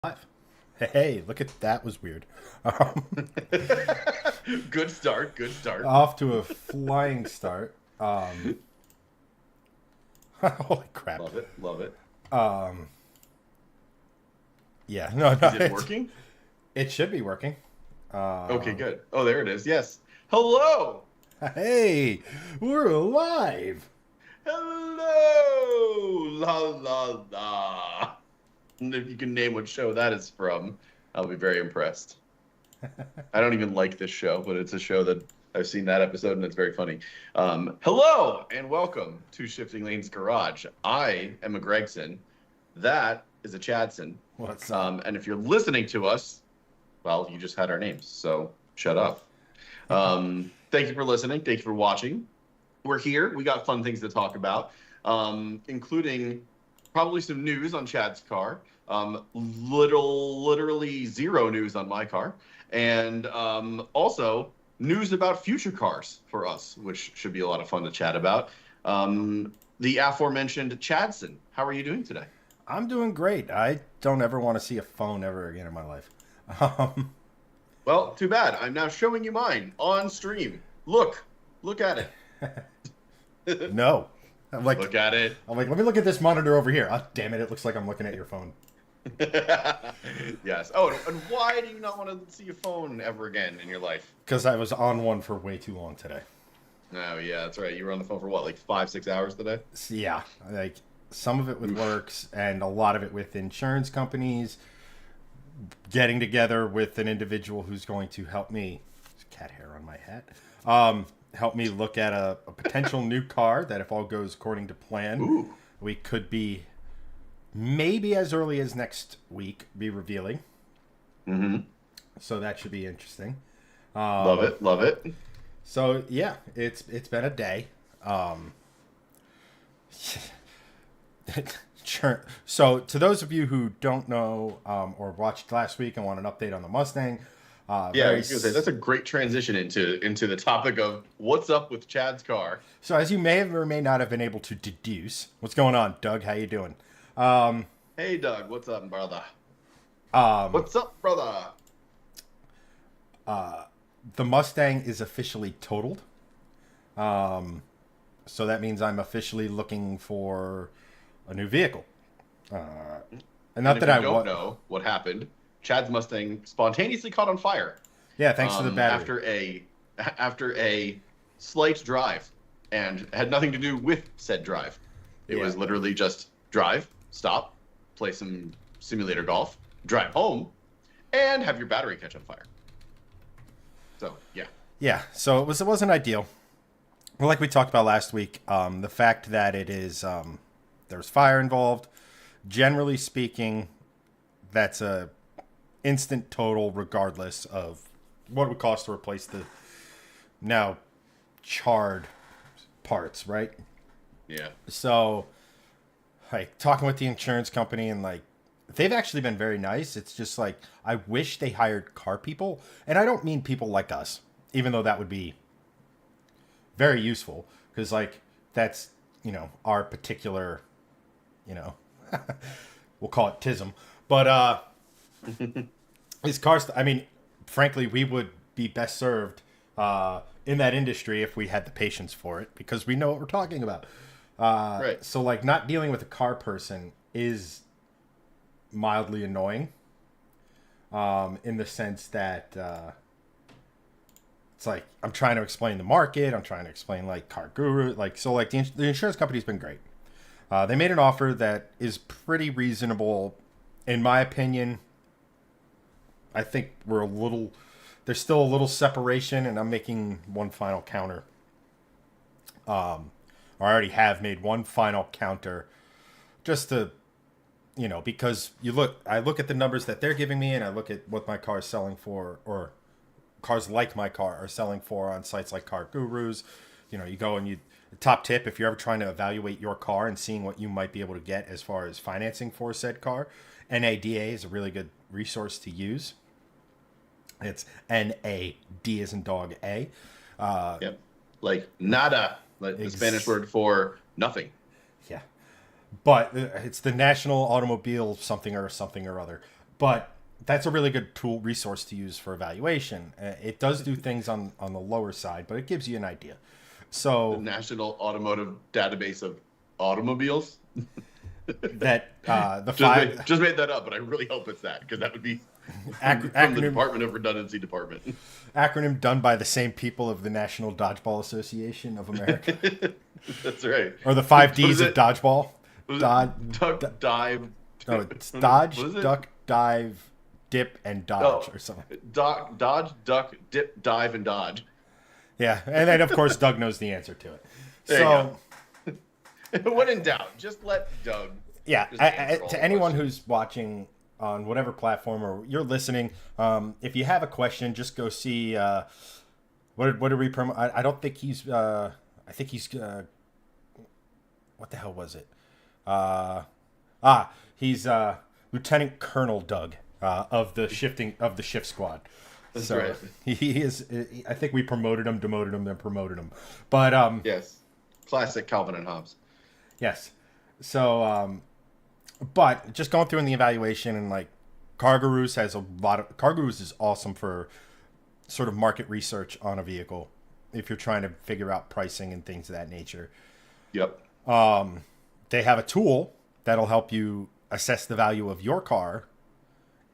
Live. Hey, look at that was weird. Um, Good start. Good start. Off to a flying start. Holy crap. Love it. Love it. Yeah, no, Is no, it working? it should be working. Okay, good. Oh, there it is. Yes. Hello. Hey, we're alive. Hello. La la la. And if you can name what show that is from, I'll be very impressed. I don't even like this show, but it's a show that I've seen that episode and it's very funny. Hello and welcome to Shifting Lanes Garage. I am a Gregson. That is a Chadson. What's up? And if you're listening to us, well, you just had our names, so shut up. Thank you for listening. Thank you for watching. We're here. We got fun things to talk about, including probably some news on Chad's car, literally zero news on my car, and also news about future cars for us, which should be a lot of fun to chat about. The aforementioned Chadson, how are you doing today? I'm doing great. I don't ever want to see a phone ever again in my life. Um, Well, too bad. I'm now showing you mine on stream. Look at it. no. I'm like, Look at it. I'm like, let me look at this monitor over here. Oh, damn it! It looks like I'm looking at your phone. Yes. Oh, and why do you not want to see a phone ever again in your life? Because I was on one for way too long today. Oh, yeah, that's right. You were on the phone for what, like 5, 6 hours today? Yeah, like some of it with Oof. works and a lot of it with insurance companies, getting together with an individual who's going to help me. There's cat hair on my hat. Help me look at a potential new car that, if all goes according to plan, Ooh. we could be maybe as early as next week be revealing. Mm-hmm. So that should be interesting. Love it. Love it. So yeah, it's been a day. Sure. So, to those of you who don't know or watched last week and want an update on the Mustang, Yeah, I was gonna say that's a great transition into the topic of what's up with Chad's car. so as you may have or may not have been able to deduce, what's going on, Doug? How you doing? Hey, Doug, what's up, brother? Um, What's up, brother? the Mustang is officially totaled. So that means I'm officially looking for a new vehicle. And And not if that you I don't was. know what happened, Chad's Mustang spontaneously caught on fire Yeah, thanks to the battery. after a slight drive, and had nothing to do with said drive. It Yeah. was literally just drive, stop, play some simulator golf, drive home, and have your battery catch on fire. So yeah, Yeah, so it wasn't ideal. Well, like we talked about last week, the fact that it is there's fire involved. Generally speaking, that's a instant total, regardless of what it would cost to replace the now charred parts, right? yeah, So, like talking with the insurance company and like they've actually been very nice. It's just like I wish they hired car people, and I don't mean people like us, even though that would be very useful because like that's our particular you know we'll call it tism, but these cars, I mean, frankly, we would be best served in that industry if we had the patience for it because we know what we're talking about. right. So like not dealing with a car person is mildly annoying, in the sense that it's like I'm trying to explain the market, I'm trying to explain like car guru, like so like the insurance company's been great. They made an offer that is pretty reasonable, in my opinion. I think there's still a little separation, and I'm making one final counter. Or I already have made one final counter, just to, because I look at the numbers that they're giving me, and I look at what my car is selling for, or cars like my car are selling for on sites like Car Gurus. You go and top tip, if you're ever trying to evaluate your car and seeing what you might be able to get as far as financing for said car, NADA is a really good resource to use. It's NAD as in dog A. Yep. Like nada, like the Ex- Spanish word for nothing. Yeah. But it's the National Automobile something or other. but that's a really good tool resource to use for evaluation. It does do things on the lower side, but it gives you an idea. The So National Automotive Database of Automobiles. that the five Just made that up, but I really hope it's that, because that would be from the acronym Department of Redundancy Department. acronym done by the same people of the National Dodgeball Association of America, That's right. or the five What Ds is of it? dodgeball. What is Dod, it? Duck, dive. no, it's dodge, What is it? duck, dive, dip, and dodge, Oh, or something. dodge, duck, dip, dive, and dodge. Yeah, and then of course Doug knows the answer to it. There So you go. When in doubt, just let Doug. yeah, just answer all to the anyone questions. who's watching on whatever platform or you're listening, if you have a question, just go see. What did we promote? I don't think he's. I think he's. What the hell was it? He's Lieutenant Colonel Doug of the shift squad. That's So right. he is. I think we promoted him, demoted him, then promoted him. But Yes, classic Calvin and Hobbes. yes. So but just going through in the evaluation and like CarGurus has a lot of CarGurus is awesome for sort of market research on a vehicle if you're trying to figure out pricing and things of that nature. Yep. They have a tool that'll help you assess the value of your car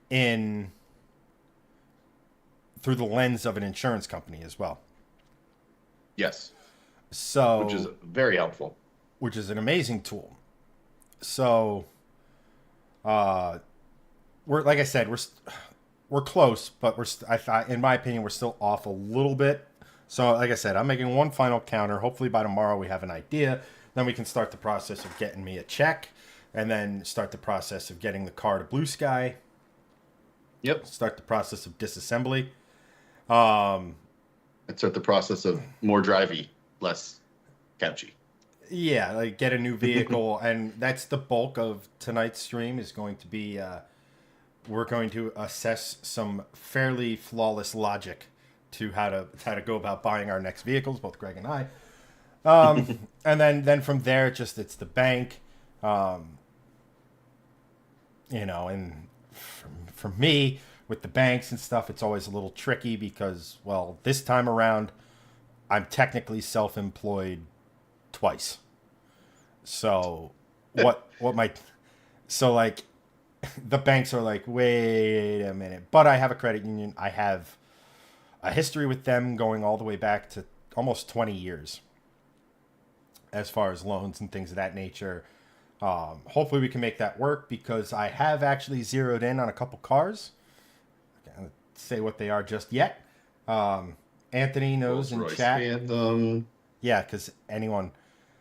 in through the lens of an insurance company as well. Yes, So which is very helpful. which is an amazing tool. So we're like I said, we're close, but I thought, in my opinion, we're still off a little bit. So like I said, I'm making one final counter. Hopefully by tomorrow we have an idea. Then we can start the process of getting me a check, and then start the process of getting the car to Blue Sky. Yep. Start the process of disassembly. And start the process of more drivey, less couchy. Yeah, like get a new vehicle, and that's the bulk of tonight's stream is going to be. We're going to assess some fairly flawless logic to how to go about buying our next vehicles, both Greg and I. And then from there, it's the bank, and for me with the banks and stuff, it's always a little tricky because, well, this time around, I'm technically self-employed twice. So so like the banks are like, wait a minute, but I have a credit union. I have a history with them going all the way back to almost 20 years as far as loans and things of that nature. Hopefully we can make that work because I have actually zeroed in on a couple cars. I can't say what they are just yet. Anthony knows in Rolls-Royce chat. Phantom, Yeah, because anyone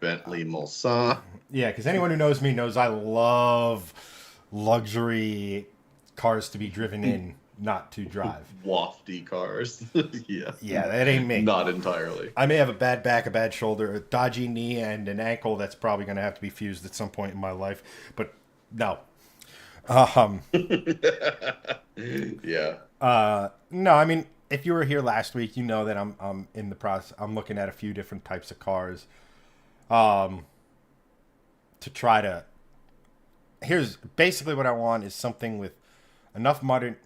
Bentley Mulsanne. who knows me knows I love luxury cars to be driven in, not to drive. Wafty cars. Yeah. Yeah, that ain't me. Not entirely. I may have a bad back, a bad shoulder, a dodgy knee, and an ankle that's probably going to have to be fused at some point in my life. But no. Yeah. No, I mean, if you were here last week, you know that I'm in the process. I'm looking at a few different types of cars, to try to. Here's basically what I want is something with enough modern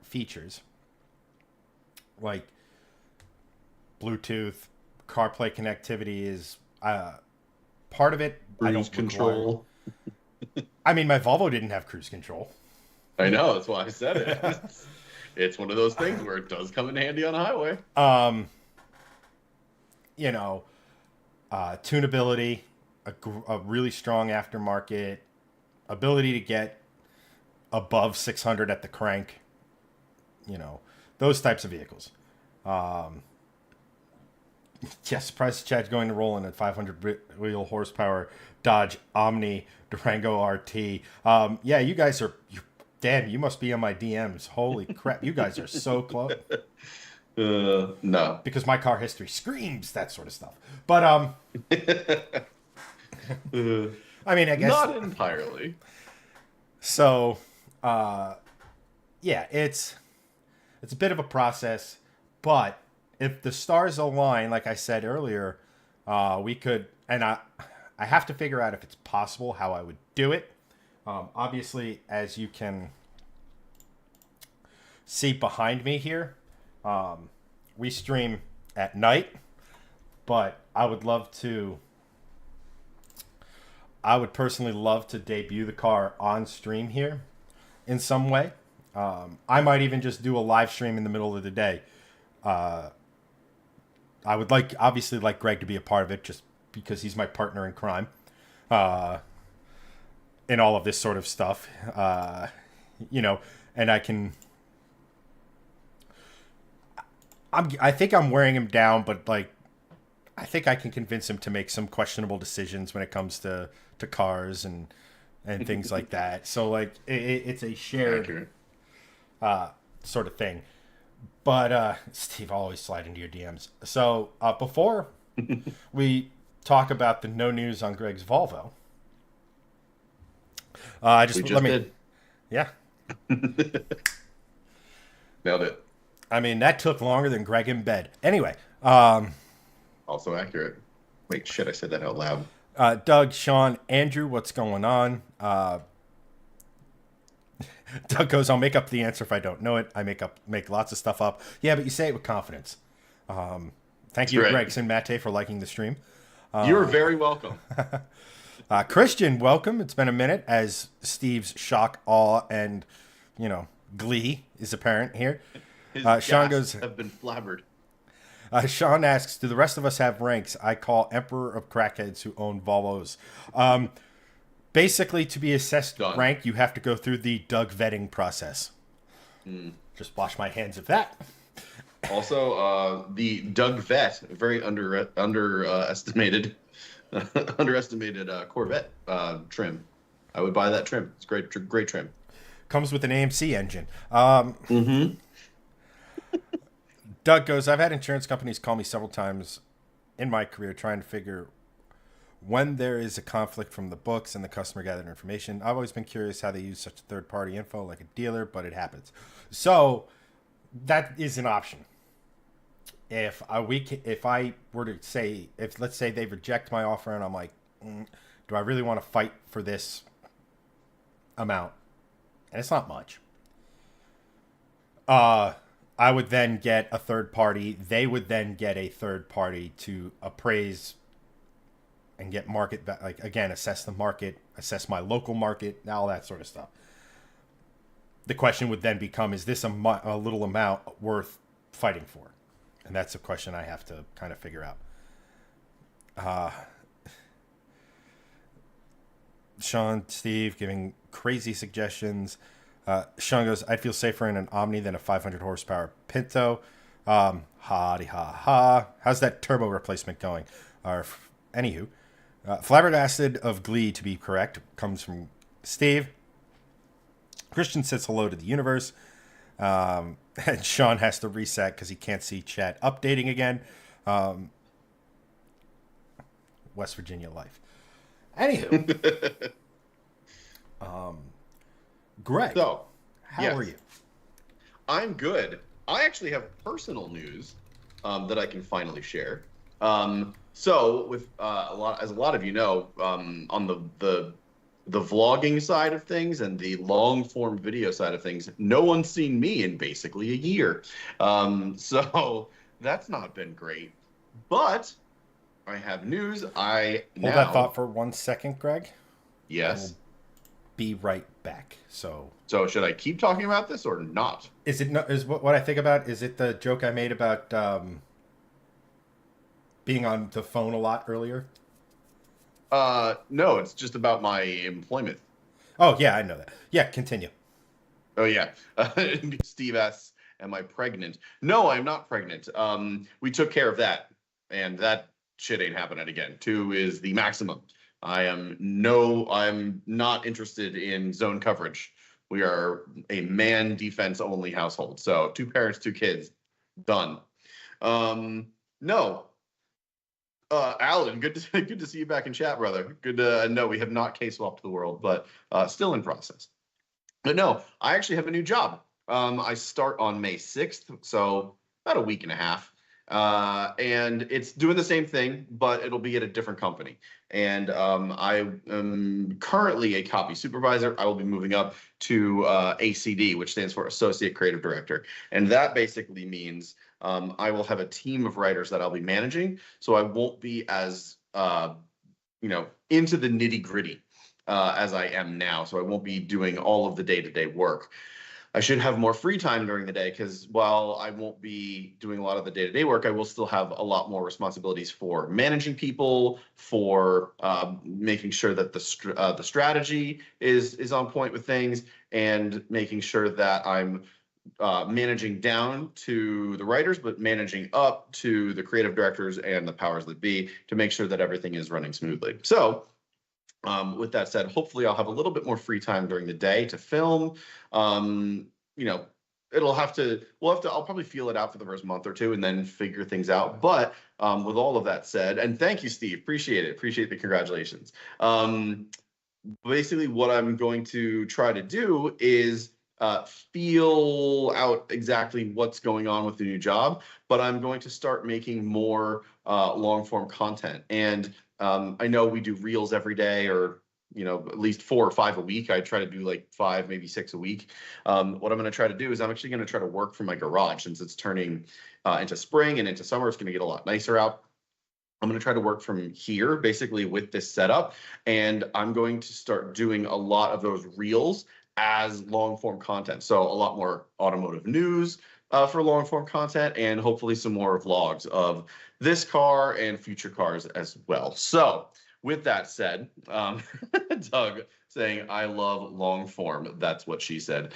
features, like Bluetooth, CarPlay connectivity is part of it. I Cruise don't control. require. I mean, my Volvo didn't have cruise control. I know, that's why I said it. It's one of those things where it does come in handy on a highway. Tunability, a really strong aftermarket, ability to get above 600 at the crank, those types of vehicles. Surprised Chad's going to roll in a 500 wheel horsepower Dodge Omni Durango RT. Yeah, you guys are, damn, you must be on my DMs. Holy crap, you guys are so close. No. Because my car history screams that sort of stuff. But, I mean, I guess. Not entirely. So, yeah, it's a bit of a process, but if the stars align, like I said earlier, we could, and I have to figure out if it's possible how I would do it. Obviously, as you can see behind me here, we stream at night, but I would personally love to debut the car on stream here in some way. I might even just do a live stream in the middle of the day. I would obviously like Greg to be a part of it, just because he's my partner in crime, in all of this sort of stuff. And I can. I think I'm wearing him down, but I think I can convince him to make some questionable decisions when it comes to cars and things like that. So it's a shared sort of thing. But Steve, I'll always slide into your DMs. So before we talk about the no news on Greg's Volvo, Did. Yeah. Nailed it. I mean, that took longer than Greg in bed. Anyway, Also accurate. Wait, shit! I said that out loud. Doug, Sean, Andrew, what's going on? Doug goes, I'll make up the answer if I don't know it. I make lots of stuff up. Yeah, but you say it with confidence. Thank you, right. Greg and Mate, for liking the stream. You're very welcome. Christian, welcome. It's been a minute, as Steve's shock, awe, and glee is apparent here. His Sean gasps goes, have been flabbered. Sean asks, do the rest of us have ranks? I call Emperor of Crackheads who own Volvos. Basically, to be assessed rank, you have to go through the Doug vetting process. Just wash my hands of that. Also, the Doug Vet, very underestimated Corvette trim. I would buy that trim. It's great trim. Comes with an AMC engine. Doug goes, I've had insurance companies call me several times in my career trying to figure when there is a conflict from the books and the customer gathered information. I've always been curious how they use such third-party info like a dealer, but it happens. So that is an option. If I were to say, let's say they reject my offer and I'm like, do I really want to fight for this amount? And it's not much. I would then get a third party. They would then get a third party to appraise and get market, assess the market, assess my local market, all that sort of stuff. The question would then become, is this a little amount worth fighting for? And that's a question I have to kind of figure out. Sean, Steve giving crazy suggestions. Sean goes, I'd feel safer in an Omni than a 500 horsepower Pinto. Ha-de ha. How's that turbo replacement going? Anywho, flabbergasted of glee, to be correct, comes from Steve. Christian says hello to the universe. And Sean has to reset because he can't see chat updating again. West Virginia life. Anywho. Greg, so, how are you? I'm good. I actually have personal news that I can finally share. So, with a lot of you know, on the vlogging side of things and the long form video side of things, no one's seen me in basically a year. So that's not been great. But I have news. Hold that thought for 1 second, Greg. Yes. Be right back. So should I keep talking about this or not? Is what I think about? Is it the joke I made about being on the phone a lot earlier? No, it's just about my employment. Oh yeah, I know that. Yeah, continue. Oh yeah. Steve asks, am I pregnant? No, I'm not pregnant. We took care of that, and that shit ain't happening again. 2 is the maximum. I'm not interested in zone coverage. We are a man defense only household. So 2 parents, 2 kids, done. No. Alan, good to see you back in chat, brother. Good to know we have not case swapped the world, but still in process. But no, I actually have a new job. I start on May 6th, so about a week and a half. And it's doing the same thing, but it'll be at a different company. And I am currently a copy supervisor. I will be moving up to ACD, which stands for Associate Creative Director. And that basically means I will have a team of writers that I'll be managing. So I won't be as, into the nitty gritty as I am now. So I won't be doing all of the day-to-day work. I should have more free time during the day because while I won't be doing a lot of the day-to-day work, I will still have a lot more responsibilities for managing people, for making sure that the strategy is on point with things, and making sure that I'm managing down to the writers, but managing up to the creative directors and the powers that be to make sure that everything is running smoothly. So with that said, hopefully I'll have a little bit more free time during the day to film. I'll probably feel it out for the first month or two and then figure things out. But with all of that said, and thank you, Steve, appreciate it. Appreciate the congratulations. Basically what I'm going to try to do is feel out exactly what's going on with the new job, but I'm going to start making more long form content. And I know we do reels every day, or at least 4 or 5 a week. I try to do like 5, maybe 6 a week. What I'm going to try to do is I'm actually going to try to work from my garage since it's turning into spring and into summer. It's going to get a lot nicer out. I'm going to try to work from here, basically with this setup, and I'm going to start doing a lot of those reels as long form content. So a lot more automotive news for long form content, and hopefully some more vlogs of this car and future cars as well. So with that said, Doug saying, I love long form. That's what she said.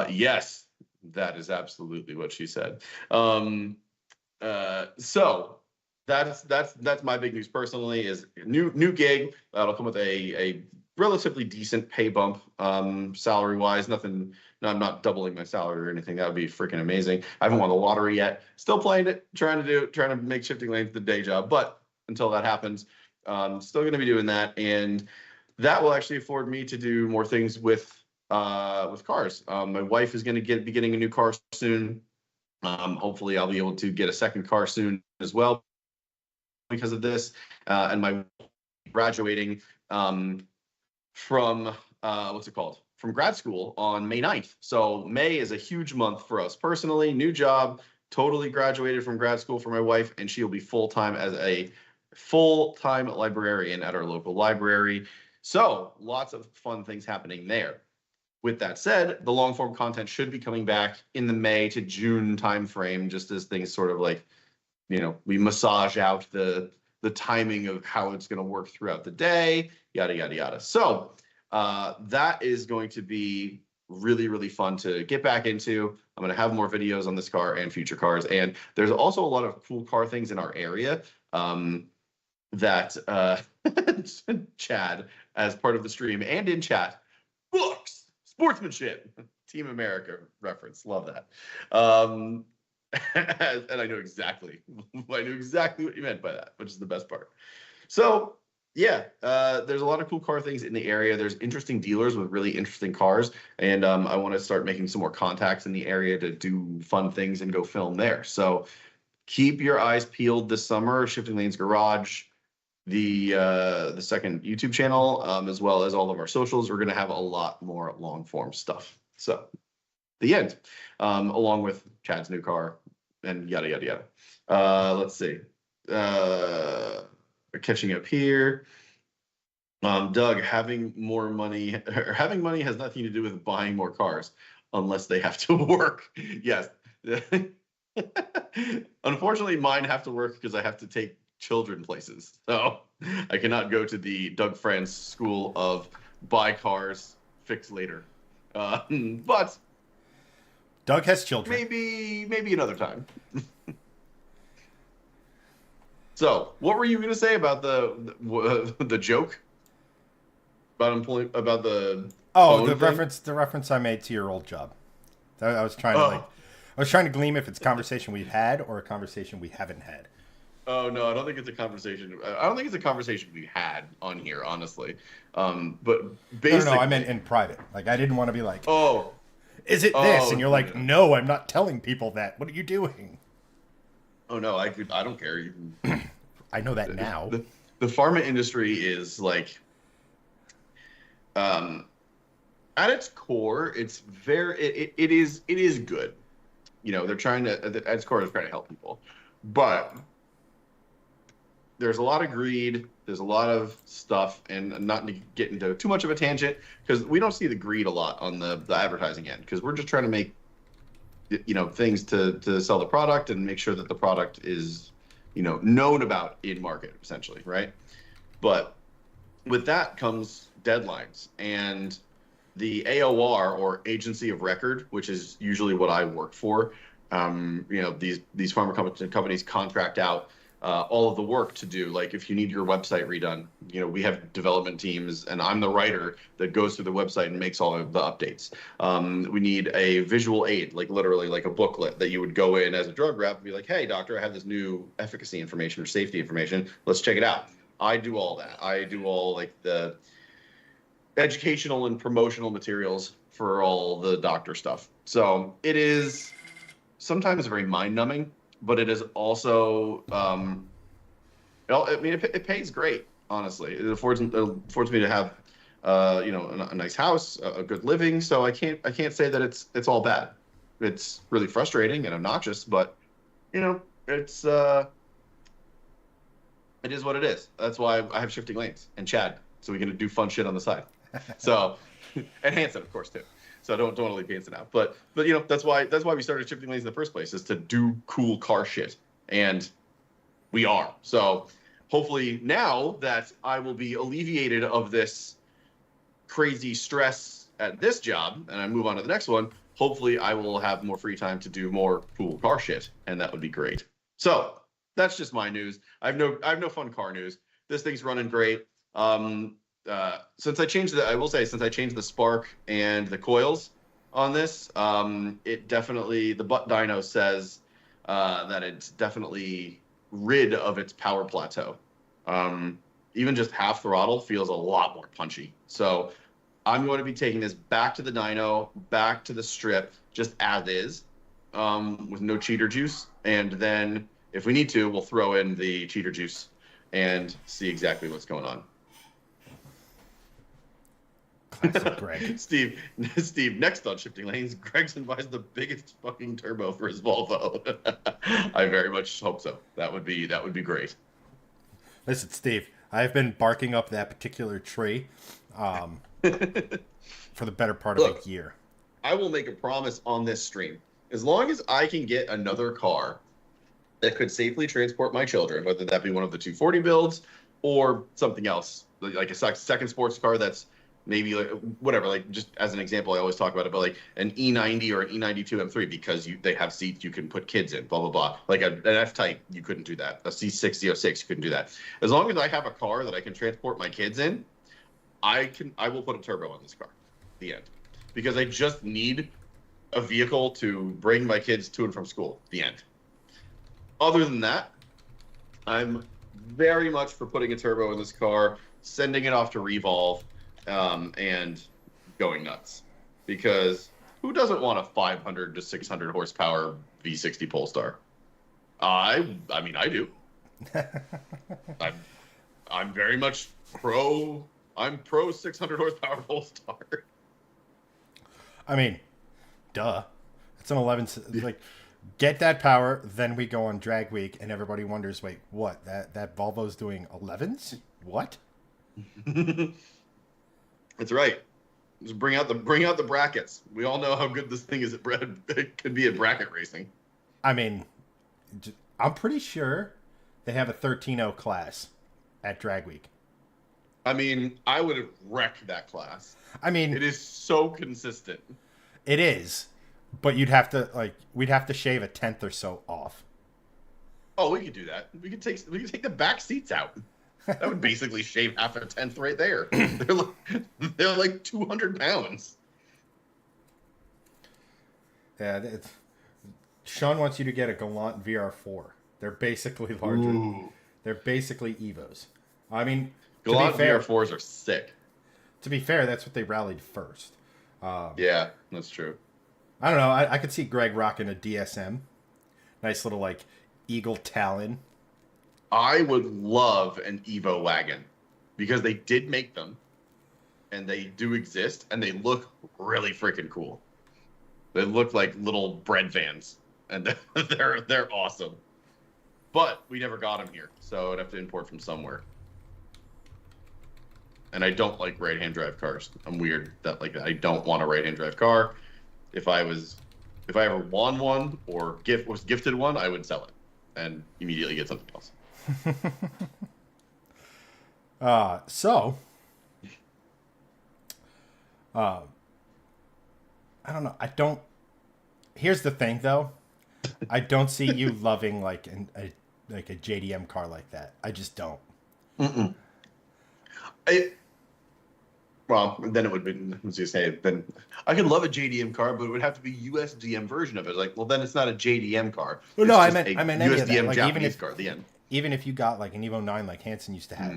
Yes, that is absolutely what she said. So that's my big news personally, is new gig that'll come with a relatively decent pay bump, salary wise. Nothing, no, I'm not doubling my salary or anything. That would be freaking amazing. I haven't won the lottery yet. Still playing it, trying to make shifting lanes the day job. But until that happens, still going to be doing that, and that will actually afford me to do more things with cars. My wife is going to be getting a new car soon. Hopefully, I'll be able to get a second car soon as well because of this, and my graduating from from grad school on May 9th. So May is a huge month for us personally. New job, totally graduated from grad school for my wife, and she'll be full-time as a full-time librarian at our local library. So lots of fun things happening there. With that said, the long form content should be coming back in the May to June timeframe, just as things sort of like, we massage out the timing of how it's going to work throughout the day, yada, yada, yada. So that is going to be really, really fun to get back into. I'm going to have more videos on this car and future cars. And there's also a lot of cool car things in our area that Chad, as part of the stream and in chat, books, sportsmanship, Team America reference. Love that. And I knew exactly what you meant by that, which is the best part. So yeah, there's a lot of cool car things in the area. There's interesting dealers with really interesting cars, and I want to start making some more contacts in the area to do fun things and go film there. So keep your eyes peeled this summer. Shifting Lanes Garage, the second YouTube channel, as well as all of our socials. We're going to have a lot more long form stuff. So the end, along with Chad's new car and yada, yada, yada. Let's see. We're catching up here. Doug, having more money, or having money has nothing to do with buying more cars unless they have to work. Yes. Unfortunately, mine have to work because I have to take children places. So I cannot go to the Doug Franz school of buy cars, fix later. But Doug has children. Maybe another time. So, what were you going to say about the joke about the reference I made to your old job? I was trying to glean if it's a conversation we've had or a conversation we haven't had. Oh no, I don't think it's a conversation. I don't think it's a conversation we had on here, honestly. But basically, no, I meant in private. Like, I didn't want to be like, oh, is it this? And you're like, no, I'm not telling people that. What are you doing? Oh no, I don't care. I know that now. The pharma industry is like, um, at its core, it's it is good. They're trying to at its core, they're trying to help people, but there's a lot of greed. There's a lot of stuff, and not to get into too much of a tangent because we don't see the greed a lot on the advertising end because we're just trying to make things to sell the product and make sure that the product is known about in market essentially, right? But with that comes deadlines and the AOR or agency of record, which is usually what I work for. These pharma companies contract out all of the work to do. Like if you need your website redone, we have development teams, and I'm the writer that goes through the website and makes all of the updates. We need a visual aid, like literally like a booklet that you would go in as a drug rep and be like, "Hey, doctor, I have this new efficacy information or safety information. Let's check it out." I do all that. I do all like the educational and promotional materials for all the doctor stuff. So it is sometimes very mind numbing, but it is also, I mean, it pays great, honestly. It affords me to have, a nice house, a good living. So I can't say that it's all bad. It's really frustrating and obnoxious, but it's, it is what it is. That's why I have shifting lanes and Chad, so we can do fun shit on the side. So, and Hanson, of course, too. So don't want to leave Hanson out. But that's why we started shifting lanes in the first place, is to do cool car shit, and we are. So hopefully now that I will be alleviated of this crazy stress at this job, and I move on to the next one, hopefully I will have more free time to do more cool car shit, and that would be great. So that's just my news. I have no fun car news. This thing's running great. Since I changed the spark and the coils on this, it definitely, the butt dyno says that it's definitely rid of its power plateau. Even just half throttle feels a lot more punchy. So I'm going to be taking this back to the dyno, back to the strip, just as is, with no cheater juice. And then if we need to, we'll throw in the cheater juice and see exactly what's going on. Classic Greg. Steve, next on Shifting Lanes, Gregson buys the biggest fucking turbo for his Volvo. I very much hope so. That would be great. Listen, Steve, I've been barking up that particular tree for the better part of a year. I will make a promise on this stream. As long as I can get another car that could safely transport my children, whether that be one of the 240 builds or something else, like a second sports car that's maybe like whatever, like just as an example, I always talk about it, but like an E90 or an E92 M3, because they have seats you can put kids in, blah, blah, blah. Like an F-Type, you couldn't do that. A C6006, you couldn't do that. As long as I have a car that I can transport my kids in, I will put a turbo on this car, the end. Because I just need a vehicle to bring my kids to and from school, the end. Other than that, I'm very much for putting a turbo in this car, sending it off to Revolve, and going nuts, because who doesn't want a 500 to 600 horsepower V60 Polestar? I mean, I do. I'm very much pro 600 horsepower Polestar. I mean, duh. It's an 11. Like, get that power, then we go on drag week, and everybody wonders, wait, what? That Volvo's doing 11s? What? That's right. Just bring out the brackets. We all know how good this thing is it could be at bracket racing. I mean, I'm pretty sure they have a 13.0 class at drag week. I mean, I would have wrecked that class. I mean, it is so consistent. It is, but we'd have to shave a tenth or so off. Oh, we could do that. We could take the back seats out. That would basically shave half a tenth right there. They're like 200 pounds. Yeah, Sean wants you to get a Galant VR4. They're basically larger. Ooh. They're basically Evos. I mean, Galant VR4s are sick. To be fair, that's what they rallied first. Yeah, that's true. I don't know. I could see Greg rocking a DSM. Nice little, like, Eagle Talon. I would love an Evo wagon because they did make them and they do exist and they look really freaking cool. They look like little bread vans and they're awesome. But we never got them here, so I'd have to import from somewhere. And I don't like right-hand drive cars. I'm weird that like I don't want a right-hand drive car. If I ever won one or was gifted one, I would sell it and immediately get something else. So, I don't know. Here's the thing, though. I don't see you loving like a JDM car like that. I just don't. Mm-mm. Well, then it would be. I was gonna say then I could love a JDM car, but it would have to be USDM version of it. Like, well, then it's not a JDM car. Well, no, I meant any of that. USDM Like, Japanese car. The end. Even if you got like an Evo 9 like Hanson used to have,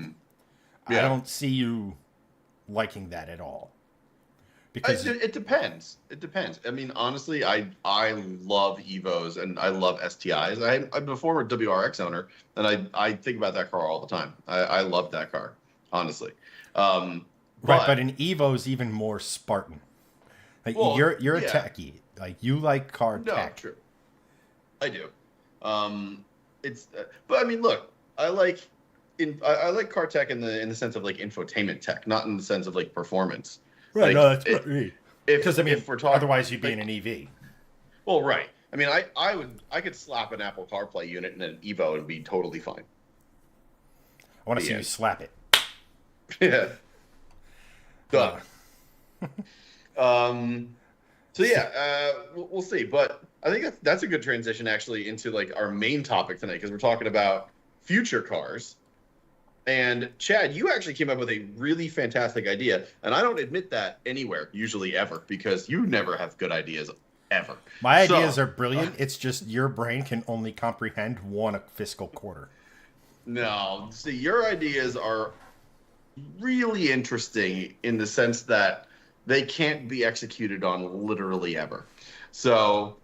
Yeah. I don't see you liking that at all. Because it depends. It depends. I mean, honestly, I love Evos and I love STIs. I'm a former WRX owner, and I think about that car all the time. I love that car, honestly. But an Evo's even more Spartan. Like you're a techie. Like you like car tech. True. I do. But I mean, look, I like car tech in the sense of like infotainment tech, not in the sense of like performance. Right. Like, No, that's right. Because I mean, if we're talking, otherwise you'd be in an EV. Well, right. I mean, I could slap an Apple CarPlay unit in an Evo and be totally fine. I want to see you slap it. Yeah. Done. So yeah, we'll see. But I think that's a good transition actually into like our main topic tonight because we're talking about future cars. And Chad, you actually came up with a really fantastic idea, and I don't admit that anywhere, usually ever, because you never have good ideas ever. My ideas are brilliant. It's just your brain can only comprehend one fiscal quarter. No, see, your ideas are really interesting in the sense that they can't be executed on literally ever. So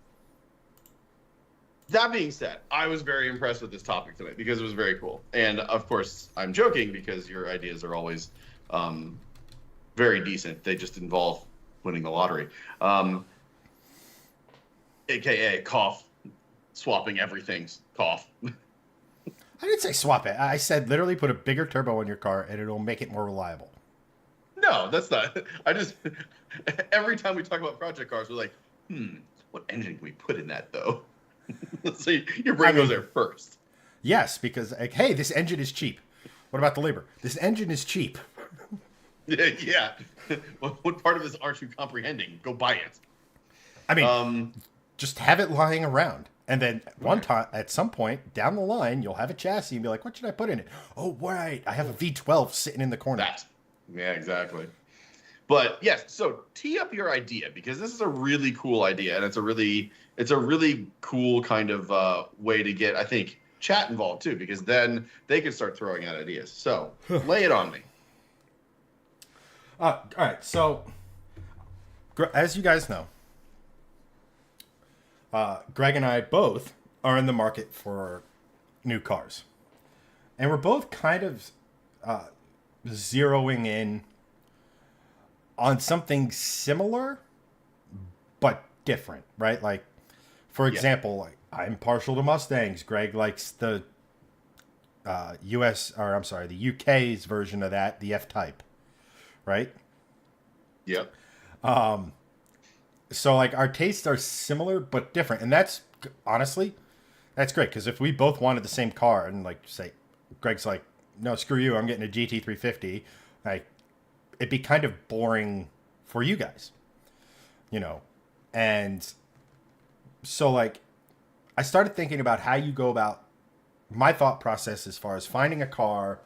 that being said, I was very impressed with this topic tonight because it was very cool. And of course, I'm joking because your ideas are always very decent. They just involve winning the lottery. AKA cough, swapping everything's cough. I didn't say swap it. I said literally put a bigger turbo in your car and it'll make it more reliable. No, that's not. Every time we talk about project cars, we're like, what engine can we put in that though? So your brain goes there first. Yes, because like, hey, this engine is cheap. What about the labor? This engine is cheap. Yeah. What part of this aren't you comprehending? Go buy it. I mean, just have it lying around. And then one time, at some point down the line, you'll have a chassis and be like, what should I put in it? Oh, right. I have a V12 sitting in the corner. Yeah, exactly. But yes, so tee up your idea because this is a really cool idea. And it's a really cool kind of way to get, I think, chat involved too, because then they can start throwing out ideas. So lay it on me. All right. So as you guys know, Greg and I both are in the market for new cars. And we're both kind of zeroing in on something similar, but different, right? Like, for example, like, I'm partial to Mustangs. Greg likes the the UK's version of that, the F-Type, right? Yep. So, like, our tastes are similar but different. And that's, honestly, that's great. Because if we both wanted the same car and, like, say, Greg's like, no, screw you, I'm getting a GT350, like, it'd be kind of boring for you guys, you know? And so, like, I started thinking about how you go about my thought process as far as finding a car,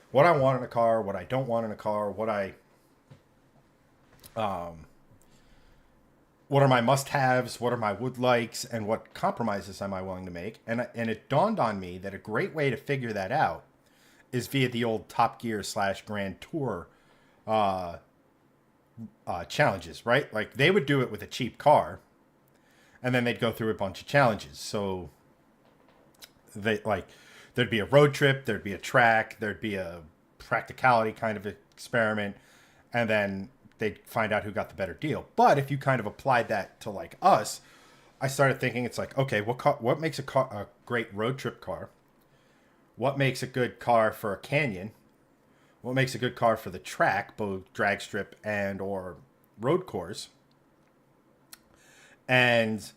what I want in a car, what I don't want in a car, what are my must-haves, what are my would-likes, and what compromises am I willing to make? And it dawned on me that a great way to figure that out is via the old Top Gear / Grand Tour challenges, right? Like, they would do it with a cheap car, and then they'd go through a bunch of challenges. So they like there'd be a road trip, there'd be a track, there'd be a practicality kind of experiment, and then they'd find out who got the better deal. But if you kind of applied that to like us, I started thinking it's like, okay, what makes a great road trip car? What makes a good car for a canyon? What makes a good car for the track, both drag strip and or road course? And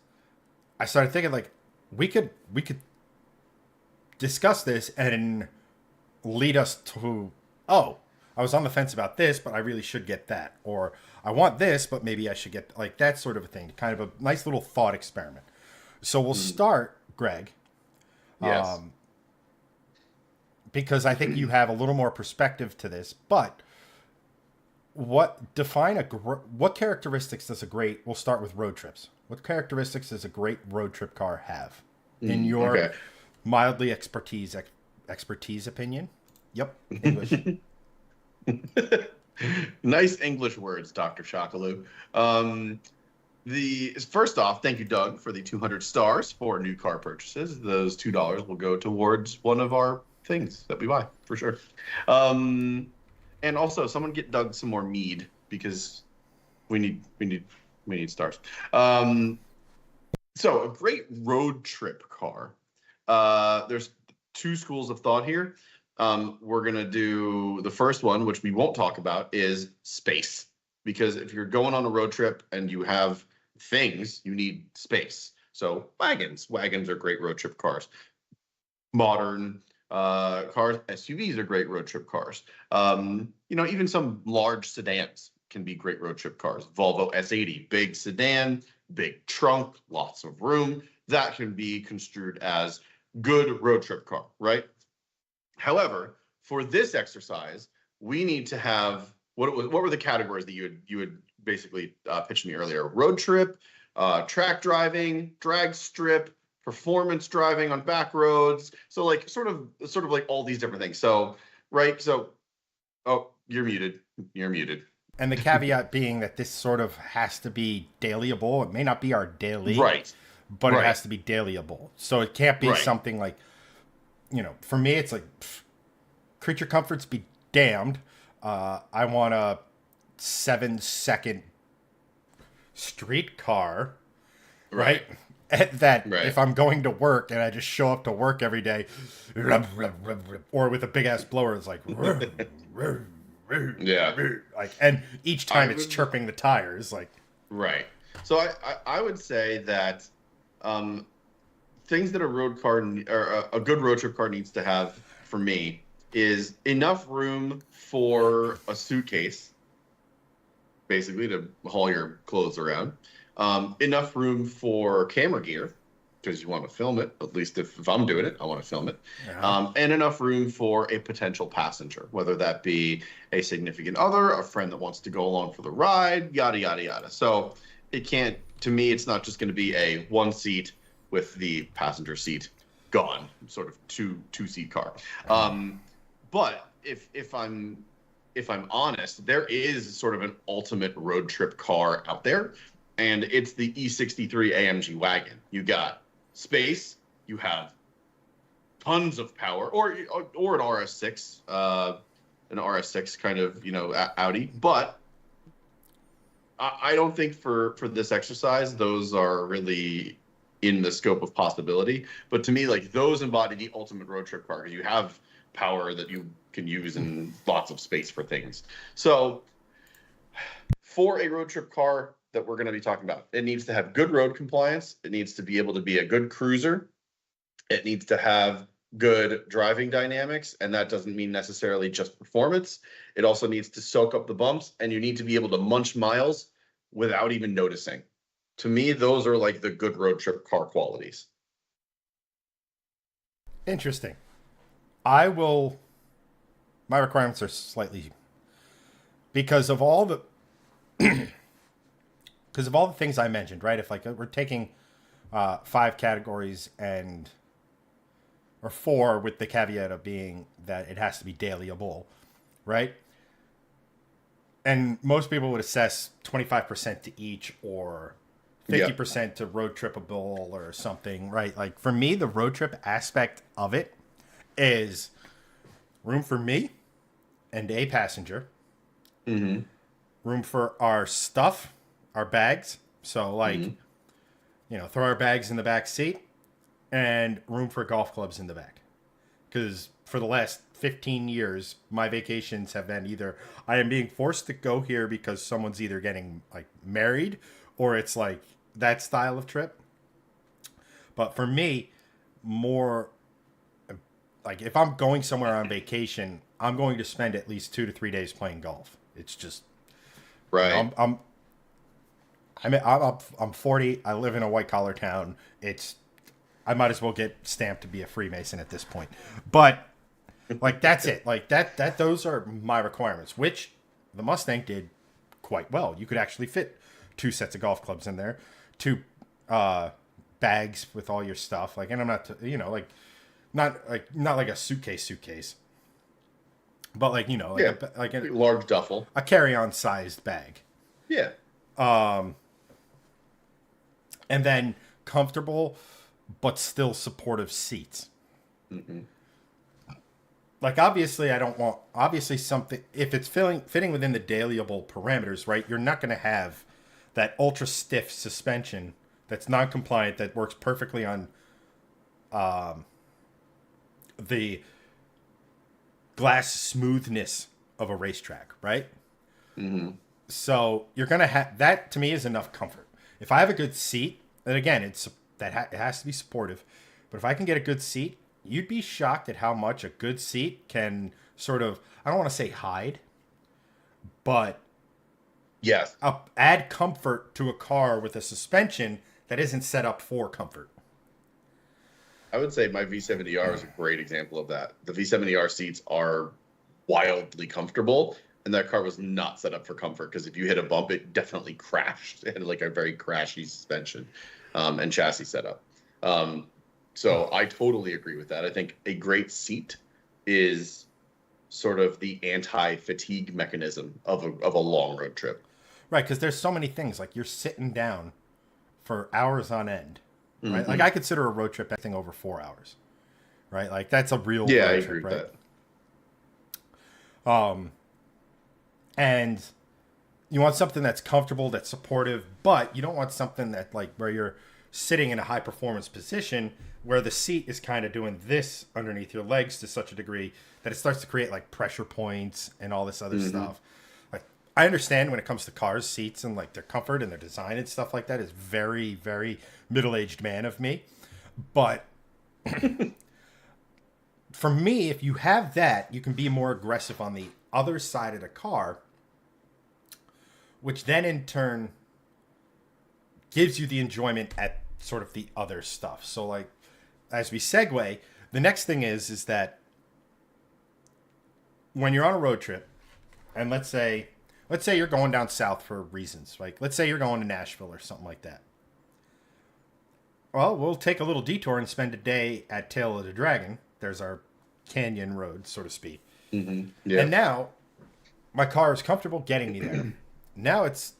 I started thinking like we could discuss this and lead us to, oh, I was on the fence about this, but I really should get that, or I want this, but maybe I should get like that sort of a thing. Kind of a nice little thought experiment. So we'll start, Greg, Yes. because I think you have a little more perspective to this. But what characteristics does a great? We'll start with road trips. What characteristics does a great road trip car have, in your Okay. mildly expertise opinion? Yep, English. Nice English words, Dr. Shakalu. The first off, thank you, Doug, for the 200 stars for new car purchases. Those $2 will go towards one of our things that we buy for sure. Um, and also, someone get Doug some more mead because we need we need we need stars. Um, so a great road trip car. There's two schools of thought here. We're gonna do the first one, which we won't talk about, is space. Because if you're going on a road trip and you have things, you need space. So wagons. Wagons are great road trip cars. Modern cars, SUVs are great road trip cars. Even some large sedans can be great road trip cars. Volvo S80, big sedan, big trunk, lots of room. That can be construed as good road trip car, right? However, for this exercise, we need to have what were the categories that you had basically pitched me earlier? Road trip, track driving, drag strip, performance driving on back roads. So like sort of like all these different things. So right, so oh, you're muted. You're muted. And the caveat being that this sort of has to be dailyable. It may not be our daily, Right, but it right, has to be dailyable. So it can't be right. something like, for me, it's like creature comforts be damned. I want a 7 second street car, right? Right, That right. if I'm going to work and I just show up to work every day, or with a big ass blower, it's like, Yeah, like, and each I time it's would. chirping the tires, like, Right. So I would say that um, things that a road car or a good road trip car needs to have for me is enough room for a suitcase, basically to haul your clothes around. Enough room for camera gear because you want to film it. At least if I'm doing it, I want to film it. uh-huh. And enough room for a potential passenger, whether that be a significant other, a friend that wants to go along for the ride, yada yada yada. So it can't. To me, it's not just going to be a one seat with the passenger seat gone, sort of two seat car. But if I'm honest, there is sort of an ultimate road trip car out there, and it's the E63 AMG wagon. You got space, you have tons of power, or an RS6 kind of Audi. But I don't think for this exercise those are really in the scope of possibility. But to me, like those embody the ultimate road trip car because you have power that you can use and lots of space for things. So for a road trip car that we're going to be talking about, it needs to have good road compliance. It needs to be able to be a good cruiser. It needs to have good driving dynamics, and that doesn't mean necessarily just performance. It also needs to soak up the bumps, and you need to be able to munch miles without even noticing. To me, those are like the good road trip car qualities. Interesting. I will. My requirements are slightly because of all the things I mentioned, right? If like we're taking five categories and or four with the caveat of being that it has to be dailyable, right? And most people would assess 25% to each or Yeah. 50% to road trippable or something, right? Like for me, the road trip aspect of it is room for me and a passenger, Mm-hmm. room for our stuff, our bags. So like, Mm-hmm. throw our bags in the back seat and room for golf clubs in the back. Because for the last 15 years, my vacations have been either I am being forced to go here because someone's either getting like married or it's like that style of trip. But for me, more like if I'm going somewhere on vacation, I'm going to spend at least 2 to 3 days playing golf. It's just, you know, Right. I'm 40. I live in a white collar town. I might as well get stamped to be a Freemason at this point. But like that's it. Like that those are my requirements, which the Mustang did quite well. You could actually fit 2 sets of golf clubs in there, 2 bags with all your stuff. Like, and I'm not, like not like a suitcase, but like like Yeah. Large duffel. a carry-on sized bag, Yeah. and then comfortable but still supportive seats. Mm-hmm. Like obviously I don't want obviously something if it's fitting within the dailyable parameters, right? You're not going to have that ultra stiff suspension that's non-compliant that works perfectly on the glass smoothness of a racetrack, right? Mm-hmm. So you're going to have that to me is enough comfort. If I have a good seat, and again, it has to be supportive, but if I can get a good seat, you'd be shocked at how much a good seat can sort of, I don't want to say hide, but Yes. add comfort to a car with a suspension that isn't set up for comfort. I would say my V70R is a great example of that. The V70R seats are wildly comfortable, and that car was not set up for comfort because if you hit a bump, it definitely crashed. It had like a very crashy suspension and chassis setup. So I totally agree with that. I think a great seat is sort of the anti-fatigue mechanism of a long road trip. Right, because there's so many things. Like you're sitting down for hours on end, right? Like Hmm. I consider a road trip anything over 4 hours, right? Like that's a real Yeah, I road agree trip, with right? that. And you want something that's comfortable, that's supportive, but you don't want something that like where you're sitting in a high performance position where the seat is kind of doing this underneath your legs to such a degree that it starts to create like pressure points and all this other Hmm. stuff. Like I understand when it comes to cars, seats and like their comfort and their design and stuff like that is very, very middle-aged man of me. But for me, if you have that, you can be more aggressive on the other side of the car, which then in turn gives you the enjoyment at sort of the other stuff. So like as we segue, the next thing is that when you're on a road trip, and let's say you're going down south for reasons, like let's say you're going to Nashville or something like that. Well, we'll take a little detour and spend a day at Tail of the Dragon. There's our canyon road, so to speak. Hmm. And Yeah. now my car is comfortable getting me there. Now let's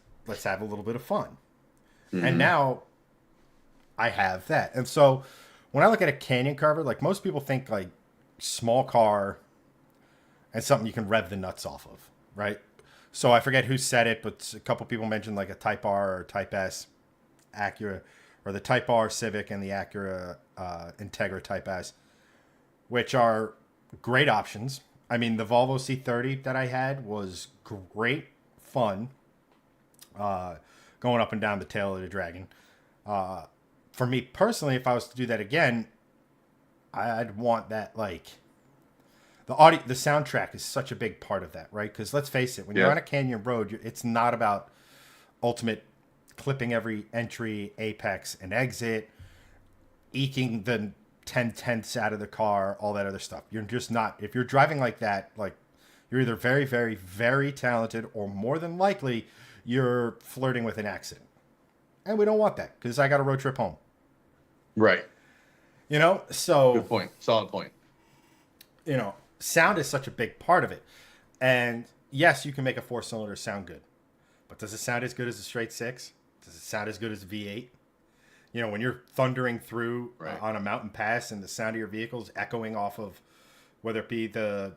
have a little bit of fun. And Hmm. now I have that. And so when I look at a canyon carver, like most people think like small car and something you can rev the nuts off of, right? So I forget who said it, but a couple people mentioned like a Type R or Type S Acura, or the Type R Civic and the Acura Integra Type S, which are great options. I mean, the Volvo C30 that I had was great fun going up and down the tail of the dragon. For me personally, if I was to do that again, I'd want that like the soundtrack is such a big part of that, right? Because let's face it, when you're Yeah. on a canyon road, it's not about ultimate clipping every entry, apex, and exit, eking the 10/10ths out of the car, all that other stuff. You're just not. If you're driving like that, like you're either very, very, very talented, or more than likely you're flirting with an accident, and we don't want that because I got a road trip home. Right. So Good point. Solid point. sound is such a big part of it. And yes, you can make a 4-cylinder sound good, but does it sound as good as a straight six? does it sound as good as a V8? You know, when you're thundering through Right. on a mountain pass and the sound of your vehicle's echoing off of whether it be the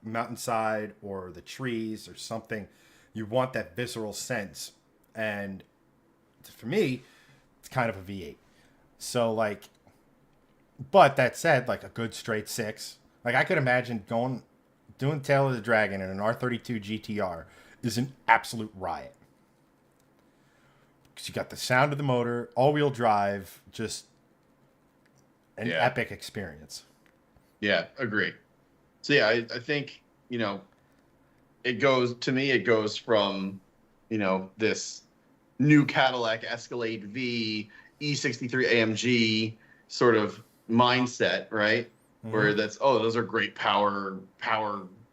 mountainside or the trees or something, you want that visceral sense. And for me, it's kind of a V8. So like, but that said, like a good straight six, like I could imagine doing Tail of the Dragon in an R32 GTR is an absolute riot. Because you got the sound of the motor, all-wheel drive, just an epic experience. Yeah, agree. So yeah, I think, it goes from, this new Cadillac Escalade V, E63 AMG sort of mindset, right? Mm-hmm. Where those are great power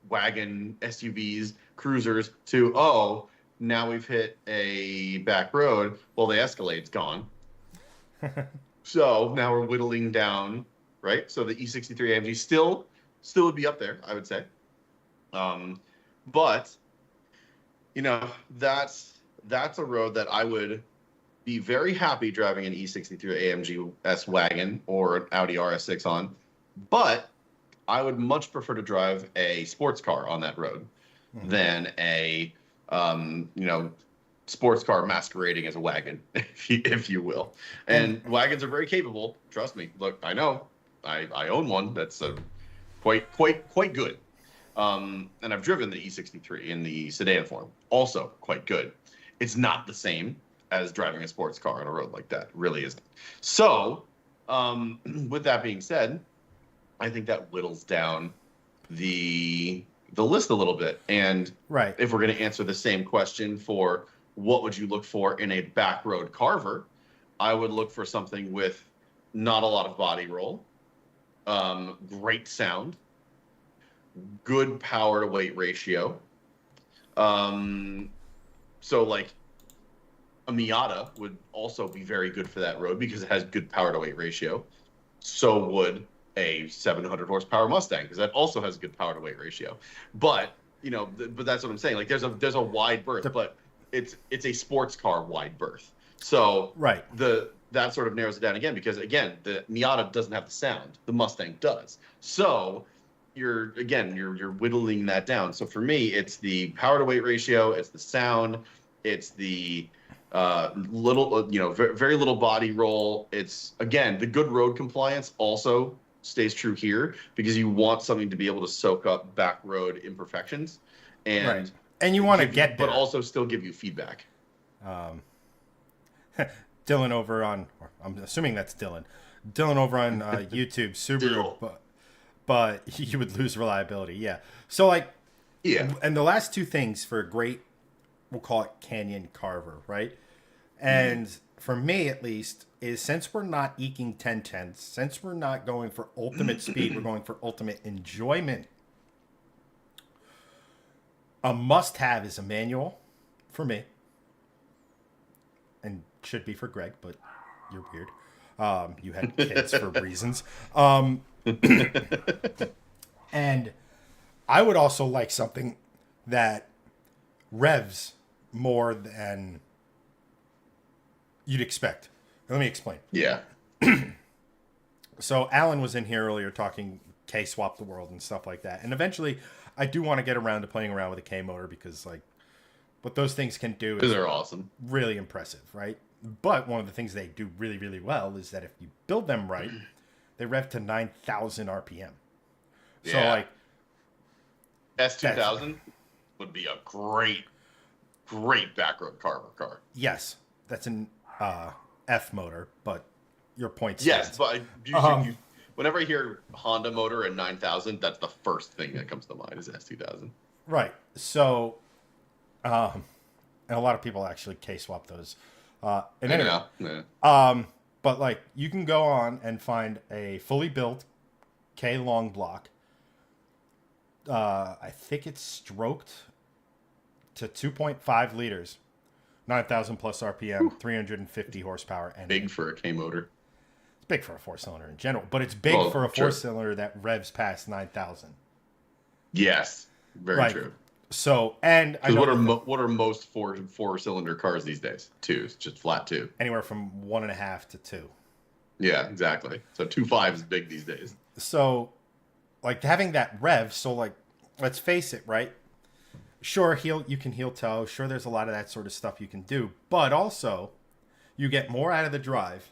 wagon SUVs, cruisers, to, now we've hit a back road. Well, the Escalade's gone. So now we're whittling down, right? So the E63 AMG still would be up there, I would say. But that's a road that I would be very happy driving an E63 AMG S wagon or an Audi RS6 on. But I would much prefer to drive a sports car on that road than a sports car masquerading as a wagon, if you will. And wagons are very capable. Trust me. Look, I know. I own one that's quite good. And I've driven the E63 in the sedan form. Also quite good. It's not the same as driving a sports car on a road like that. It really isn't. So, with that being said, I think that whittles down the list a little bit. And right. If we're going to answer the same question for what would you look for in a back road carver, I would look for something with not a lot of body roll, great sound, good power to weight ratio. So like a Miata would also be very good for that road because it has good power to weight ratio. So would a 700 horsepower Mustang because that also has a good power to weight ratio. But but that's what I'm saying. Like there's a wide berth, but it's a sports car wide berth. So right. That sort of narrows it down again because again the Miata doesn't have the sound, the Mustang does. So you're whittling that down. So for me, it's the power to weight ratio, it's the sound, it's the very little body roll. It's again the good road compliance also stays true here because you want something to be able to soak up back road imperfections and you want to get there, but also still give you feedback. Dylan over on, I'm assuming that's Dylan over on YouTube, Subaru, but you would lose reliability. Yeah. So and the last two things for a great, we'll call it Canyon carver, right? And for me, at least, is since we're not eking 10/10, since we're not going for ultimate speed, we're going for ultimate enjoyment. A must-have is a manual for me, and should be for Greg, but you're weird. You had kids for reasons. And I would also like something that revs more than you'd expect. Let me explain. Yeah. So Alan was in here earlier talking K-swap the world and stuff like that. And eventually I do want to get around to playing around with a K motor because what those things can do is they're awesome. Really impressive, right? But one of the things they do really, really well is that if you build them right, they rev to 9,000 RPM. Yeah. So S2000 would be a great backroad carver car. Yes, that's an F motor, but your point stands. Yes, but whenever I hear Honda motor and 9,000, that's the first thing that comes to mind is S2000. Right. So, and a lot of people actually K-swap those. Anyway, but you can go on and find a fully built K long block. I think it's stroked to 2.5 liters, 9,000 plus RPM, 350 horsepower. And big for a K motor. It's big for a four-cylinder in general, but it's big for a four-cylinder that revs past 9,000. Yes, very true. So, and I Because know what are that what are most four cylinder cars these days? Twos, just flat two. anywhere from 1.5 to 2. Yeah, exactly. So 2.5 is big these days. So, like having that rev, so like, let's face it, right? Sure, you can heel toe. Sure, there's a lot of that sort of stuff you can do, but also you get more out of the drive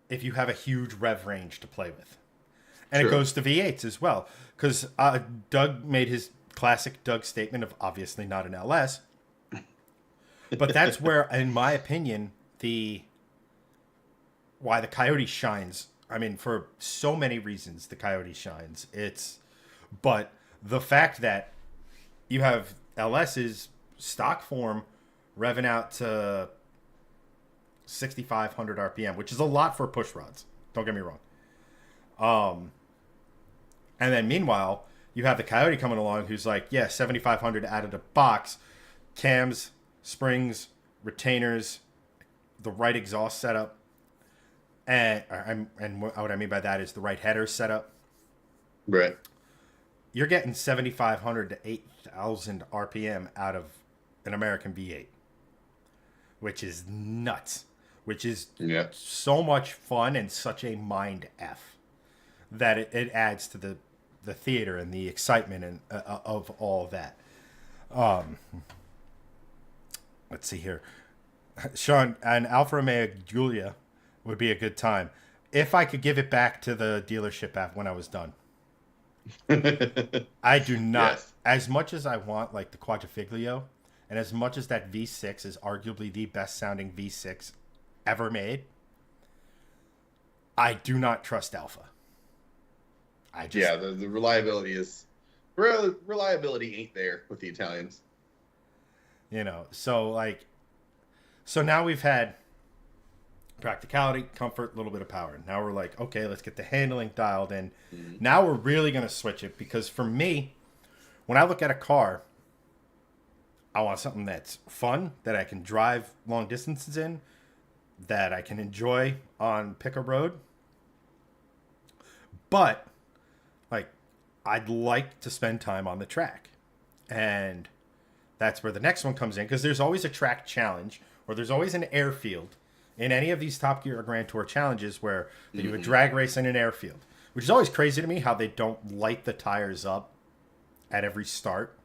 if you have a huge rev range to play with. And it True. goes to V8s as well. Because Doug made his classic Doug statement of obviously not an LS. But that's where, in my opinion, why the Coyote shines. I mean, for so many reasons, the Coyote shines. But the fact that you have LS's stock form revving out to 6,500 RPM, which is a lot for push rods. Don't get me wrong. And then meanwhile, you have the Coyote coming along who's like, yeah, 7,500 out of the box, cams, springs, retainers, the right exhaust setup, and what I mean by that is the right header setup. Right. You're getting 7,500 to 8,000 RPM out of an American V8, which is nuts, which is Yeah. so much fun and such a mind F that it adds to the theater and the excitement and of all of that. Let's see here. Sean, an Alfa Romeo Giulia would be a good time if I could give it back to the dealership when I was done. I do not, Yes. as much as I want like the Quadrifoglio, and as much as that V6 is arguably the best sounding V6 ever made, I do not trust Alfa. I just, Yeah, the reliability is reliability ain't there with the Italians. so now we've had practicality, comfort, a little bit of power. Now we're like, okay, let's get the handling dialed in. Mm-hmm. Now we're really going to switch it because for me, when I look at a car, I want something that's fun, that I can drive long distances in, that I can enjoy on picker road. But like I'd like to spend time on the track. And that's where the next one comes in because there's always a track challenge or there's always an airfield in any of these Top Gear or Grand Tour challenges where they do a drag race in an airfield, which is always crazy to me how they don't light the tires up at every start.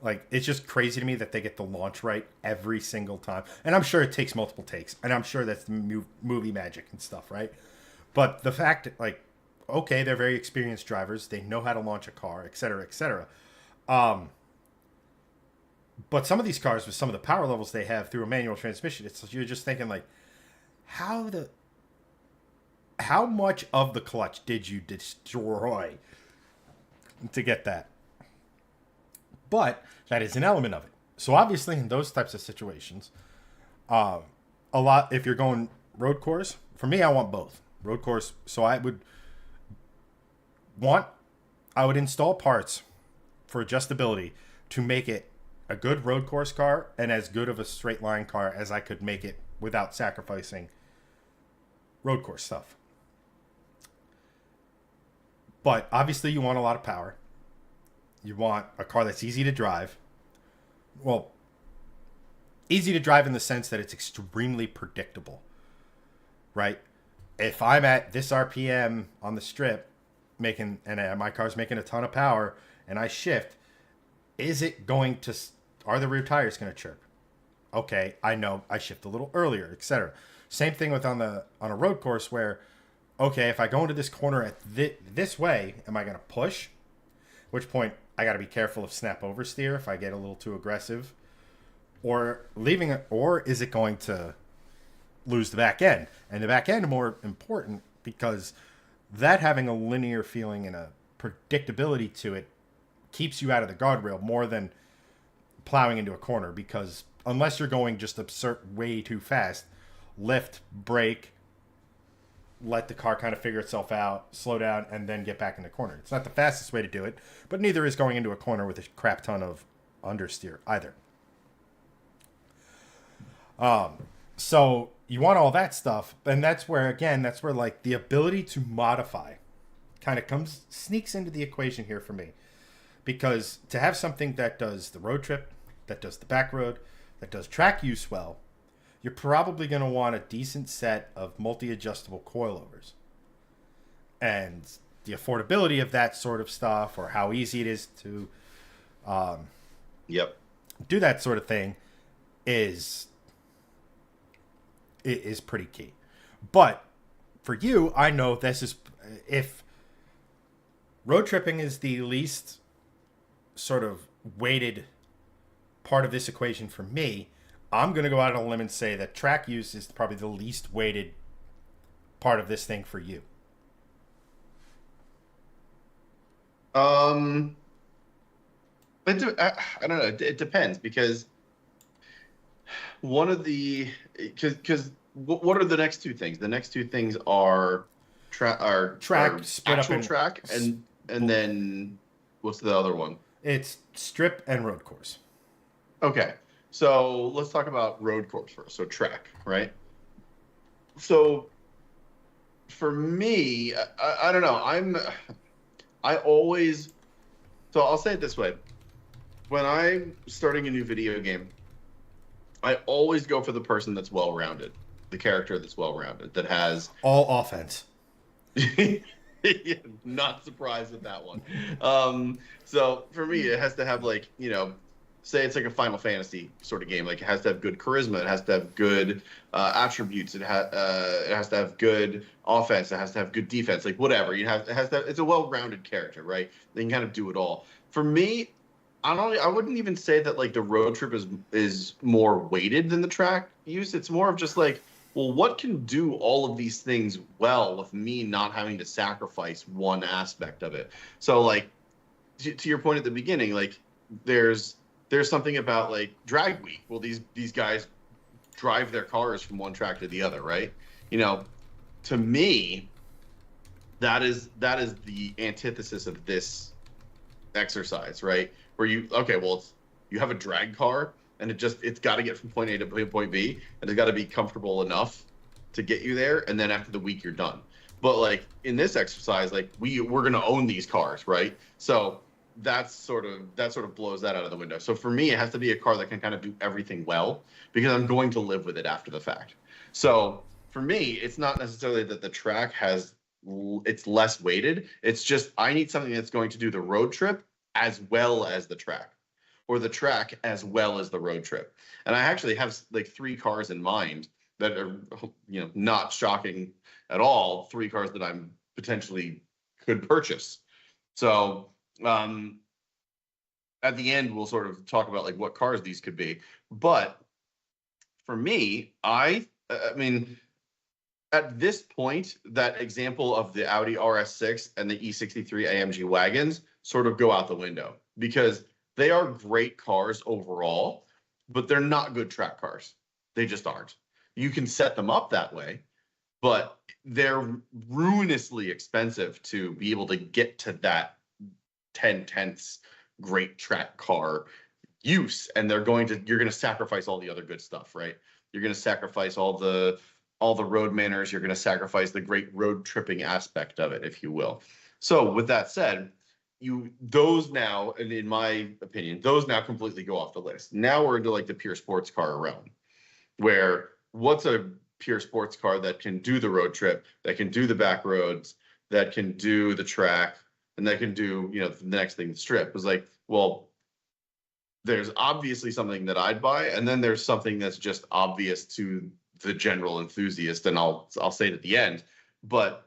Like, it's just crazy to me that they get the launch right every single time. And I'm sure it takes multiple takes. And I'm sure that's the movie magic and stuff, right? But the fact that, like, okay, they're very experienced drivers. They know how to launch a car, et cetera, et cetera. But some of these cars, with some of the power levels they have through a manual transmission, you're just thinking, like, how much of the clutch did you destroy to get that? But that is an element of it. So obviously, in those types of situations, a lot. If you're going road course, for me, I want both road course. So I would install parts for adjustability to make it a good road course car and as good of a straight line car as I could make it without sacrificing road course stuff. But obviously, you want a lot of power. You want a car that's easy to drive. Well, easy to drive in the sense that it's extremely predictable, right? If I'm at this RPM on the strip, my car's making a ton of power, and I shift, are the rear tires going to chirp? Okay, I know I shift a little earlier, etc. Same thing with on a road course where, okay, if I go into this corner at this way, am I going to push? At which point I got to be careful of snap oversteer if I get a little too aggressive, or is it going to lose the back end? And the back end more important because that having a linear feeling and a predictability to it keeps you out of the guardrail more than plowing into a corner, because unless you're going just absurd way too fast, lift, brake, let the car kind of figure itself out, slow down, and then get back in the corner. It's not the fastest way to do it, but neither is going into a corner with a crap ton of understeer either. So you want all that stuff, and that's where like the ability to modify kind of sneaks into the equation here for me. Because to have something that does the road trip, that does the back road, that does track use well, you're probably going to want a decent set of multi-adjustable coilovers. And the affordability of that sort of stuff, or how easy it is to Yep. do that sort of thing, is pretty key. But for you, I know this is, if road tripping is the least sort of weighted part of this equation for me, I'm going to go out on a limb and say that track use is probably the least weighted part of this thing for you. I don't know. It depends, because one of the because what are the next two things? The next two things are Track are split up actual in track, and then what's the other one? it's strip and road course. Okay, so let's talk about road course first. So track, right? So for me, I don't know. I always, so I'll say it this way. When I'm starting a new video game, I always go for the person that's well-rounded, the character that's well-rounded, that has All offense. not surprised with that one. So for me, it has to have, like, say it's like a Final Fantasy sort of game. Like, it has to have good charisma. It has to have good attributes. It has to have good offense. It has to have good defense. Like, whatever. It's a well-rounded character, right? They can kind of do it all. For me, I wouldn't even say that, like, the road trip is more weighted than the track use. It's more of just like, well, what can do all of these things well with me not having to sacrifice one aspect of it? So, like, to your point at the beginning, like, there's something about, like, drag week. Well, these guys drive their cars from one track to the other, right? To me, that is the antithesis of this exercise, right? Where you have a drag car, and it's got to get from point A to point B, and it's got to be comfortable enough to get you there, and then after the week you're done. But, like, in this exercise, like, we're gonna own these cars, right? So that sort of blows that out of the window. So for me, it has to be a car that can kind of do everything well, because I'm going to live with it after the fact. So for me, it's not necessarily that the track it's less weighted. It's just, I need something that's going to do the road trip as well as the track, or the track as well as the road trip. And I actually have, like, 3 cars in mind that are, not shocking at all. 3 cars that I'm potentially could purchase. So at the end, we'll sort of talk about, like, what cars these could be. But for me, I mean, at this point, that example of the Audi RS6 and the E63 AMG wagons sort of go out the window, because they are great cars overall, but they're not good track cars. They just aren't. You can set them up that way, but they're ruinously expensive to be able to get to that 10/10ths great track car use. And you're going to sacrifice all the other good stuff, right? You're going to sacrifice all the road manners. You're going to sacrifice the great road tripping aspect of it, if you will. So with that said, those now, and in my opinion, those now completely go off the list. Now we're into, like, the pure sports car realm, where what's a pure sports car that can do the road trip, that can do the back roads, that can do the track, and that can do, the next thing, the strip. It was like, well, there's obviously something that I'd buy, and then there's something that's just obvious to the general enthusiast, and I'll say it at the end. But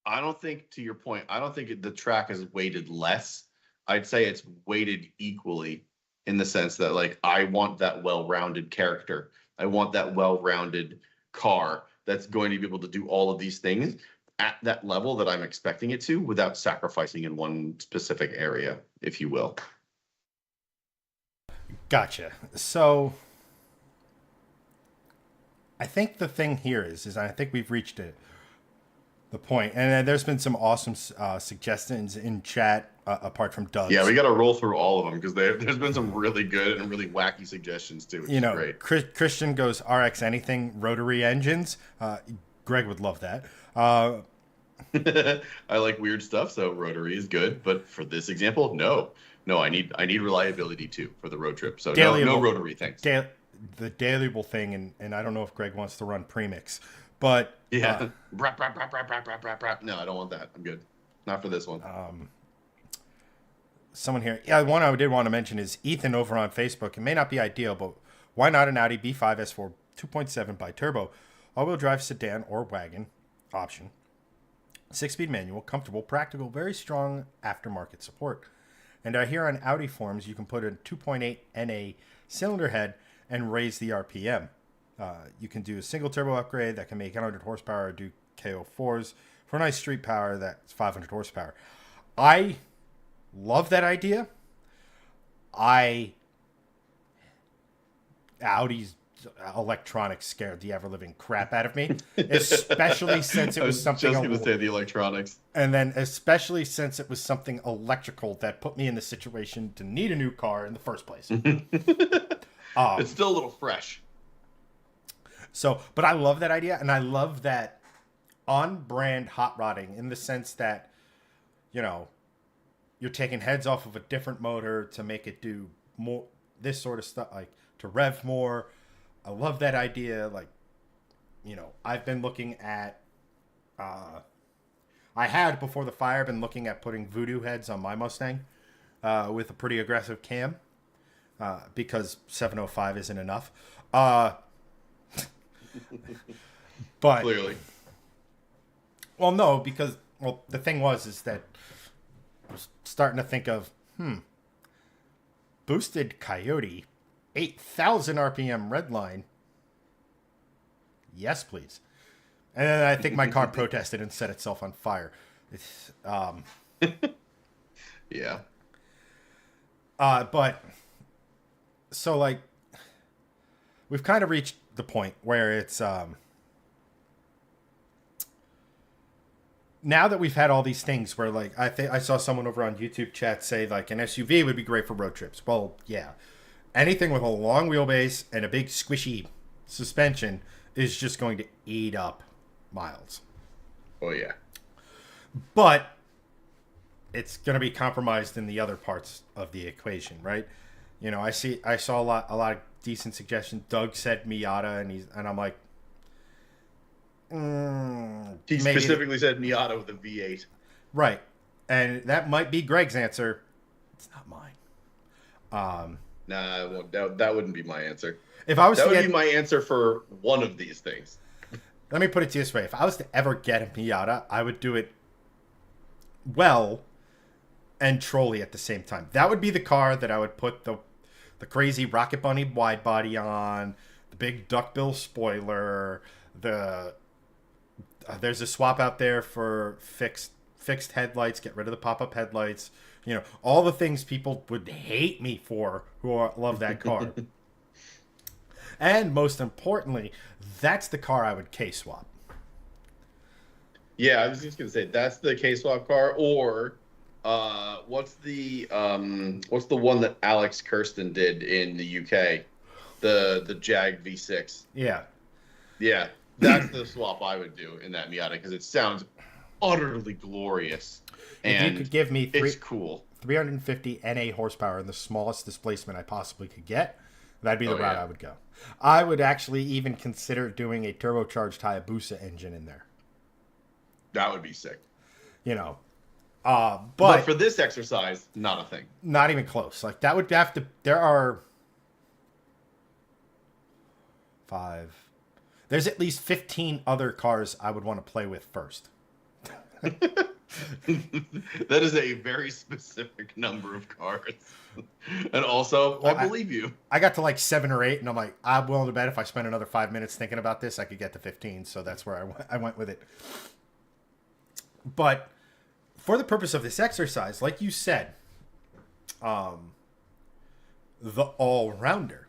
I don't think, to your point, I don't think the track is weighted less. I'd say it's weighted equally, in the sense that, like, I want that well-rounded character. I want that well-rounded car that's going to be able to do all of these things at that level that I'm expecting it to, without sacrificing in one specific area, if you will. Gotcha. So I think the thing here is I think we've reached the point, and there's been some awesome suggestions in chat, apart from Doug's. Yeah, we got to roll through all of them, because there's been some really good and really wacky suggestions too, which is great. Christian goes RX anything rotary engines. Greg would love that. I like weird stuff, so rotary is good. But for this example, no, no, I need reliability too for the road trip. So no Dailyable, rotary, thanks. the dailyable thing, and I don't know if Greg wants to run premix, but Yeah. Brap, brap, brap, brap, brap, brap, brap, brap. No, I don't want that. I'm good. Not for this one. someone here, yeah, one I did want to mention is Ethan over on Facebook. It may not be ideal, but why not an Audi B5 S4 2.7 bi-turbo, all-wheel drive sedan or wagon option, 6-speed manual, comfortable, practical, very strong aftermarket support. And I hear on Audi forums you can put a 2.8 NA cylinder head and raise the RPM. You can do a single turbo upgrade that can make 100 horsepower or do KO4s for a nice street power that's 500 horsepower. I love that idea. Audi's electronics scared the ever living crap out of me, especially since it I was was something. just going to say the electronics. And then, especially since it was something electrical that put me in the situation to need a new car in the first place. It's still a little fresh. So, but I love that idea, and I love that on-brand hot rodding in the sense that, you know, you're taking heads off of a different motor to make it do more this sort of stuff, like to rev more. I love that idea. Like, you know, I've been looking at, I had before the fire been looking at putting voodoo heads on my Mustang with a pretty aggressive cam because 705 isn't enough. But Clearly. well, no, because the thing is that I was starting to think of boosted Coyote, 8,000 RPM redline. Yes, please. And then I think my car protested and set itself on fire. It's, Yeah. but so like we've kind of reached the point where it's now that we've had all these things where like I saw someone over on YouTube chat say like an SUV would be great for road trips. Well, yeah. Anything with a long wheelbase and a big squishy suspension is just going to eat up miles. Oh yeah. But it's going to be compromised in the other parts of the equation, right? You know, I saw a lot of decent suggestions. Doug said Miata, and I'm like, He maybe, specifically said Miata with a V8. right, and that might be Greg's answer. It's not mine. Nah, that wouldn't be my answer. If I was That to would get, be my answer for one of these things. let me put it to you this way: if I was to ever get a Miata, I would do it well and trolley at the same time. That would be the car that I would put the crazy Rocket Bunny wide body on, the big duckbill spoiler, there's a swap out there for fixed headlights, get rid of the pop-up headlights, you know, all the things people would hate me for who love that car. And most importantly, that's the car I would K-swap. Yeah, I was just gonna say that's the K-swap car, or what's the one that Alex Kirsten did in the UK, the Jag V6. Yeah. Yeah, that's the swap I would do in that Miata because it sounds utterly glorious, If and you could give me it's cool. 350 NA horsepower and the smallest displacement I possibly could get, that'd be the Oh, route yeah. I would go. I would actually even consider doing a turbocharged Hayabusa engine in there. That would be sick. You know, But but for this exercise, not a thing. not even close. Like that would have to. There are 5. There's at least 15 other cars I would want to play with first. That is a very specific number of cars. And also, Well, I believe you. I got to like 7 or 8, and I'm like, I'm willing to bet if I spend another 5 minutes thinking about this, I could get to 15. So that's where I went with it. But for the purpose of this exercise, like you said, the all-rounder,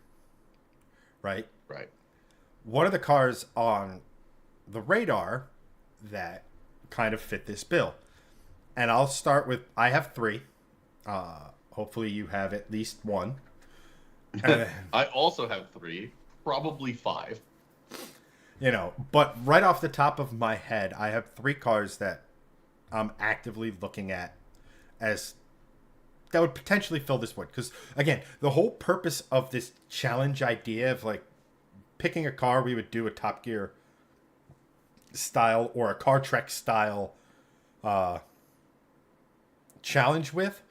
right? Right. What are the cars on the radar that kind of fit this bill? And I'll start with, I have 3. Hopefully you have at least 1. I also have 3, probably 5. You know, but right off the top of my head, I have 3 cars that I'm actively looking at as that would potentially fill this void. Because again, the whole purpose of this challenge idea of like picking a car we would do a Top Gear style or a Car Trek style challenge with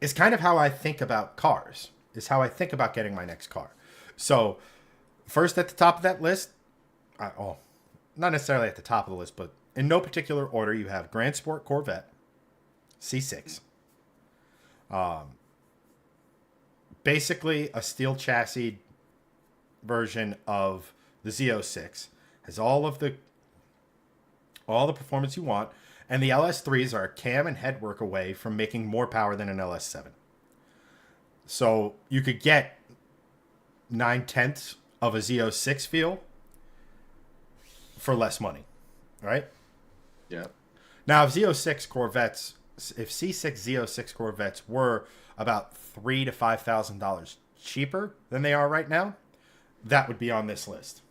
is kind of how I think about cars. Is how I think about getting my next car. So first at the top of that list, not necessarily at the top of the list, but in no particular order, you have Grand Sport Corvette C6. Basically a steel chassis version of the Z06. Has all the performance you want, and the LS3s are a cam and headwork away from making more power than an LS7. So you could get 9/10 of a Z06 feel for less money, right? Yeah. Now, if Z06 Corvettes, if C6 Z06 Corvettes were about $3,000 to $5,000 cheaper than they are right now, that would be on this list.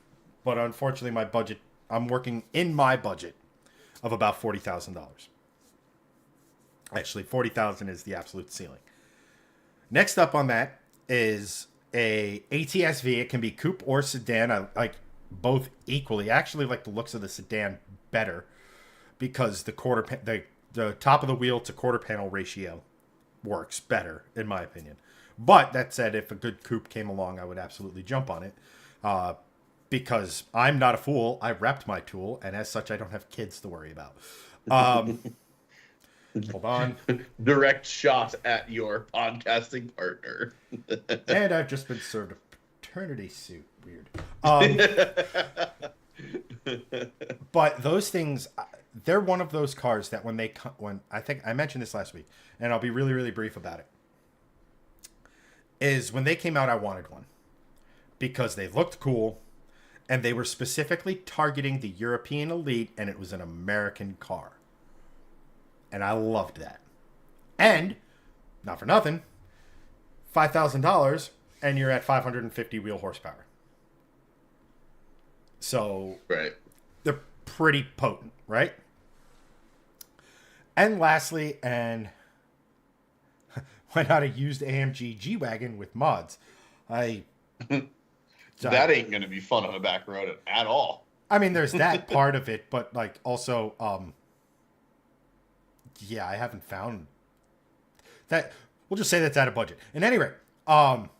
But unfortunately, my budget, I'm working in my budget of about $40,000. Actually, $40,000 is the absolute ceiling. Next up on that is a ATS-V. It can be coupe or sedan. I like both equally. I actually like the looks of the sedan better because the top of the wheel to quarter panel ratio works better in my opinion. But that said, if a good coupe came along, I would absolutely jump on it because I'm not a fool. I repped my tool, and as such, I don't have kids to worry about. Hold on. Direct shot at your podcasting partner. And I've just been served a paternity suit. Weird. But those things, they're one of those cars that when I think I mentioned this last week, and I'll be really, really brief about it, is when they came out, I wanted one because they looked cool and they were specifically targeting the European elite, and it was an American car. And I loved that. And, not for nothing, $5,000 and you're at 550 wheel horsepower. So, right. They're pretty potent, right? And lastly, and why not a used AMG G-Wagon with mods? That ain't going to be fun on a back road at all. I mean, there's that part of it, but like also, yeah, I haven't found that. We'll just say that's out of budget. And anyway,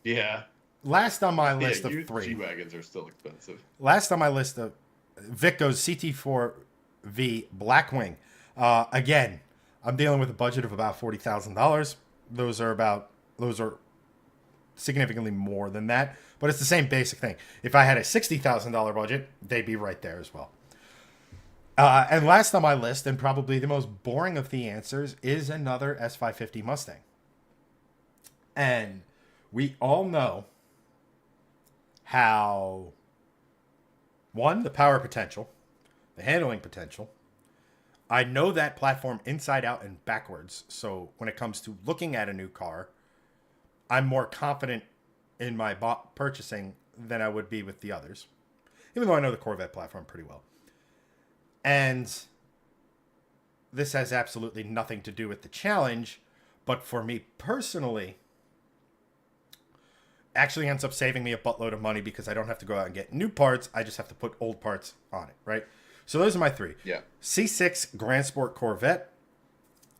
yeah. Last on my list of three. G-Wagons are still expensive. Last on my list of Vicco's CT4V Blackwing. Again, I'm dealing with a budget of about $40,000. Those are significantly more than that, but it's the same basic thing. If I had a $60,000 budget, they'd be right there as well. And last on my list, and probably the most boring of the answers, is another S550 Mustang. And we all know how, one, the power potential, the handling potential. I know that platform inside out and backwards. So when it comes to looking at a new car, I'm more confident in my purchasing than I would be with the others, even though I know the Corvette platform pretty well. And this has absolutely nothing to do with the challenge, but for me personally, actually ends up saving me a buttload of money because I don't have to go out and get new parts. I just have to put old parts on it, right? So those are my three. Yeah. C6 Grand Sport Corvette,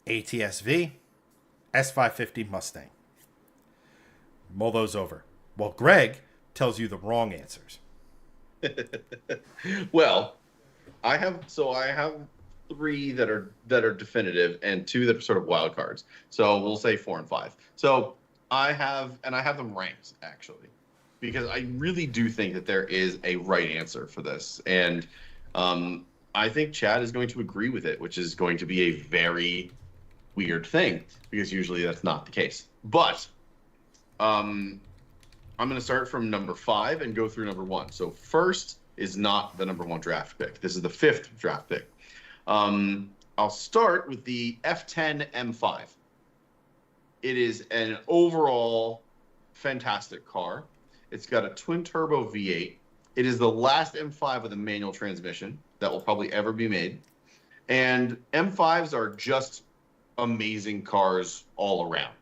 ATS-V, S550 Mustang. Mull those over. Well, Greg tells you the wrong answers. Well, I have three that are definitive and two that are sort of wild cards. So we'll say 4 and 5. So I have them ranked actually, because I really do think that there is a right answer for this, and I think Chad is going to agree with it, which is going to be a very weird thing because usually that's not the case. But I'm going to start from number 5 and go through number 1. So first is not the number 1 draft pick. This is the 5th draft pick. I'll start with the F10 M5. It is an overall fantastic car. It's got a twin turbo V8. It is the last M5 with a manual transmission that will probably ever be made. And M5s are just amazing cars all around.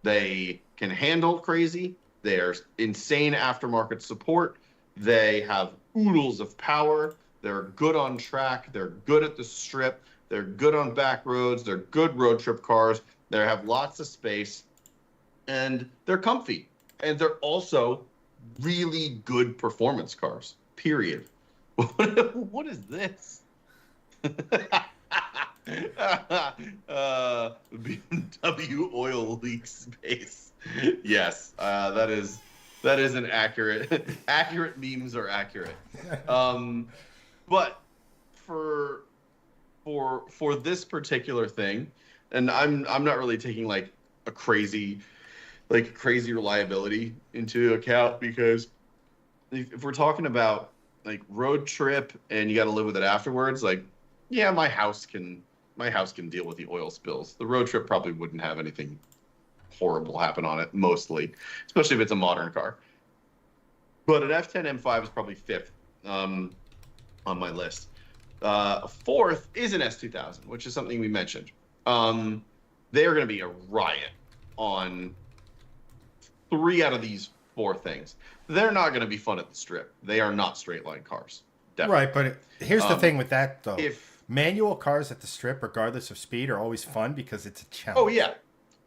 They can handle crazy. They're insane aftermarket support. They have oodles of power. They're good on track. They're good at the strip. They're good on back roads. They're good road trip cars. They have lots of space. And they're comfy. And they're also really good performance cars, period. What is this? BMW oil leak space. Yes, that is an accurate. Accurate memes are accurate. But for this particular thing, and I'm not really taking like crazy reliability into account, because if we're talking about like road trip and you got to live with it afterwards, like, yeah, my house can deal with the oil spills. The road trip probably wouldn't have anything horrible happen on it, mostly, especially if it's a modern car. But an F10 M5 is probably fifth on my list. Fourth is an S2000, which is something we mentioned. They are going to be a riot on 3 out of these 4 things. They're not going to be fun at the strip. They are not straight line cars. Definitely. Right, but here's the thing with that, though. If manual cars at the strip, regardless of speed, are always fun because it's a challenge. Oh, yeah,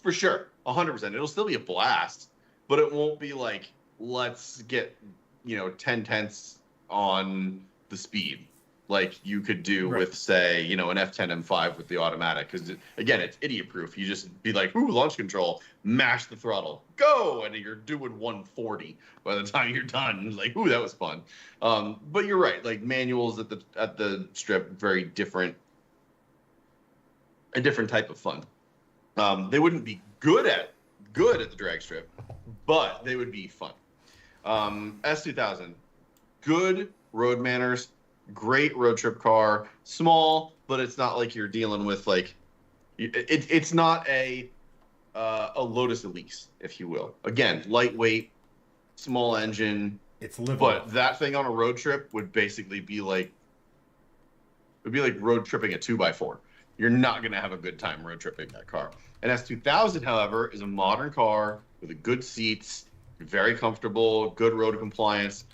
for sure. 100%. It'll still be a blast, but it won't be like, let's get, 10 tenths on the speed like you could do with, say, an F10 M5 with the automatic. Because, again, it's idiot-proof. You just be like, ooh, launch control, mash the throttle, go, and you're doing 140 by the time you're done. Like, ooh, that was fun. But you're right. Like, manuals at the strip, very different, a different type of fun. They wouldn't be good at the drag strip, but they would be fun. S2000, good road manners, great road trip car, small, but it's not like you're dealing with like, it's not a Lotus Elise, if you will. Again, lightweight, small engine. It's livable. But that thing on a road trip would basically be like, road tripping a 2x4. You're not going to have a good time road tripping that car. An S2000, however, is a modern car with good seats, very comfortable, good road compliance,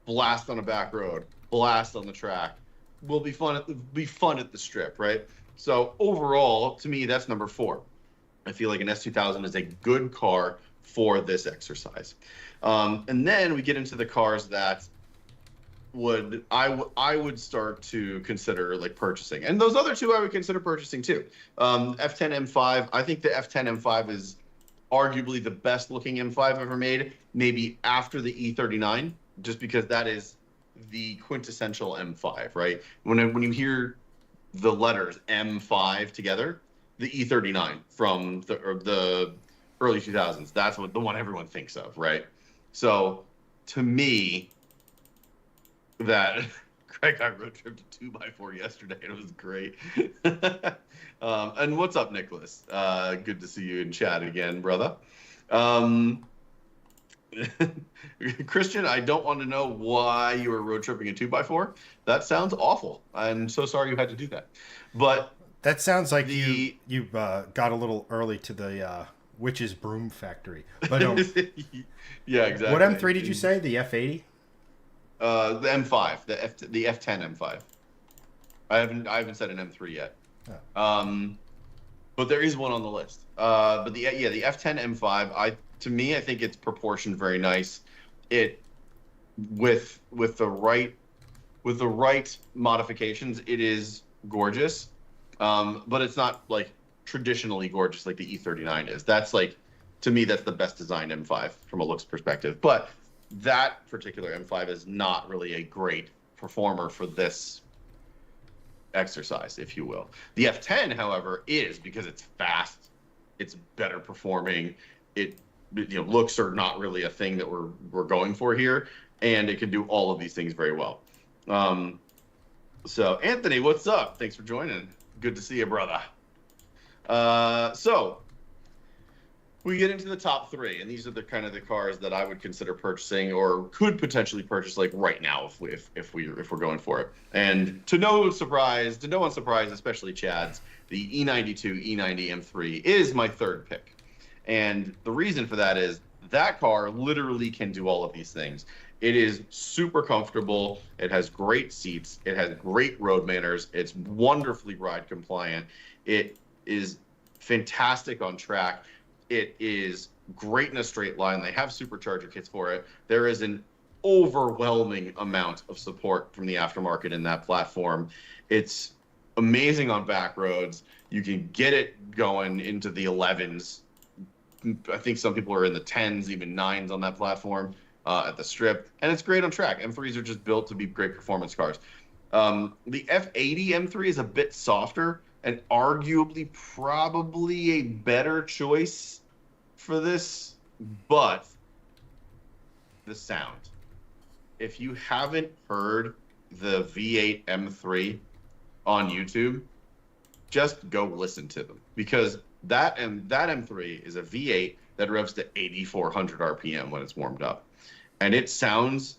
blast on a back road, blast on the track. Will be fun at the strip, right? So overall, to me, that's number 4. I feel like an S2000 is a good car for this exercise. And then we get into the cars that I would start to consider like purchasing, and those other 2 I would consider purchasing too. F10 M5. I think the F10 M5 is arguably the best looking M5 ever made, maybe after the E39, just because that is the quintessential M5, right? When you hear the letters M5 together, the E39 from the early 2000s, that's the one everyone thinks of, right? So to me, that Craig, I road tripped a 2x4 yesterday, and it was great. And what's up, Nicholas? Good to see you in chat again, brother. Christian, I don't want to know why you were road tripping a 2x4. That sounds awful. I'm so sorry you had to do that. But that sounds like you got a little early to the witch's broom factory. But yeah, exactly. What M3 did you say? The F80? The M5, the F10 M5. I haven't said an M3 yet. Oh. But there is one on the list. But the F10 M5, to me, I think it's proportioned very nice. It with the right modifications, it is gorgeous. But it's not like traditionally gorgeous like the E39 is. That's like, to me, that's the best designed M5 from a looks perspective. But that particular M5 is not really a great performer for this exercise, if you will. The F10, however, is, because it's fast, it's better performing. Looks are not really a thing that we're going for here, and it can do all of these things very well. So Anthony, what's up? Thanks for joining. Good to see you, brother. So we get into the top three, and these are the kind of the cars that I would consider purchasing or could potentially purchase like right now if we're going for it. And to no one's surprise, especially Chad's, the E92 E90 M3 is my third pick. And the reason for that is that car literally can do all of these things. It is super comfortable. It has great seats. It has great road manners. It's wonderfully ride compliant. It is fantastic on track. It is great in a straight line. They have supercharger kits for it. There is an overwhelming amount of support from the aftermarket in that platform. It's amazing on back roads. You can get it going into the 11s. I think some people are in the 10s, even 9s on that platform at the strip. And it's great on track. M3s are just built to be great performance cars. The F80 M3 is a bit softer and arguably probably a better choice for this, but the sound. If you haven't heard the V8 M3 on YouTube, just go listen to them, because that M3 is a V8 that revs to 8,400 RPM when it's warmed up, and it sounds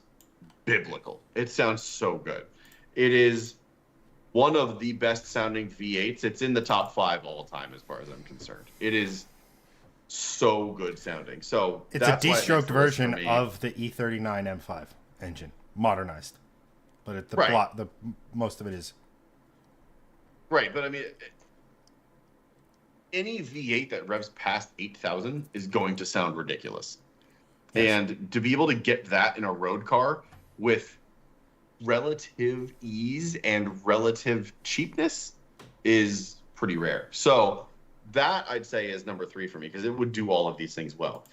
biblical. It sounds so good. It is one of the best sounding V8s. It's in the top 5 all time as far as I'm concerned. It is so good sounding. So it's a de-stroked version of the E39 M5 engine, modernized, but the most of it is right. But I mean, any V8 that revs past 8,000 is going to sound ridiculous. Yes. And to be able to get that in a road car with relative ease and relative cheapness is pretty rare. So that, I'd say, is number 3 for me, because it would do all of these things well.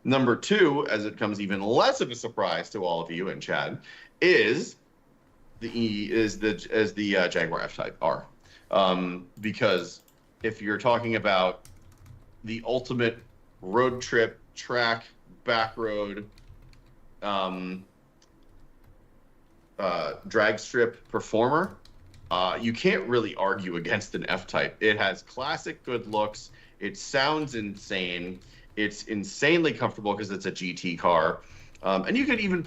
Number 2, as it comes even less of a surprise to all of you and Chad, is the Jaguar F-Type R. Because if you're talking about the ultimate road trip, track, back road, drag strip performer, you can't really argue against an F-Type. It has classic good looks. It sounds insane. It's insanely comfortable because it's a GT car. And you could even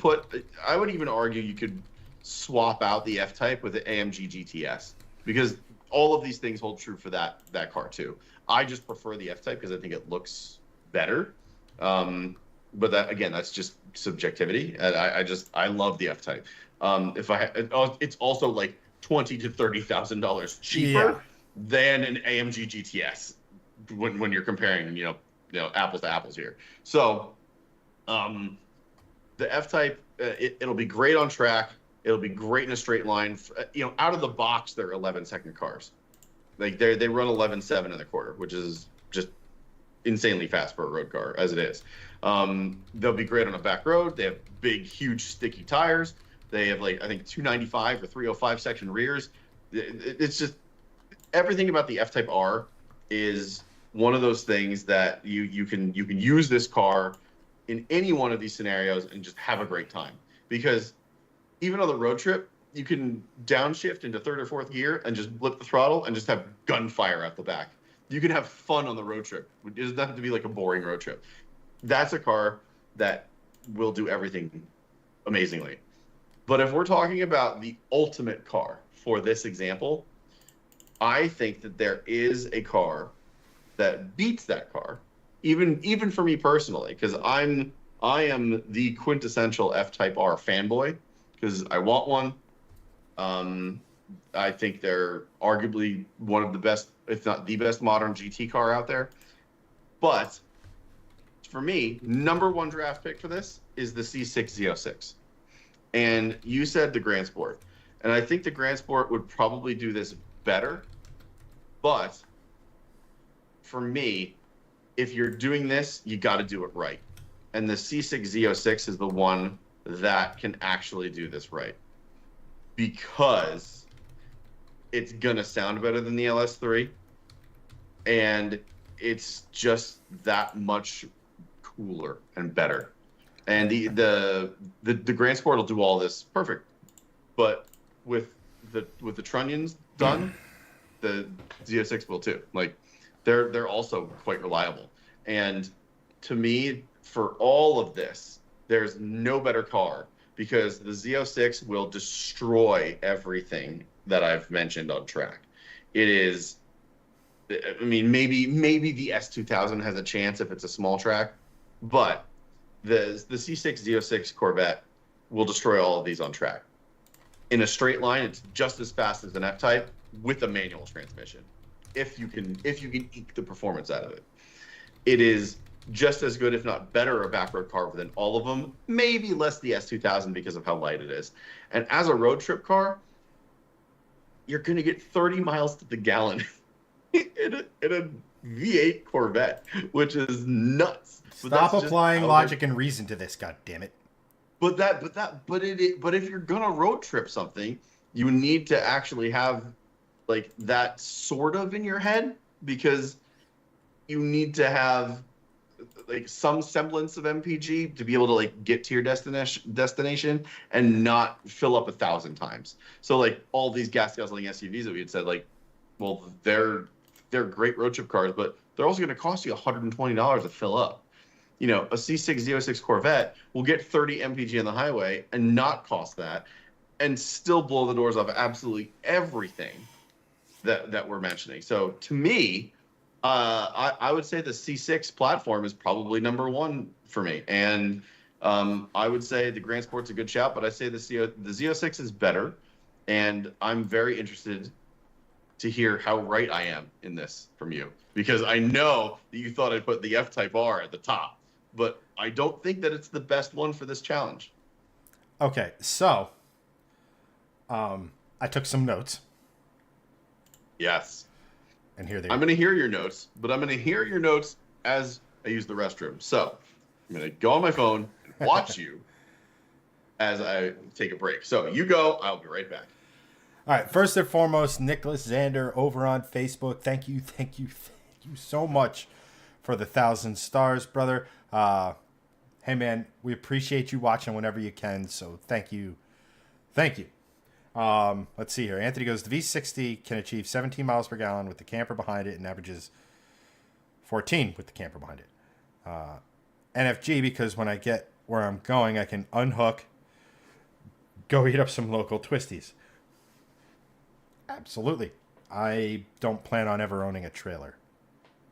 I would even argue you could swap out the F-Type with the AMG GTS, because all of these things hold true for that car too. I just prefer the F-Type because I think it looks better. But that, again, that's just subjectivity. I love the F-Type. It's also like $20,000 to $30,000 cheaper than an AMG GTS when you're comparing, apples to apples here. So, the F-Type, it'll be great on track. It'll be great in a straight line. Out of the box, they're 11-second cars. Like they run 11.7 in the quarter, which is just insanely fast for a road car as it is. They'll be great on a back road. They have big, huge, sticky tires. They have, I think 295 or 305 section rears. It's just everything about the F-Type R is one of those things that you can use this car in any one of these scenarios and just have a great time. Because even on the road trip, you can downshift into 3rd or 4th gear and just blip the throttle and just have gunfire at the back. You can have fun on the road trip. It doesn't have to be like a boring road trip. That's a car that will do everything amazingly. But if we're talking about the ultimate car for this example, I think that there is a car that beats that car, even for me personally, because I am the quintessential F-Type R fanboy, because I want one. I think they're arguably one of the best, if not the best, modern GT car out there. But for me, number 1 draft pick for this is the C6 Z06. And you said the Grand Sport. And I think the Grand Sport would probably do this better. But for me, if you're doing this, you got to do it right. And the C6 Z06 is the one that can actually do this right, because it's going to sound better than the LS3. And it's just that much cooler and better. And the Grand Sport will do all this perfect, but with the trunnions done, the Z06 will too. Like they're also quite reliable. And to me, for all of this, there's no better car because the Z06 will destroy everything that I've mentioned on track. It is, I mean, maybe the S2000 has a chance if it's a small track, but the C6 Z06 Corvette will destroy all of these on track. In a straight line, it's just as fast as an F-Type with a manual transmission. If you can eke the performance out of it, it is just as good, if not better, a backroad car than all of them. Maybe less the S2000 because of how light it is. And as a road trip car, you're going to get 30 miles to the gallon in a V8 Corvette, which is nuts. Stop applying logic and reason to this, god damn it. But if you're gonna road trip something, you need to actually have like that sort of in your head, because you need to have like some semblance of MPG to be able to like get to your destination and not fill up 1,000 times. So like all these gas guzzling SUVs that we had said, like, well, they're great road trip cars, but they're also going to cost you $120 to fill up. You know, a C6 Z06 Corvette will get 30 MPG on the highway and not cost that, and still blow the doors off absolutely everything that we're mentioning. So to me, I would say the C6 platform is probably number one for me. And I would say the Grand Sport's a good shout, but I say the Z06 is better. And I'm very interested to hear how right I am in this from you, because I know that you thought I'd put the F-Type R at the top, but I don't think that it's the best one for this challenge. Okay, so I took some notes. Yes. And here they I'm are. going to hear your notes, but I'm going to hear your notes as I use the restroom. So I'm going to go on my phone and watch you as I take a break. So you go. I'll be right back. All right. First and foremost, Nicholas Zander over on Facebook. Thank you so much for the 1,000 stars, brother. Hey, man, we appreciate you watching whenever you can. So thank you. Thank you. Let's see here. Anthony goes, the V60 can achieve 17 miles per gallon with the camper behind it and averages 14 with the camper behind it. NFG, because when I get where I'm going, I can unhook, go eat up some local twisties. Absolutely. I don't plan on ever owning a trailer.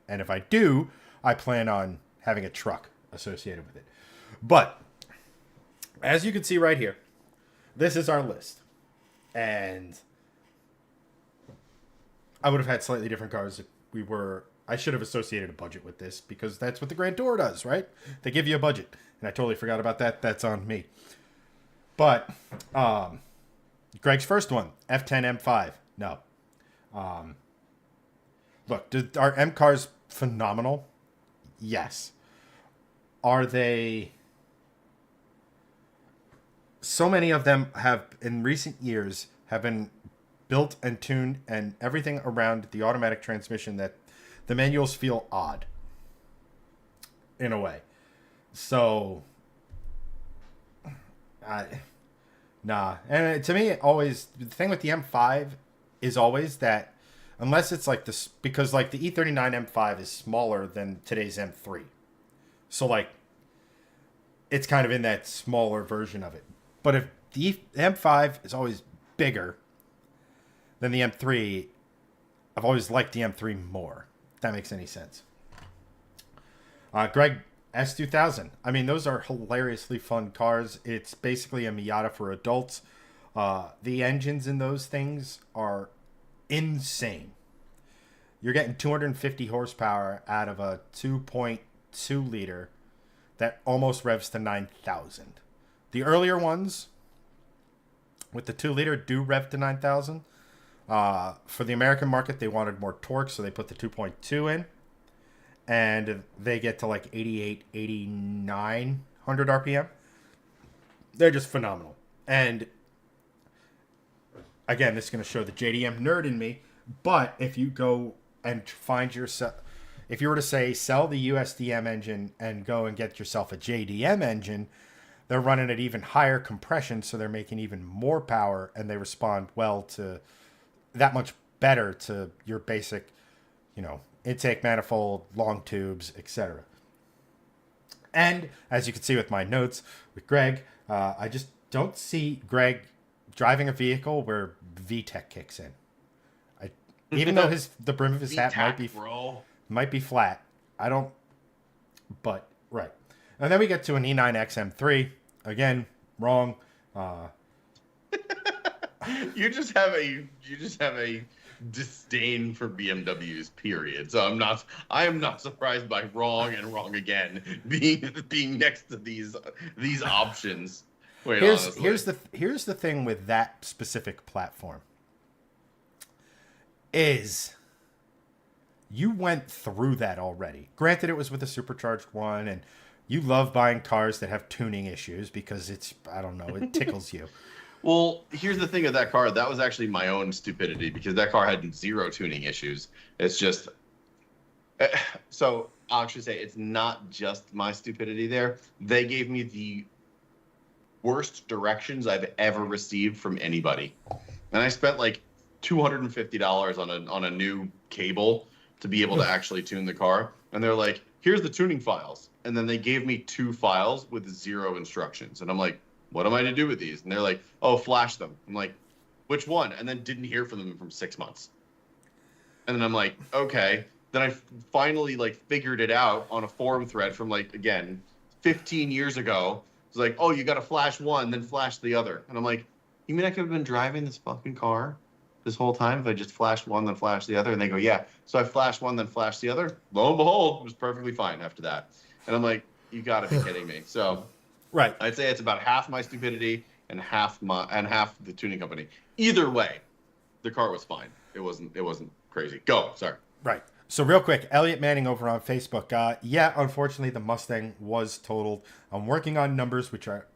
And if I do, I plan on having a truck associated with it. But as you can see right here, this is our list. And I would have had slightly different cars if we were... I should have associated a budget with this, because that's what the Grand Tour does, right? They give you a budget. And I totally forgot about that. That's on me. But Greg's first one, F10 M5. No. Look, are M cars phenomenal? Yes. Are they... So many of them have, in recent years, have been built and tuned and everything around the automatic transmission that the manuals feel odd. In a way. So... Nah. And to me, always... The thing with the M5 is always that... Unless it's like this... Because like the E39 M5 is smaller than today's M3. So like... It's kind of in that smaller version of it. But if the M5 is always bigger than the M3, I've always liked the M3 more. If that makes any sense. Greg, S2000. I mean, those are hilariously fun cars. It's basically a Miata for adults. The engines in those things are insane. You're getting 250 horsepower out of a 2.2 liter that almost revs to 9,000. The earlier ones with the 2 liter do rev to 9,000. For the American market, they wanted more torque, so they put the 2.2 in. And they get to like 88, 8900 RPM. They're just phenomenal. And again, this is going to show the JDM nerd in me. But if you go and find yourself... If you were to say, sell the USDM engine and go and get yourself a JDM engine... They're running at even higher compression, so they're making even more power, and they respond well to that much better to your basic, intake manifold, long tubes, etc. And as you can see with my notes with Greg, I just don't see Greg driving a vehicle where VTEC kicks in. I, even though the brim of his hat bro. might be flat, I don't. But right, and then we get to an E9X M3 again. Wrong. You just have a disdain for BMWs, period. So I am not surprised by wrong and wrong again being next to these options. Wait, here's the thing with that specific platform is you went through that already. Granted, it was with a supercharged one, and you love buying cars that have tuning issues because it's, I don't know, it tickles you. Well, here's the thing of that car. That was actually my own stupidity because that car had zero tuning issues. It's just so I'll actually say it's not just my stupidity there. They gave me the worst directions I've ever received from anybody. And I spent like $250 on a new cable to be able to actually tune the car. And they're like, here's the tuning files. And then they gave me 2 files with 0 instructions. And I'm like, what am I to do with these? And they're like, oh, flash them. I'm like, which one? And then didn't hear from them from 6 months. And then I'm like, okay. Then I finally like figured it out on a forum thread from like, again, 15 years ago. It's like, oh, you got to flash one, then flash the other. And I'm like, you mean I could have been driving this fucking car this whole time if I just flashed one, then flashed the other? And they go, yeah. So I flashed one, then flashed the other. Lo and behold, it was perfectly fine after that. And I'm like, you got to be kidding me. So right, I'd say it's about half my stupidity and half the tuning company. Either way, the car was fine. It wasn't crazy. Go, sorry. right. So real quick, Elliot Manning over on Facebook. Yeah, unfortunately, the Mustang was totaled. I'm working on numbers, which are,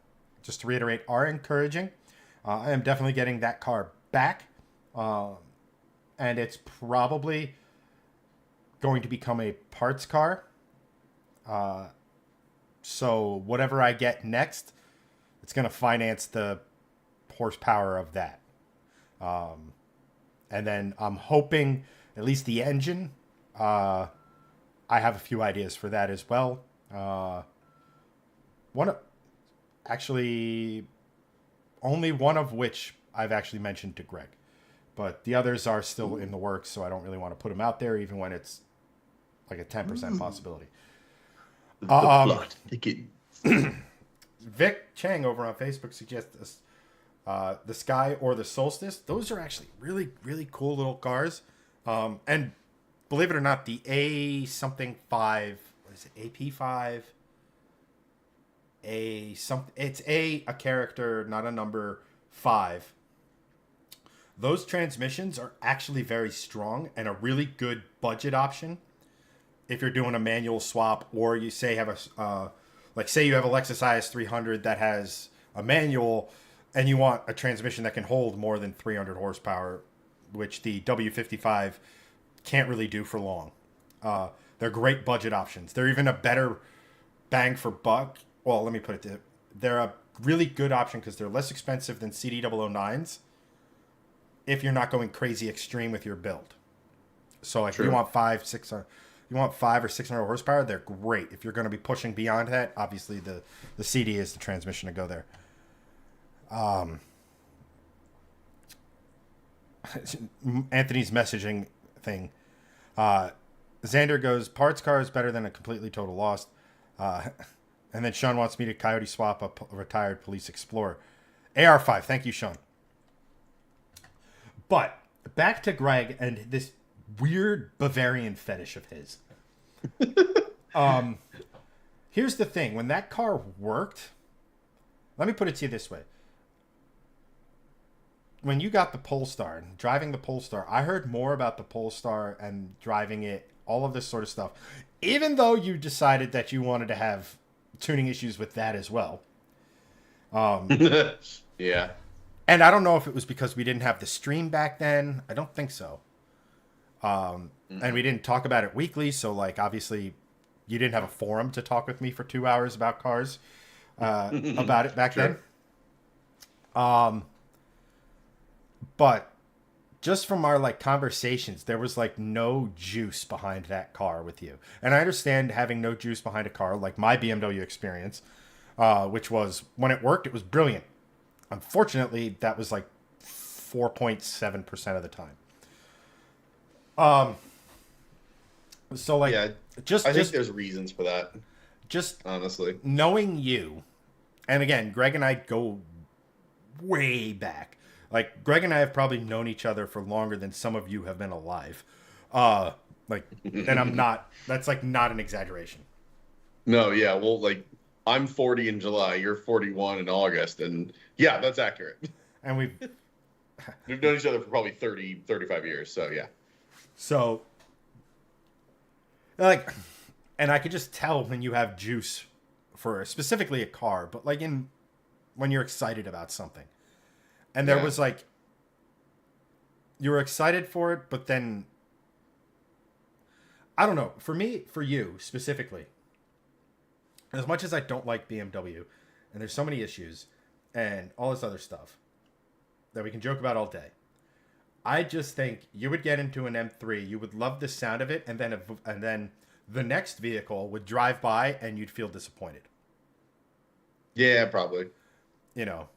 just to reiterate, are encouraging. I am definitely getting that car back. And it's probably going to become a parts car. So whatever I get next, it's going to finance the horsepower of that. And then I'm hoping at least the engine. I have a few ideas for that as well. Only one of which I've actually mentioned to Greg, but the others are still in the works. So I don't really want to put them out there, even when it's like a 10% possibility. The plot thickens. Vic Chang over on Facebook suggests the Sky or the Solstice. Those are actually really, really cool little cars. And believe it or not, the A something 5, what is it, AP5? It's a character, not a number 5. Those transmissions are actually very strong and a really good budget option if you're doing a manual swap, or you say have say you have a Lexus IS 300 that has a manual and you want a transmission that can hold more than 300 horsepower, which the W55 can't really do for long. They're great budget options. They're even a better bang for buck. Well, let me put it this. They're a really good option because they're less expensive than CD009s if you're not going crazy extreme with your build. So like, if you want 5 or 600 horsepower, they're great. If you're going to be pushing beyond that, obviously the CD is the transmission to go there. Anthony's messaging thing. Xander goes, parts car is better than a completely total loss. And then Sean wants me to coyote swap a retired police explorer. AR5, thank you, Sean. But back to Greg and this weird Bavarian fetish of his. Here's the thing. When that car worked, let me put it to you this way. When you got the Polestar and driving the Polestar, I heard more about the Polestar and driving it, all of this sort of stuff. Even though you decided that you wanted to have tuning issues with that as well. Yeah. And I don't know if it was because we didn't have the stream back then. I don't think so. And we didn't talk about it weekly. So, like, obviously, you didn't have a forum to talk with me for 2 hours about cars about it back then. But just from our like conversations, there was like no juice behind that car with you. And I understand having no juice behind a car, like my BMW experience, which was when it worked, it was brilliant. Unfortunately, that was like 4.7% of the time. So like, Yeah, just I think just there's reasons for that, just honestly. knowing you, and again, Greg and I go way back. Like Greg and I have probably known each other for longer than some of you have been alive. Uh, like, and I'm not. That's like not an exaggeration. No, yeah, well, like I'm 40 in July, you're 41 in August, and yeah, that's accurate. And We've known each other for probably 30, 35 years, so yeah. so like, and I could just tell when you have juice for specifically a car, but like in when you're excited about something. And there Yeah. was like you were excited for it, but then I don't know. For me, for you specifically, as much as I don't like BMW, and there's so many issues and all this other stuff that we can joke about all day. I just think you would get into an M3, you would love the sound of it, and then the next vehicle would drive by and you'd feel disappointed. Yeah, probably. You know.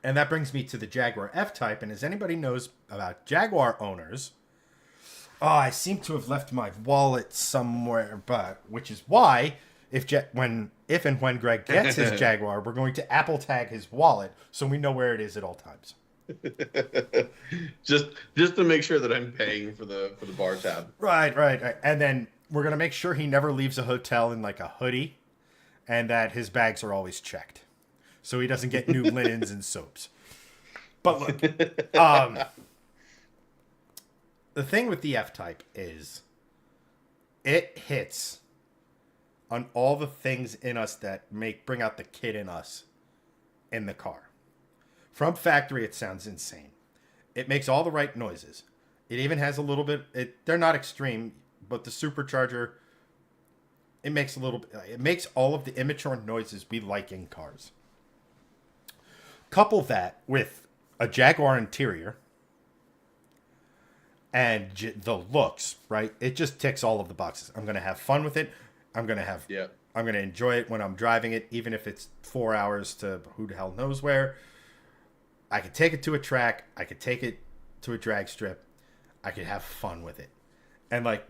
And that brings me to the Jaguar F-Type, and as anybody knows about Jaguar owners, oh, I seem to have left my wallet somewhere, but which is why if and when Greg gets his Jaguar, we're going to Apple tag his wallet so we know where it is at all times. just to make sure that I'm paying for the bar tab. Right. And then we're gonna make sure he never leaves a hotel in like a hoodie, and that his bags are always checked, so he doesn't get new linens and soaps. But look, the thing with the F-Type is it hits on all the things in us that bring out the kid in us in the car. From factory, it sounds insane. It makes all the right noises. It even has a little bit. They're not extreme, but the supercharger. It makes a little. It makes all of the immature noises we like in cars. Couple that with a Jaguar interior and the looks, right? It just ticks all of the boxes. I'm gonna have fun with it. Yeah. I'm gonna enjoy it when I'm driving it, even if it's 4 hours to who the hell knows where. I could take it to a track. I could take it to a drag strip. I could have fun with it. And like,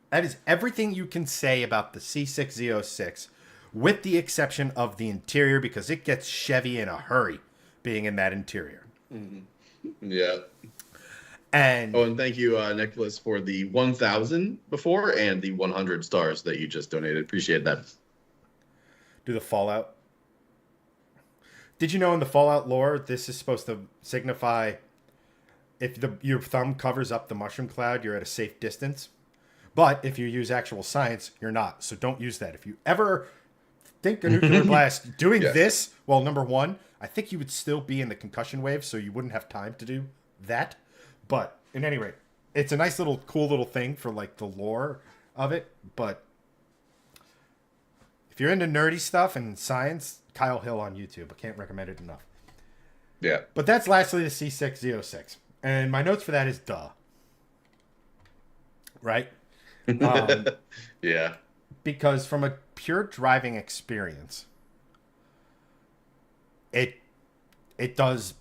that is everything you can say about the C6 Z06, with the exception of the interior, because it gets Chevy in a hurry being in that interior. Yeah. And And thank you, Nicholas, for the 1,000 before and the 100 stars that you just donated. Appreciate that. do the Fallout. Did you know in the Fallout lore, this is supposed to signify if your thumb covers up the mushroom cloud, you're at a safe distance. But if you use actual science, you're not. So don't use that. If you ever think a nuclear blast doing Yes. this, well, number one, I think you would still be in the concussion wave, so you wouldn't have time to do that. But in any rate, it's a nice little, cool little thing for like the lore of it. But if you're into nerdy stuff and science, Kyle Hill on YouTube. I can't recommend it enough. Yeah. But that's lastly the C6 Z06. And my notes for that is duh. Right? Yeah. Because from a pure driving experience, it does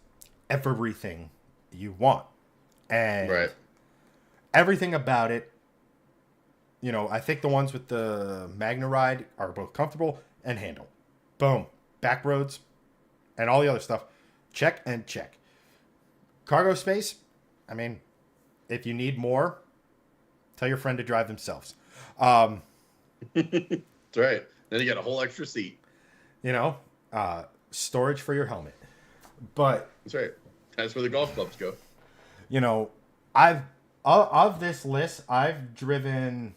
everything you want. And Right. everything about it, I think the ones with the Magna Ride are both comfortable and handle. Boom. Back roads and all the other stuff. Check and check. Cargo space, I mean, if you need more, tell your friend to drive themselves. That's right. Then you got a whole extra seat. Storage for your helmet. But, That's right. That's where the golf clubs go. I've of this list, I've driven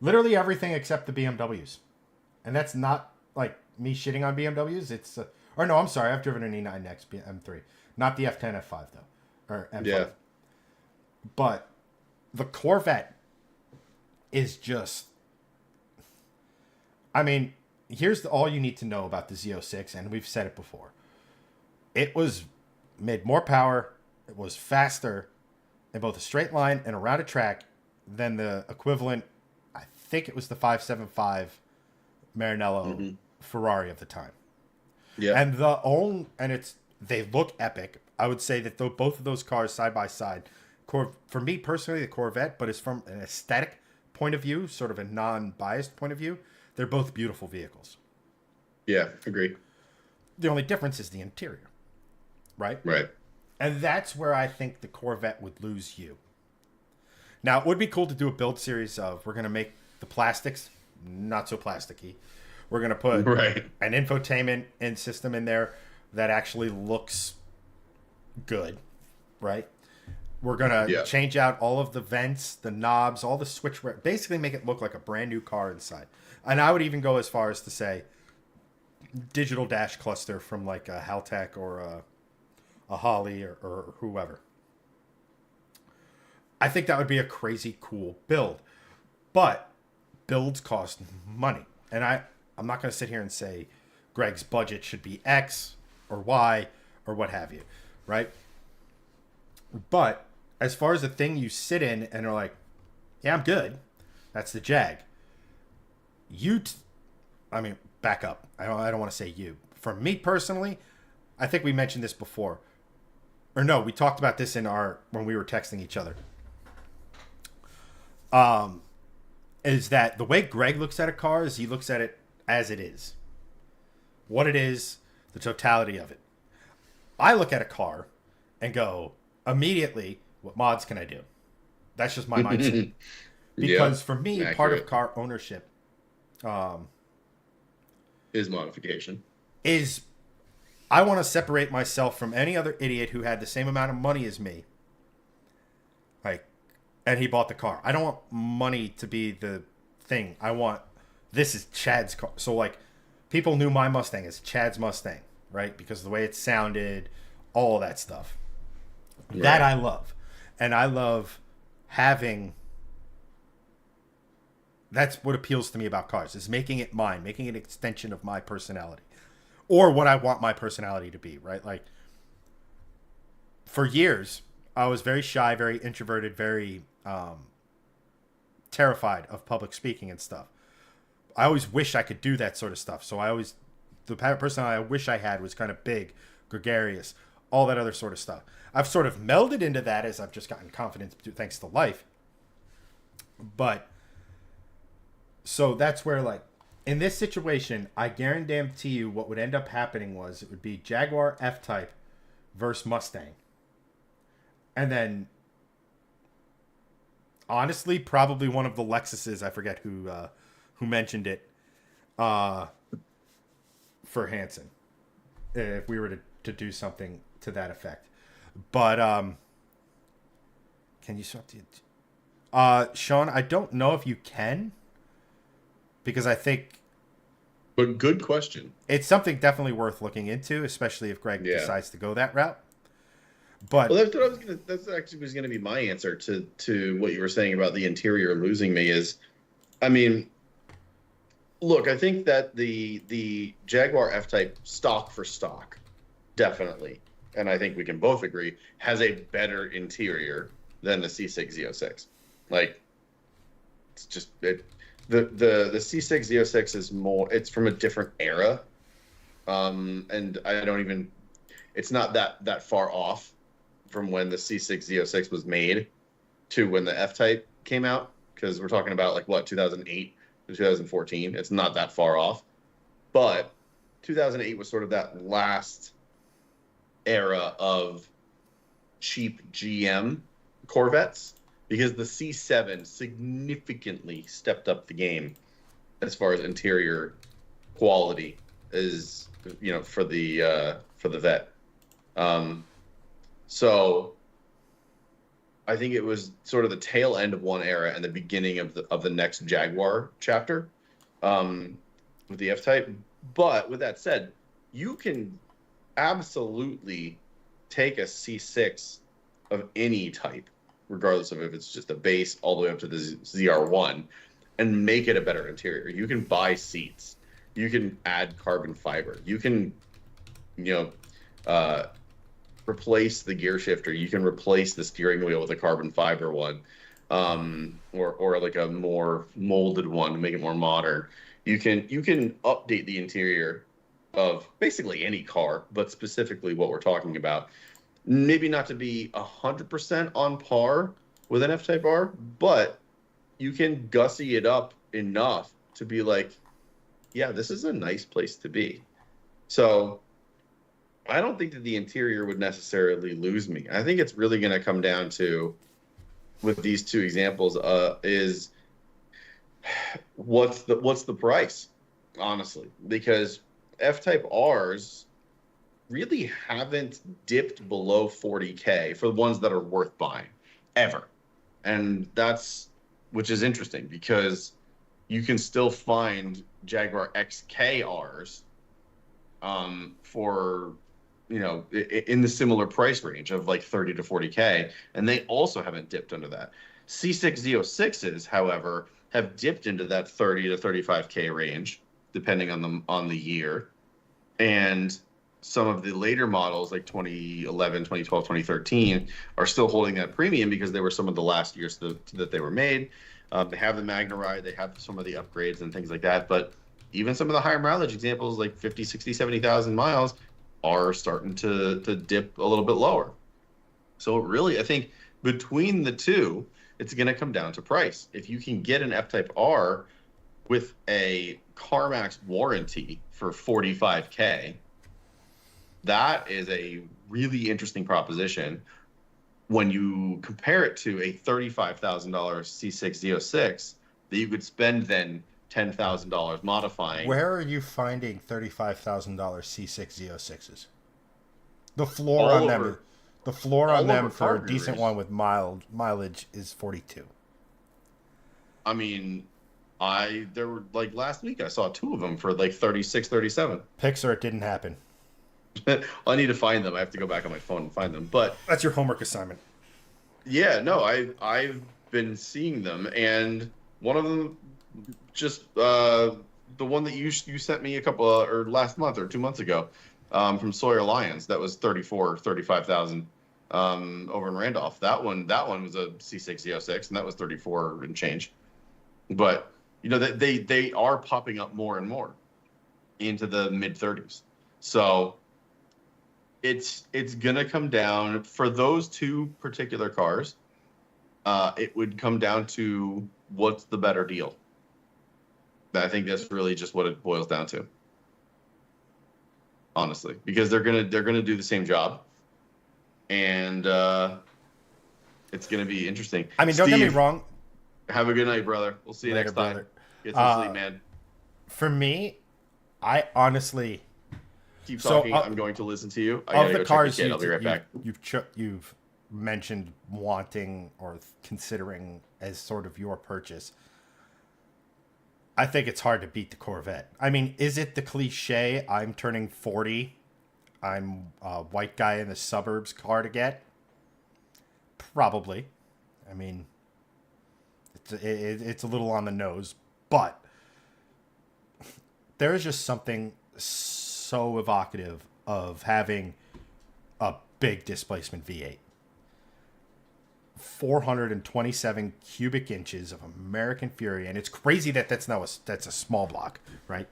literally everything except the BMWs. And that's not like me shitting on BMWs. Or no, I'm sorry. I've driven an E9X M3. Not the F10, F5 though. Or M5. Yeah. But the Corvette is just, I mean, here's all you need to know about the Z06, and we've said it before. It was made more power, it was faster in both a straight line and around a track than the equivalent, I think it was the 575 Maranello Ferrari of the time. Yeah. And they look epic. I would say that though both of those cars side by side, for me personally, the Corvette, but it's from an aesthetic point of view, sort of a non-biased point of view, they're both beautiful vehicles. Yeah, agree. The only difference is the interior, right? Right. And that's where I think the Corvette would lose you. Now, it would be cool to do a build series of, we're going to make the plastics not so plasticky. We're going to put Right. an infotainment and system in there that actually looks good, right? We're going to change out all of the vents, the knobs, all the switch, basically make it look like a brand new car inside. And I would even go as far as to say digital dash cluster from like a Haltech or a Holly or whoever. I think that would be a crazy cool build. But builds cost money. And I'm not going to sit here and say Greg's budget should be X or Y or what have you, right? But as far as the thing you sit in and are like, yeah, I'm good. That's the Jag. Back up. I don't want to say you. For me personally, I think we mentioned this before. Or no, we talked about this when we were texting each other. Is that the way Greg looks at a car is he looks at it as it is. What it is, the totality of it. I look at a car and go, immediately, what mods can I do? That's just my mindset. Because for me, part of car ownership is modification. Is I want to separate myself from any other idiot who had the same amount of money as me. And he bought the car. I don't want money to be the thing. This is Chad's car. So people knew my Mustang as Chad's Mustang, right? Because of the way it sounded, all of that stuff. Right. That I love. And I love having... That's what appeals to me about cars, is making it mine, making it an extension of my personality. Or what I want my personality to be, right? For years, I was very shy, very introverted, very terrified of public speaking and stuff. I always wish I could do that sort of stuff. So the personality I wish I had was kind of big, gregarious, all that other sort of stuff. I've sort of melded into that as I've just gotten confidence thanks to life. But so that's where in this situation, I guarantee you what would end up happening was it would be Jaguar F-Type versus Mustang. And then honestly, probably one of the Lexuses, I forget who mentioned it, for Hanson, if we were to do something to that effect. But can you swap to Sean? I don't know if you can, because I think. But good question. It's something definitely worth looking into, especially if Greg decides to go that route. But that's actually was going to be my answer to what you were saying about the interior losing me is, look, I think that the Jaguar F-Type stock for stock, definitely, and I think we can both agree, has a better interior than the C6 Z06. It's just the C6 Z06 is more. It's from a different era, and it's not that far off from when the C6 Z06 was made to when the F-Type came out, because we're talking about 2008 to 2014. It's not that far off, but 2008 was sort of that last era of cheap GM Corvettes, because the C7 significantly stepped up the game as far as interior quality is, for the vet. So I think it was sort of the tail end of one era and the beginning of the next Jaguar chapter, with the F-Type. But with that said, you can absolutely take a C6 of any type, regardless of if it's just a base all the way up to the ZR1, and make it a better interior. You can buy seats. You can add carbon fiber. You can, replace the gear shifter. You can replace the steering wheel with a carbon fiber one, or like a more molded one to make it more modern. You can update the interior of basically any car, but specifically what we're talking about. Maybe not to be 100% on par with an F-Type R, but you can gussy it up enough to be like, yeah, this is a nice place to be. So I don't think that the interior would necessarily lose me. I think it's really going to come down to, with these two examples, is what's the price, honestly, because F-Type Rs really haven't dipped below 40K for the ones that are worth buying ever. And that's, which is interesting because you can still find Jaguar XKRs for, in the similar price range of like 30 to 40K, and they also haven't dipped under that. C6 Z06s, however, have dipped into that 30 to 35K range, depending on the year. And some of the later models, like 2011, 2012, 2013, are still holding that premium because they were some of the last years that they were made. They have the Magna Ride, they have some of the upgrades and things like that. But even some of the higher mileage examples, like 50, 60, 70,000 miles, are starting to dip a little bit lower. So really, I think between the two, it's going to come down to price. If you can get an F-Type R with a CarMax warranty for 45K, that is a really interesting proposition when you compare it to a $35,000 C6 Z06 that you could spend then $10,000 modifying. Where are you finding $35,000 C6 Z06s? The floor All on over, them, the floor all on them over for car a decent gurus. one with mileage is 42. I mean, there were, like, last week I saw two of them for like 36, 37. Pixar, it didn't happen. I need to find them. I have to go back on my phone and find them. But That's your homework assignment. yeah, no, I've been seeing them, and one of them just the one that you sent me a couple or last month or 2 months ago, from Sawyer Lyons, that was 35,000 over in Randolph. That one was a C6 Z06, and that was 34 and change. But they are popping up more and more into the mid 30s. So it's gonna come down for those two particular cars. It would come down to what's the better deal. I think that's really just what it boils down to, honestly, because they're gonna do the same job, and it's gonna be interesting. I mean, don't get me Steve, wrong. have a good night, brother. We'll see you Later, next time. brother. Get some sleep, man. For me, I honestly, Keep so, talking. I'm going to listen to you. I of gotta the go cars check the kid. I'll be right back. you've mentioned wanting or considering as sort of your purchase, I think it's hard to beat the Corvette. I mean, is it the cliche, I'm turning 40, I'm a white guy in the suburbs car to get? Probably. I mean, it's a little on the nose, but there is just something so evocative of having a big displacement V8. 427 cubic inches of American Fury, and it's crazy that that's a small block, right?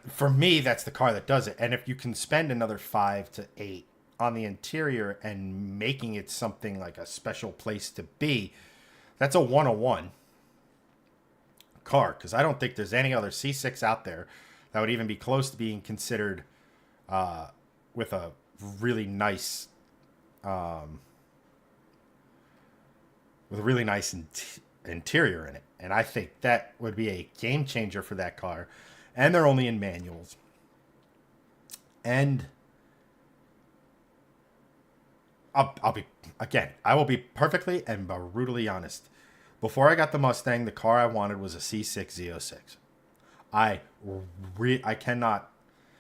For me, that's the car that does it. And if you can spend another 5 to 8 on the interior and making it something like a special place to be, that's a 101 car, because I don't think there's any other C6 out there that would even be close to being considered with a really nice interior in it. And I think that would be a game changer for that car. And they're only in manuals. And I will be perfectly and brutally honest. Before I got the Mustang, the car I wanted was a C6 Z06. I cannot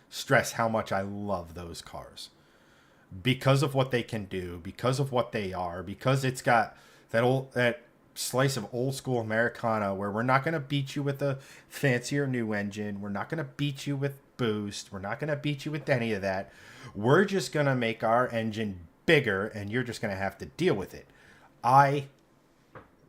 stress how much I love those cars. Because of what they can do, because of what they are, because it's got that slice of old school Americana where we're not going to beat you with a fancier new engine. We're not going to beat you with boost. We're not going to beat you with any of that. We're just going to make our engine bigger, and you're just going to have to deal with it. I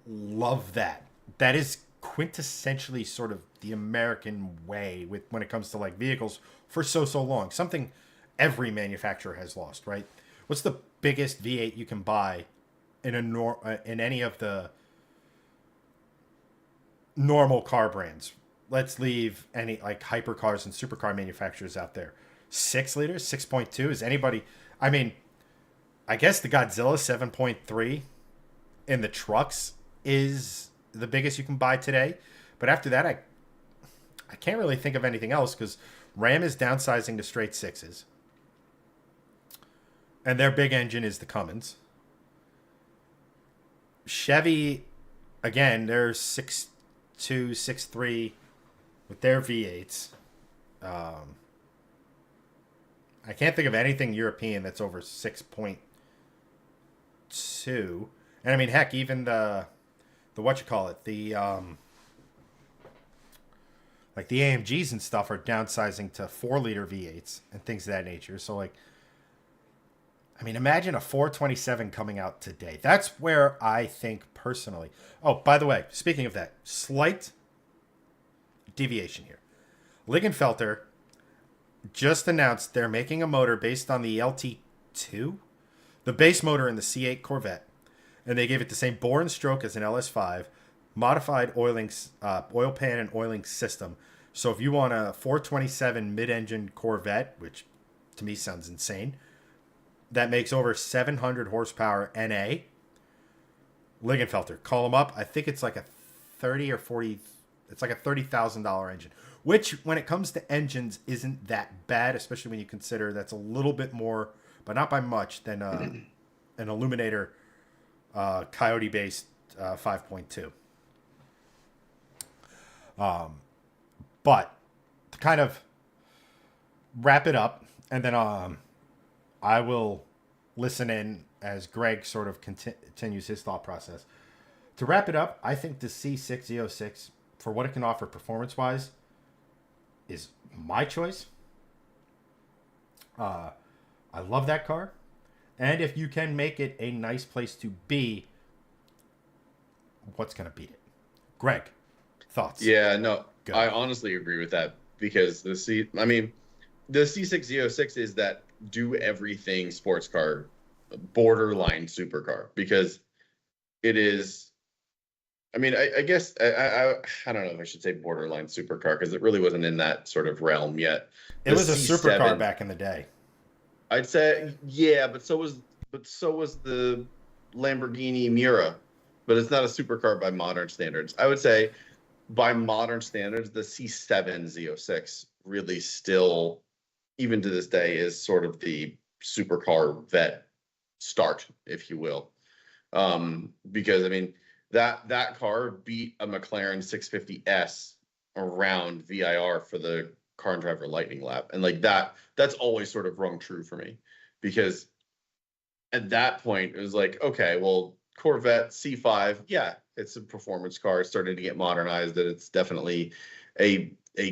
love that. That is quintessentially sort of the American way with when it comes to like vehicles for so long. Something every manufacturer has lost, right? What's the biggest V8 you can buy in in any of the normal car brands? Let's leave any like hypercars and supercar manufacturers out there. 6 liters, 6.2. Is anybody? I mean, I guess the Godzilla 7.3 in the trucks is the biggest you can buy today. But after that, I can't really think of anything else because Ram is downsizing to straight sixes, and their big engine is the Cummins. Chevy, again, they're 6.2, 6.3 with their V8s. Um, I can't think of anything European that's over 6.2. And I mean, heck, even the what you call it, the like the AMGs and stuff are downsizing to 4 liter V8s and things of that nature. So like, I mean, imagine a 427 coming out today. That's where I think personally. Oh, by the way, speaking of that, slight deviation here. Ligenfelter just announced they're making a motor based on the LT2, the base motor in the C8 Corvette, and they gave it the same bore and stroke as an LS5, modified oil pan and oiling system. So if you want a 427 mid-engine Corvette, which to me sounds insane, that makes over 700 horsepower NA, Ligenfelter, call them up. I think it's like a 30 or 40. It's like a $30,000 engine, which when it comes to engines isn't that bad, especially when you consider that's a little bit more, but not by much, than an Illuminator Coyote based 5.2. But to kind of wrap it up, and then I will listen in as Greg sort of continues his thought process. To wrap it up, I think the C6 Z06, for what it can offer performance wise, is my choice. I love that car. And if you can make it a nice place to be, what's going to beat it? Greg, thoughts? Yeah, no, Go. I honestly agree with that because the C6 Z06 is that do everything sports car, borderline supercar, because it is. I mean, I guess I don't know if I should say borderline supercar because it really wasn't in that sort of realm yet. It was a supercar back in the day. I'd say, yeah, but so was the Lamborghini Miura, but it's not a supercar by modern standards. I would say by modern standards, the C7 Z06 really still, even to this day, is sort of the supercar vet start, if you will. Because I mean, that car beat a McLaren 650S around VIR for the Car and Driver Lightning Lap, and like that's always sort of rung true for me, because at that point it was like, okay, well, Corvette C5, yeah, it's a performance car, it's starting to get modernized, and it's definitely a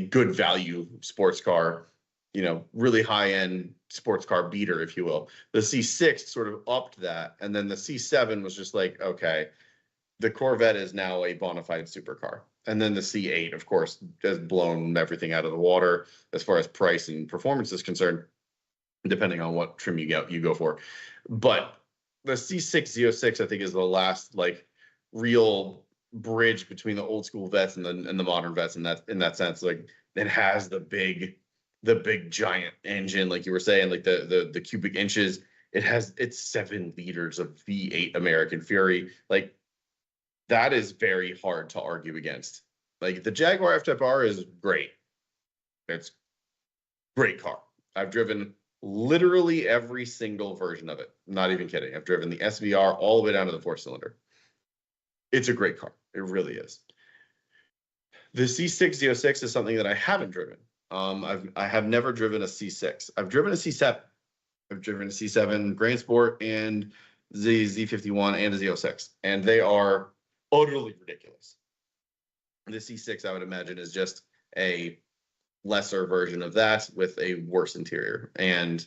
good value sports car, really high end sports car beater, if you will. The C6 sort of upped that, and then the C7 was just like, okay, the Corvette is now a bona fide supercar. And then the C8, of course, has blown everything out of the water as far as price and performance is concerned, depending on what trim you go for. But the C6 Z06, I think, is the last like real bridge between the old school vets and the modern vets in that sense. Like, it has the big giant engine, like you were saying, like the cubic inches. It's 7 liters of V8 American Fury. Like, that is very hard to argue against. Like, the Jaguar F-Type R is great. It's a great car. I've driven literally every single version of it. I'm not even kidding. I've driven the SVR all the way down to the 4-cylinder. It's a great car. It really is. The C6 Z06 is something that I haven't driven. I have never driven a C6. I've driven a C7. I've driven a C7 Grand Sport and the Z51 and a Z06, and they are utterly ridiculous. The C6, I would imagine, is just a lesser version of that with a worse interior and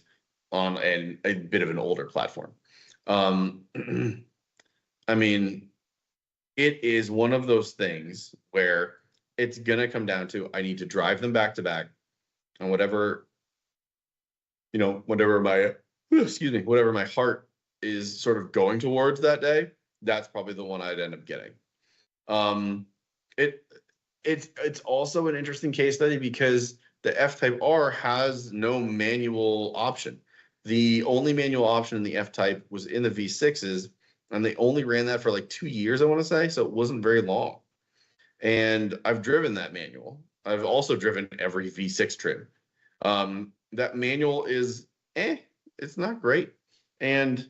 on a bit of an older platform. Um, I mean, it is one of those things where it's gonna come down to I need to drive them back to back, and whatever whatever my excuse me, whatever my heart is sort of going towards that day, that's probably the one I'd end up getting. Um, it it's also an interesting case study because the F-Type R has no manual option. The only manual option in the F-Type was in the V6s, and they only ran that for like 2 years, I want to say, so it wasn't very long. And I've driven that manual. I've also driven every V6 trim. That manual is it's not great. And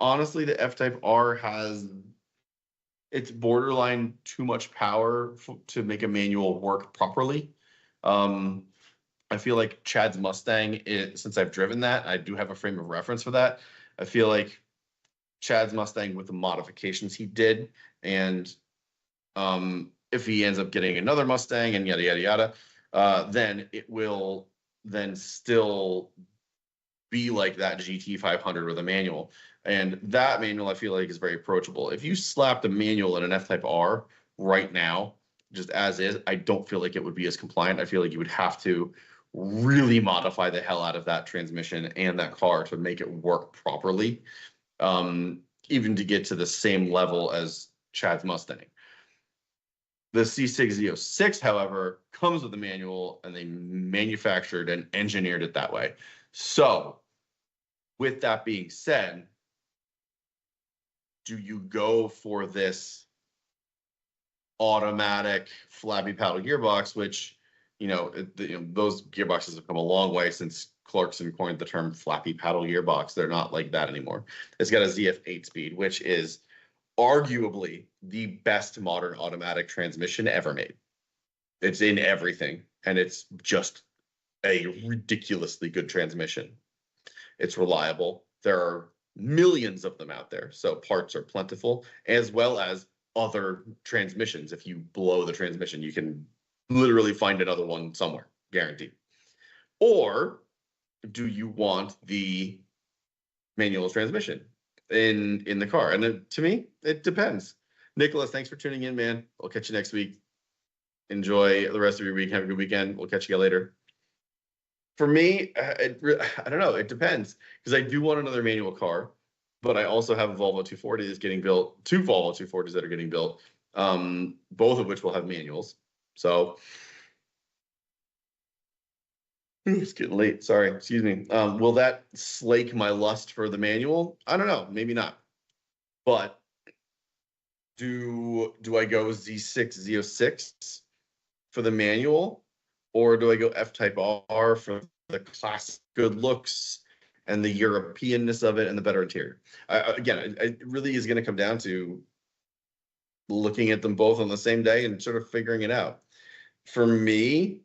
honestly, the F-Type R has it's borderline too much power to make a manual work properly. Um, I feel like Chad's Mustang, since I've driven that, I do have a frame of reference for that. I feel like Chad's Mustang with the modifications he did, and if he ends up getting another Mustang and yada yada yada, then it will then still be like that GT 500 with a manual. And that manual I feel like is very approachable. If you slapped a manual in an F-Type R right now, just as is, I don't feel like it would be as compliant. I feel like you would have to really modify the hell out of that transmission and that car to make it work properly, even to get to the same level as Chad's Mustang. The C6Z06, however, comes with a manual, and they manufactured and engineered it that way. So, with that being said, do you go for this automatic flappy paddle gearbox, which, those gearboxes have come a long way since Clarkson coined the term flappy paddle gearbox. They're not like that anymore. It's got a ZF 8-speed, which is arguably the best modern automatic transmission ever made. It's in everything, and it's just a ridiculously good transmission. It's reliable. There are millions of them out there, so parts are plentiful, as well as other transmissions. If you blow the transmission, you can literally find another one somewhere, guaranteed. Or do you want the manual transmission in the car? And then, to me, it depends. Nicholas, thanks for tuning in, man. I'll catch you next week. Enjoy the rest of your week. Have a good weekend. We'll catch you later. For me, I don't know. It depends, because I do want another manual car, but I also have a Volvo 240 that's getting built, two Volvo 240s that are getting built, both of which will have manuals. So it's getting late. Sorry, excuse me. Will that slake my lust for the manual? I don't know. Maybe not. But do I go Z6 Z06 for the manual, or do I go F-Type R for the classic good looks and the Europeanness of it and the better interior? Again, it really is going to come down to looking at them both on the same day and sort of figuring it out. For me,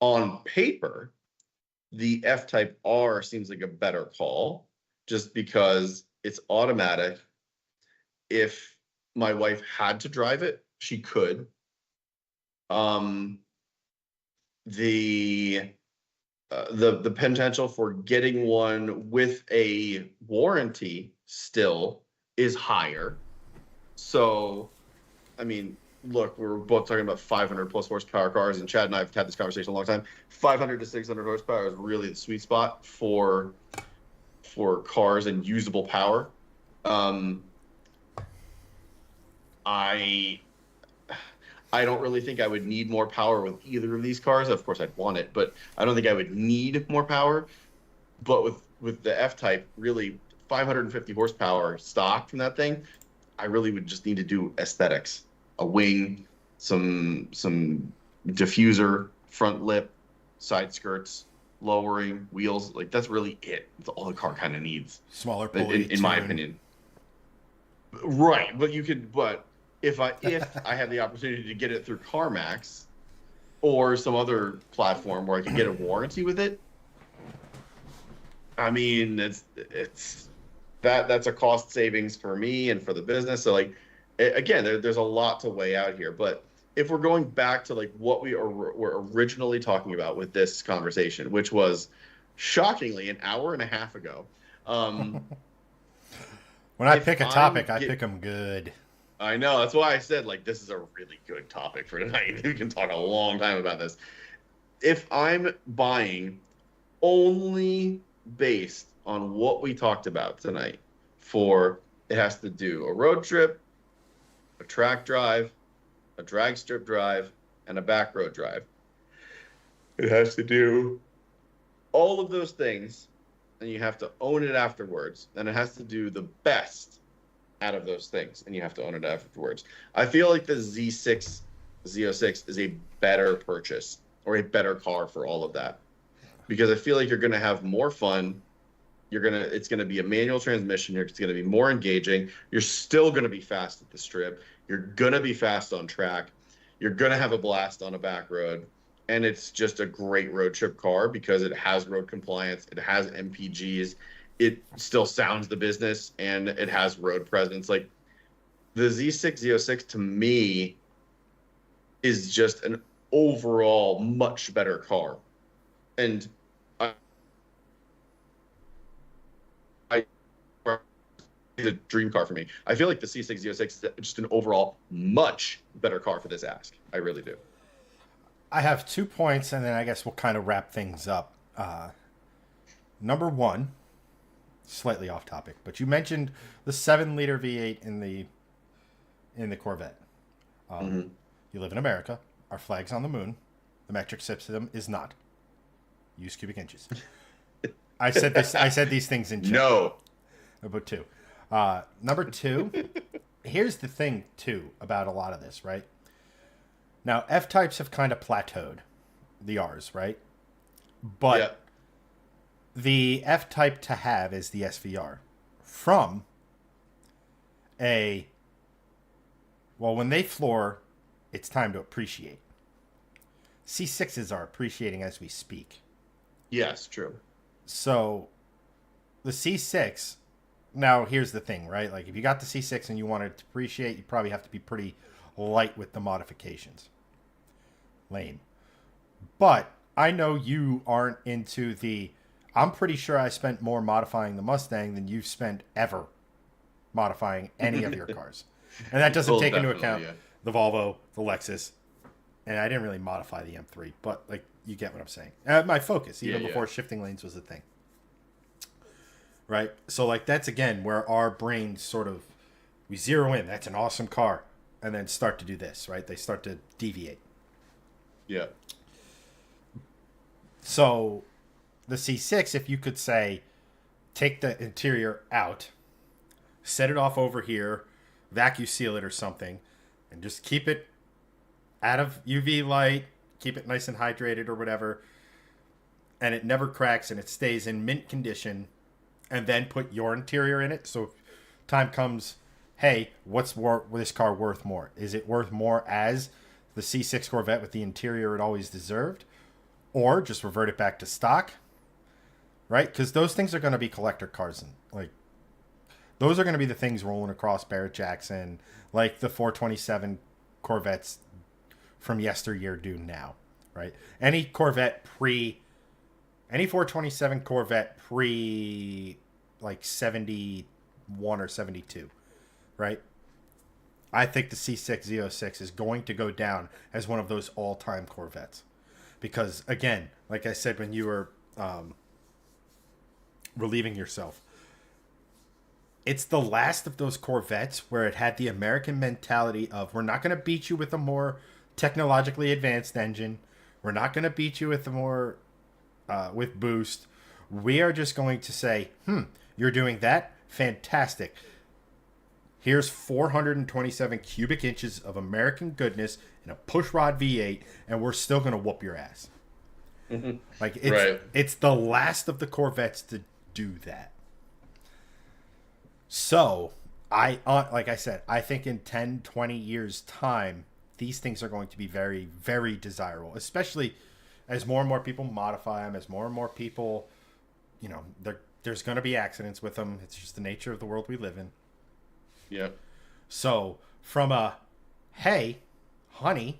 on paper, the F-Type R seems like a better call, just because it's automatic. If my wife had to drive it, she could. The potential for getting one with a warranty still is higher. So, I mean, look, we're both talking about 500 plus horsepower cars, and Chad and I have had this conversation a long time. 500 to 600 horsepower is really the sweet spot for cars and usable power. I don't really think I would need more power with either of these cars. Of course, I'd want it, but I don't think I would need more power. But with the F-Type, really 550 horsepower stock from that thing, I really would just need to do aesthetics, a wing, some diffuser, front lip, side skirts, lowering, wheels. Like, that's really it. That's all the car kind of needs. Smaller pulley, in my opinion. Right, but if I had the opportunity to get it through CarMax or some other platform where I could get a warranty with it, I mean, that's a cost savings for me and for the business. So, like, again, there's a lot to weigh out here, but if we're going back to like what were originally talking about with this conversation, which was shockingly an hour and a half ago. Um, When I if pick a topic, I'm I get, pick them good. I know that's why I said like this is a really good topic for tonight. We can talk a long time about this. If I'm buying only based on what we talked about tonight, for it has to do a road trip, a track drive, a drag strip drive, and a back road drive. It has to do all of those things, and you have to own it afterwards. And it has to do the best out of those things, and you have to own it afterwards. I feel like the Z6 is a better purchase or a better car for all of that because I feel like you're going to have more fun. It's going to be a manual transmission. It's going to be more engaging. You're still going to be fast at the strip. You're going to be fast on track. You're going to have a blast on a back road. And it's just a great road trip car because it has road compliance. It has MPGs. It still sounds the business and it has road presence. Like the Z6 Z06 to me is just an overall much better car. And I the dream car for me. I feel like the C6 Z06 is just an overall much better car for this ask. I really do. I have 2 points, and then I guess we'll kind of wrap things up. Number one, slightly off topic, but you mentioned the 7-liter V8 in the Corvette. You live in America. Our flag's on the moon. The metric system is not. Use cubic inches. I said this. I said these things in chat. No. Number two. Number two. Here's the thing too about a lot of this, right? Now F types have kind of plateaued, the R's, right? But Yep. the F type to have is the SVR from a. Well, when they floor, it's time to appreciate. C6s are appreciating as we speak. Yes, true. So the C6, now here's the thing, right? Like if you got the C6 and you wanted to appreciate, you probably have to be pretty light with the modifications. Lame. But I know you aren't into the, I'm pretty sure I spent more modifying the Mustang than you've spent ever modifying any of your cars. And that doesn't Well, take into definitely, account yeah. the Volvo, the Lexus, and I didn't really modify the M3, but like you get what I'm saying. My Focus, even Yeah, before yeah. shifting lanes was a thing, right? So like that's again where our brains sort of we zero in. That's an awesome car, and then start to do this, right? They start to deviate. Yeah. So the C6, if you could say, take the interior out, set it off over here, vacuum seal it or something, and just keep it out of UV light, keep it nice and hydrated or whatever, and it never cracks and it stays in mint condition, and then put your interior in it. So if time comes, hey, what's this car worth more? Is it worth more as the C6 Corvette with the interior it always deserved? Or just revert it back to stock, right? Because those things are going to be collector cars. And like, those are going to be the things rolling across Barrett Jackson, like the 427 Corvettes from yesteryear do now, right? Any 427 Corvette pre like 71 or 72, right? I think the C6 Z06 is going to go down as one of those all-time Corvettes. Because, again, like I said when you were relieving yourself, it's the last of those Corvettes where it had the American mentality of, we're not going to beat you with a more technologically advanced engine. We're not going to beat you with a more, with boost. We are just going to say, you're doing that? Fantastic. Here's 427 cubic inches of American goodness in a pushrod V8, and we're still going to whoop your ass. Like it's the last of the Corvettes to do that. So, like I said, I think in 10, 20 years' time, these things are going to be very, very desirable, especially as more and more people modify them, as more and more people, there's going to be accidents with them. It's just the nature of the world we live in. Yeah. So from a, hey, honey,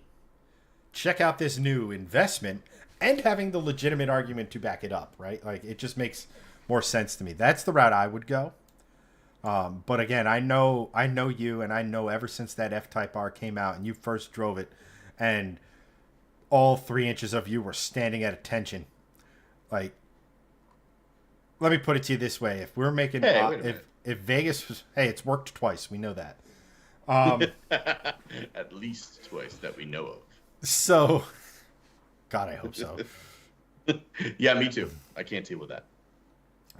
check out this new investment, and having the legitimate argument to back it up, right? Like, it just makes more sense to me. That's the route I would go. But again, I know you, and I know ever since that F-Type R came out and you first drove it, and all 3 inches of you were standing at attention. Like, let me put it to you this way: if we're making, Hey, wait a minute. if Vegas was, hey, it's worked twice, we know that. At least twice that we know of. So, God, I hope so. Yeah, me too. I can't deal with that.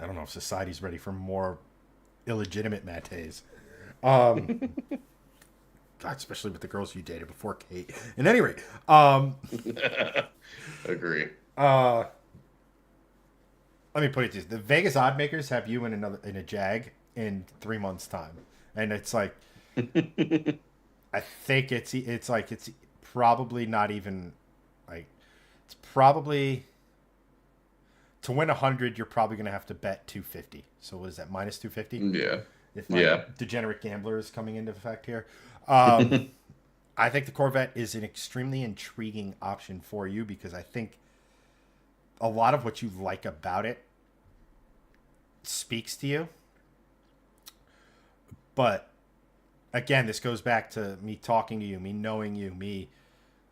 I don't know if society's ready for more illegitimate mates. God, especially with the girls you dated before Kate. At any rate, Agree. let me put it this: the Vegas odd makers have you in a Jag in 3 months' time, and it's like, I think it's like it's probably not even like, it's probably, to win 100, you're probably gonna have to bet 250. So what is that, minus 250? Yeah. If my Yeah. degenerate gambler is coming into effect here. I think the Corvette is an extremely intriguing option for you because I think a lot of what you like about it speaks to you. But again, this goes back to me talking to you, me knowing you,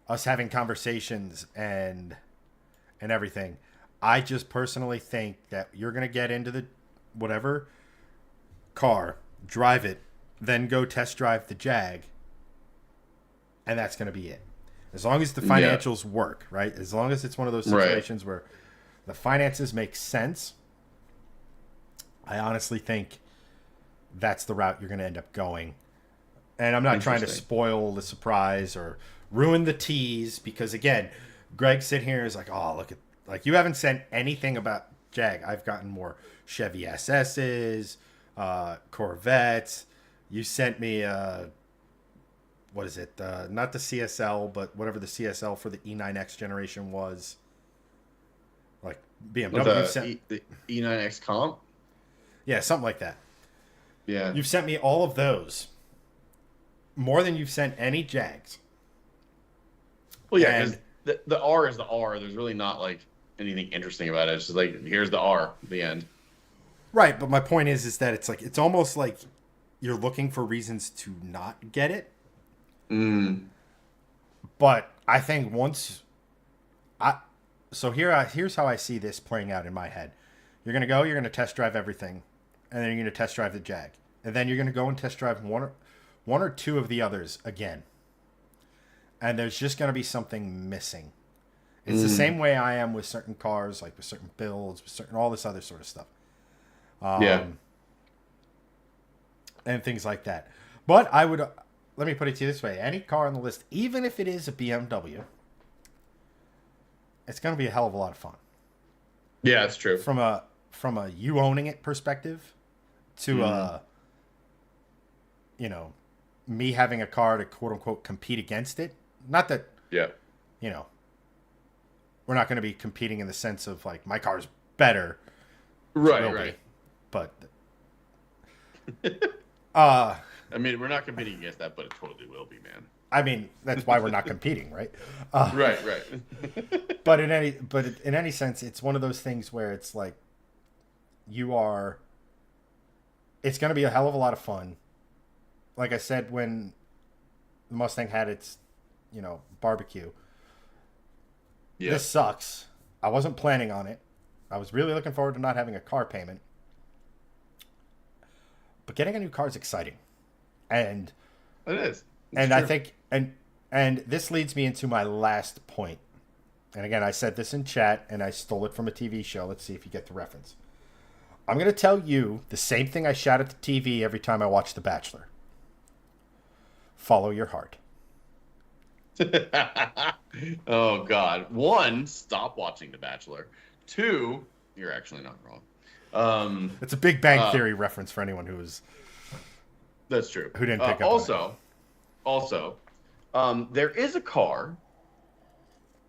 us having conversations and everything. I just personally think that you're going to get into the whatever car, drive it, then go test drive the Jag, and that's going to be it. As long as the financials work, right? As long as it's one of those situations where the finances make sense, I honestly think that's the route you're going to end up going. And I'm not trying to spoil the surprise or ruin the tease because, again, Greg sitting here is like, oh, look at, like, you haven't said anything about Jag. I've gotten more Chevy SS's, Corvettes. You sent me, what is it? Not the CSL, but whatever the CSL for the E9X generation was. Like BMW. The E9X comp? Yeah, something like that. Yeah. You've sent me all of those. More than you've sent any Jags. Well, yeah, because the R is the R. There's really not, like, anything interesting about it. It's just like, here's the R at the end. Right, but my point is that it's like, it's almost like you're looking for reasons to not get it. But I think here's how I see this playing out in my head. You're going to test drive everything, and then you're going to test drive the Jag. And then you're going to go and test drive one or two of the others again. And there's just going to be something missing. It's the same way I am with certain cars, like with certain builds, with certain all this other sort of stuff. And things like that. But let me put it to you this way. Any car on the list, even if it is a BMW, it's going to be a hell of a lot of fun. Yeah, that's true. From a you owning it perspective to me having a car to quote unquote compete against it. Not that we're not going to be competing in the sense of like my car's better. Right. But I mean, we're not competing against that, but it totally will be, man. I mean, that's why we're not competing, right? Right. But in any sense, it's one of those things where it's like it's going to be a hell of a lot of fun. Like I said, when the Mustang had its, barbecue. Yeah. This sucks. I wasn't planning on it. I was really looking forward to not having a car payment. But getting a new car is exciting. And it is. And true. I think and this leads me into my last point. And again, I said this in chat and I stole it from a TV show. Let's see if you get the reference. I'm going to tell you the same thing I shout at the TV every time I watch The Bachelor. Follow your heart. Oh, God. 1, stop watching The Bachelor. 2, you're actually not wrong. It's a Big Bang Theory reference for anyone who is... That's true. Who didn't pick up Also, there is a car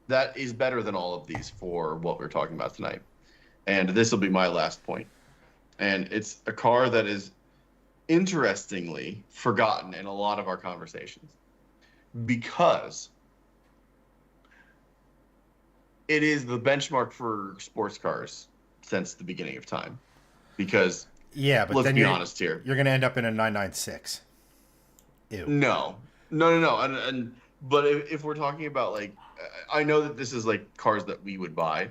that is better than all of these for what we're talking about tonight. And this will be my last point. And it's a car that is interestingly forgotten in a lot of our conversations. because it is the benchmark for sports cars since the beginning of time. Because Yeah, but let's then be honest here. you're gonna end up in a 996. Ew. No. And but if we're talking about like, I know that this is like cars that we would buy,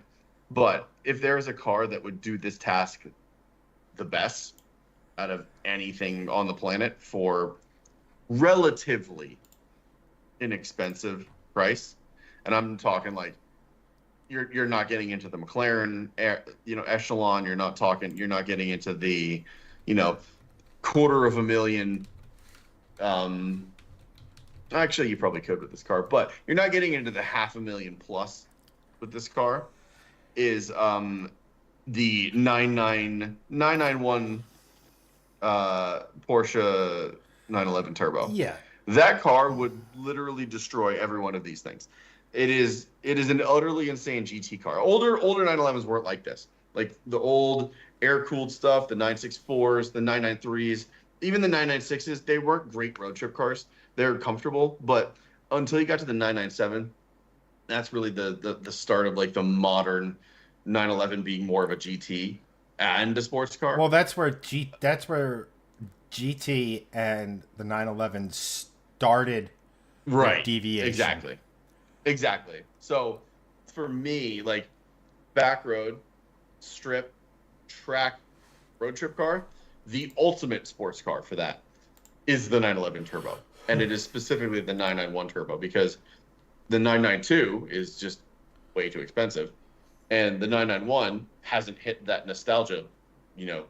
but if there is a car that would do this task the best out of anything on the planet for relatively inexpensive price, and I'm talking like you're not getting into the McLaren, echelon. You're not getting into the, you know, $250,000. Actually, you probably could with this car, but you're not getting into the $500,000 plus with this car. Is the 991 Porsche 911 Turbo. Yeah. That car would literally destroy every one of these things. It is an utterly insane GT car. Older 911s weren't like this. Like the old air-cooled stuff, the 964s, the 993s, even the 996s, they weren't great road trip cars. They're comfortable, but until you got to the 997, that's really the start of like the modern 911 being more of a GT and a sports car. Well, that's where GT and the 911 started. Right. Deviation. Exactly. So for me, like back road, strip, track, road trip car, the ultimate sports car for that is the 911 Turbo. And it is specifically the 991 Turbo because the 992 is just way too expensive. And the 991 hasn't hit that nostalgia,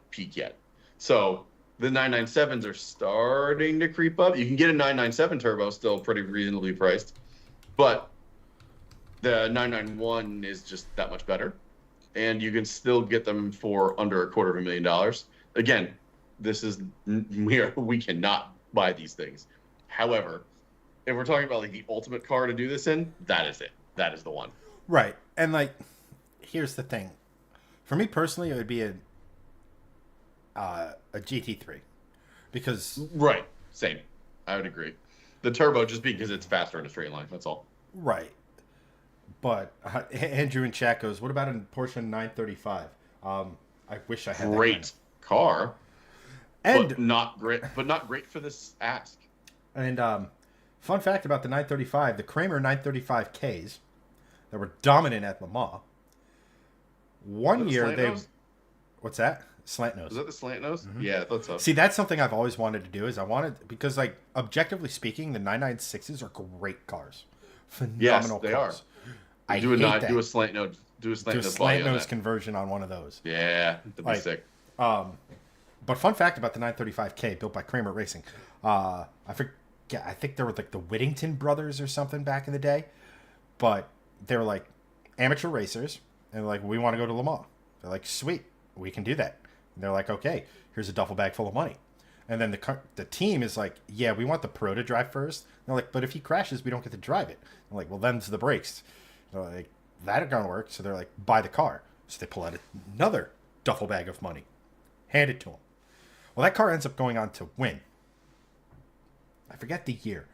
peak yet. So the 997s are starting to creep up. You can get a 997 Turbo still pretty reasonably priced. But the 991 is just that much better. And you can still get them for under $250,000. Again, we cannot buy these things. However, if we're talking about like the ultimate car to do this in, that is it. That is the one. Right. And like, here's the thing. For me personally, it would be a GT3 because right, same. I would agree. The turbo just because it's faster in a straight line. That's all. Right. But Andrew in chat goes, "What about a Porsche 935?" I wish I had that great kind of car, and but not great. But not great for this ask. And fun fact about the 935, the Kramer 935Ks that were dominant at Le Mans. One year they, nose? What's that? Slant nose. Is that the slant nose? Mm-hmm. Yeah, I thought so. See, that's something I've always wanted to do. Because like objectively speaking, the 996s are great cars, phenomenal yes, they cars. Are. Do a slant nose. Do a slant nose conversion on one of those. Yeah, that'd be sick. But fun fact about the 935K built by Kramer Racing, I think there were like the Whittington brothers or something back in the day, but they were like amateur racers, and they're like, we want to go to Le Mans. They're like, sweet, we can do that. And they're like, okay, here's a duffel bag full of money. And then the team is like, yeah, we want the pro to drive first. And they're like, but if he crashes, we don't get to drive it. I'm like, well, them's the brakes. They're like, that ain't gonna work. So they're like, buy the car. So they pull out another duffel bag of money, hand it to him. Well, that car ends up going on to win. I forget the year.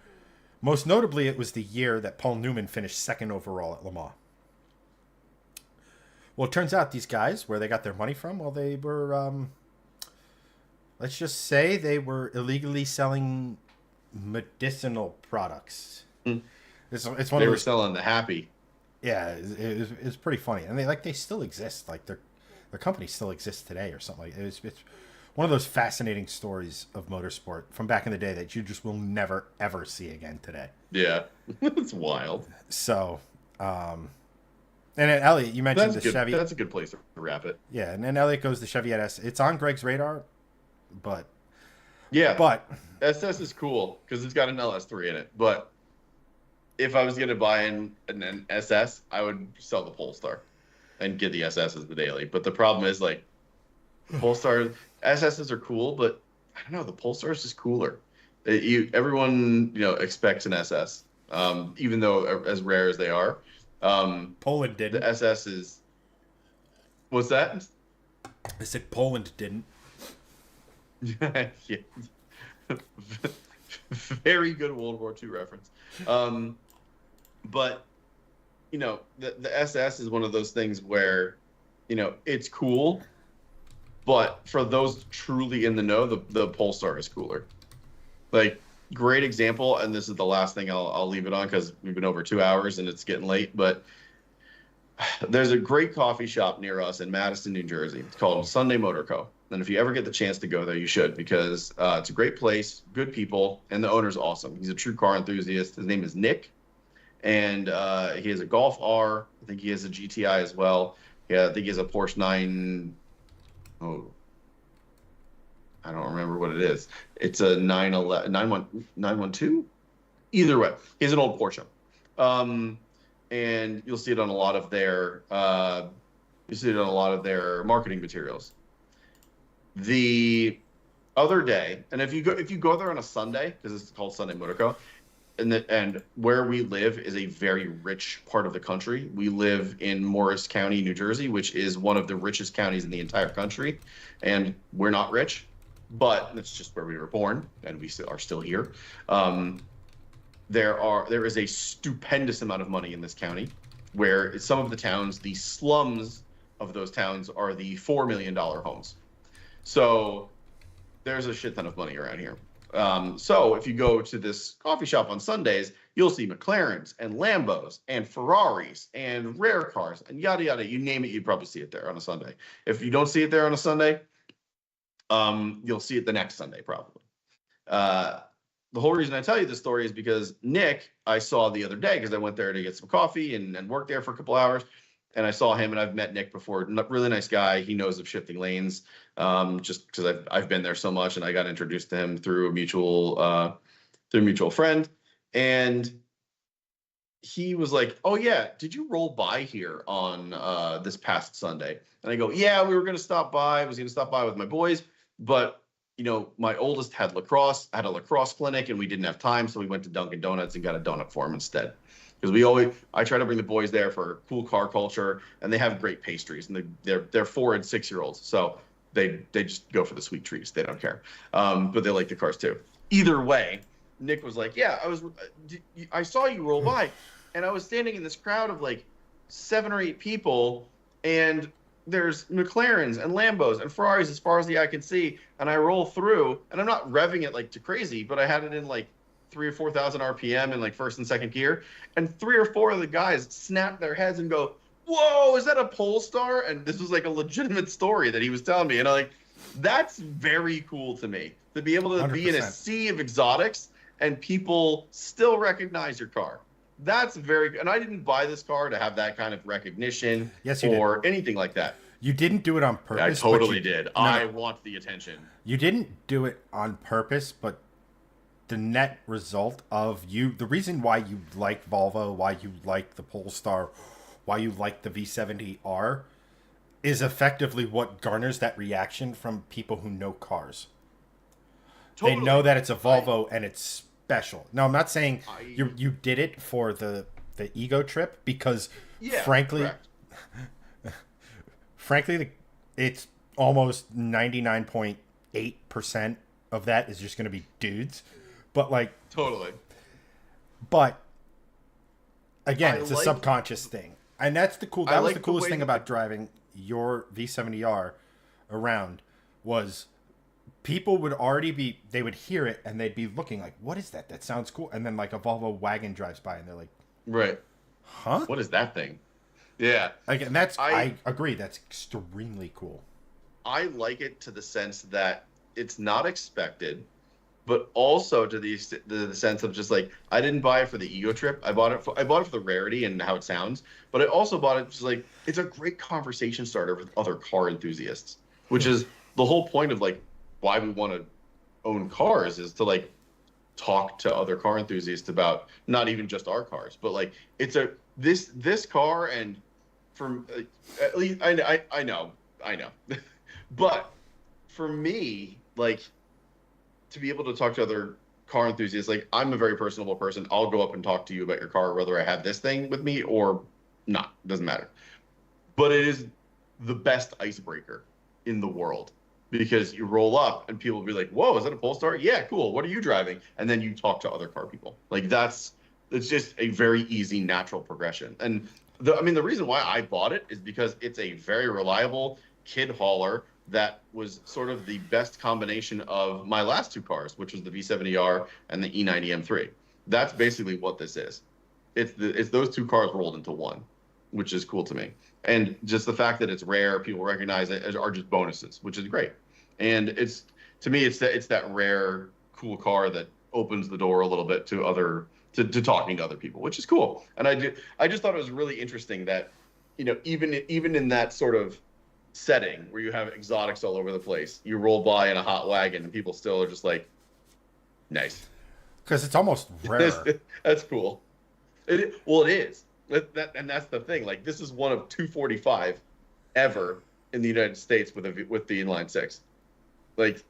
Most notably, it was the year that Paul Newman finished second overall at Le Mans. Well, it turns out these guys, where they got their money from, well, they were, let's just say they were illegally selling medicinal products. Mm. It's one they were selling the happy. Yeah, it's pretty funny. And they still exist. Like their company still exists today or something like that. It's one of those fascinating stories of motorsport from back in the day that you just will never, ever see again today. Yeah, it's wild. So, and then Elliot, you mentioned the Chevy. That's a good place to wrap it. Yeah, and then Elliot goes the Chevy S. It's on Greg's radar, but... Yeah, but SS is cool because it's got an LS3 in it. But if I was going to buy an SS, I would sell the Polestar and get the SS as the daily. But the problem is, like, Polestar... SSs are cool, but I don't know. The Polestar is just cooler. Everyone, expects an SS, even though as rare as they are. Poland didn't. The SS is. What's that? I said Poland didn't. Yeah. Very good World War II reference. But the SS is one of those things where, it's cool, but for those truly in the know, the Polestar is cooler. Like, great example, and this is the last thing I'll leave it on because we've been over 2 hours and it's getting late. But there's a great coffee shop near us in Madison, New Jersey. It's called Sunday Motor Co. And if you ever get the chance to go there, you should, because it's a great place, good people, and the owner's awesome. He's a true car enthusiast. His name is Nick, and he has a Golf R. I think he has a GTI as well. Yeah, I think he has a Porsche 9. Oh, I don't remember what it is. It's a 912. Either way, he has an old Porsche. And you'll see it on a lot of their marketing materials. The other day, and if you go there on a Sunday, because it's called Sunday Motorco, and where we live is a very rich part of the country. We live in Morris County, New Jersey, which is one of the richest counties in the entire country, and we're not rich, but it's just where we were born, and we are still here. There is a stupendous amount of money in this county, where some of the towns, the slums of those towns, are the $4 million homes. So there's a shit ton of money around here. So if you go to this coffee shop on Sundays, you'll see McLarens and Lambos and Ferraris and rare cars and yada yada. You name it, you'd probably see it there on a Sunday. If you don't see it there on a Sunday, you'll see it the next Sunday probably. The whole reason I tell you this story is because Nick, I saw the other day, because I went there to get some coffee and worked there for a couple hours, and I saw him, and I've met Nick before. Really nice guy. He knows of shifting lanes, just because I've been there so much, and I got introduced to him through a mutual friend, and he was like, "Oh yeah, did you roll by here on this past Sunday?" And I go, "Yeah, we were gonna stop by. I was gonna stop by with my boys, but." My oldest had a lacrosse clinic, and we didn't have time, so we went to Dunkin' Donuts and got a donut for him instead. Because I try to bring the boys there for cool car culture, and they have great pastries, and they're 4 and 6 year olds, so they just go for the sweet treats. They don't care, but they like the cars too. Either way, Nick was like, "Yeah, I saw you roll by, and I was standing in this crowd of like 7 or 8 people, and there's McLarens and Lambos and Ferraris as far as the eye can see, and I roll through, and I'm not revving it like to crazy, but I had it in like 3,000 or 4,000 RPM in like first and second gear, and 3 or 4 of the guys snap their heads and go, 'Whoa, is that a Polestar?' And this was like a legitimate story that he was telling me, and I'm like, that's very cool to me, to be able to 100%. Be in a sea of exotics and people still recognize your car. That's very good. And I didn't buy this car to have that kind of recognition or anything like that. You didn't do it on purpose. I totally did. No, I want the attention. You didn't do it on purpose, but the net result of the reason why you like Volvo, why you like the Polestar, why you like the V70R is effectively what garners that reaction from people who know cars. Totally. They know that it's a Volvo and it's special. Now, I'm not saying you did it for the ego trip, because frankly, it's almost 99.8% of that is just going to be dudes. But like totally. But again, it's a subconscious thing, and that's the cool. That was the coolest thing about driving your V70R around was. People would they would hear it and they'd be looking like, what is that? That sounds cool. And then like a Volvo wagon drives by and they're like, right. Huh? What is that thing? Yeah. Again, I agree. That's extremely cool. I like it to the sense that it's not expected, but also to the sense of just like, I didn't buy it for the ego trip. I bought it for the rarity and how it sounds, but I also bought it just like, it's a great conversation starter with other car enthusiasts, which is the whole point of like, why we want to own cars is to like talk to other car enthusiasts about not even just our cars, but like it's this car, and from at least I know, but for me, like to be able to talk to other car enthusiasts, like I'm a very personable person. I'll go up and talk to you about your car, whether I have this thing with me or not, doesn't matter. But it is the best icebreaker in the world. because you roll up and people will be like, "Whoa, is that a Polestar? Yeah, cool. What are you driving?" And then you talk to other car people. Like it's just a very easy, natural progression. And I mean, the reason why I bought it is because it's a very reliable kid hauler that was sort of the best combination of my last two cars, which was the V70R and the E90 M3. That's basically what this is. It's those two cars rolled into one, which is cool to me. And just the fact that it's rare, people recognize it, are just bonuses, which is great. And it's to me, it's that rare, cool car that opens the door a little bit to to talking to other people, which is cool. And I just thought it was really interesting that, even in that sort of setting where you have exotics all over the place, you roll by in a hot wagon and people still are just like, nice. Because it's almost rare. That's cool. Well, it is. And that's the thing. Like, this is one of 245 ever in the United States with the inline six. Like,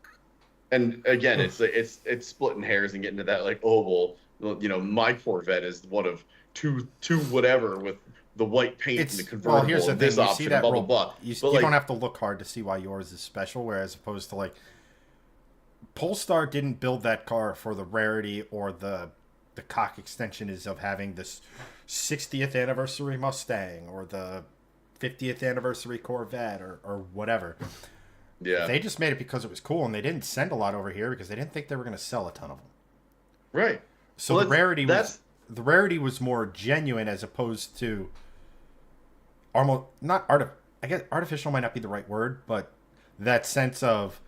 and again, it's splitting hairs and getting to that like, oh well, my Corvette is one of two whatever with the white paint and the convertible. Well, here's the and thing: this you option, see that blah blah blah. You Like, don't have to look hard to see why yours is special. Whereas opposed to like Polestar didn't build that car for the rarity or the cock extension is of having this 60th anniversary Mustang or the 50th anniversary Corvette or whatever. yeah, They just made it because it was cool, and they didn't send a lot over here because they didn't think they were going to sell a ton of them. right. So Well, the rarity was more genuine as opposed to almost not I guess artificial might not be the right word, but that sense of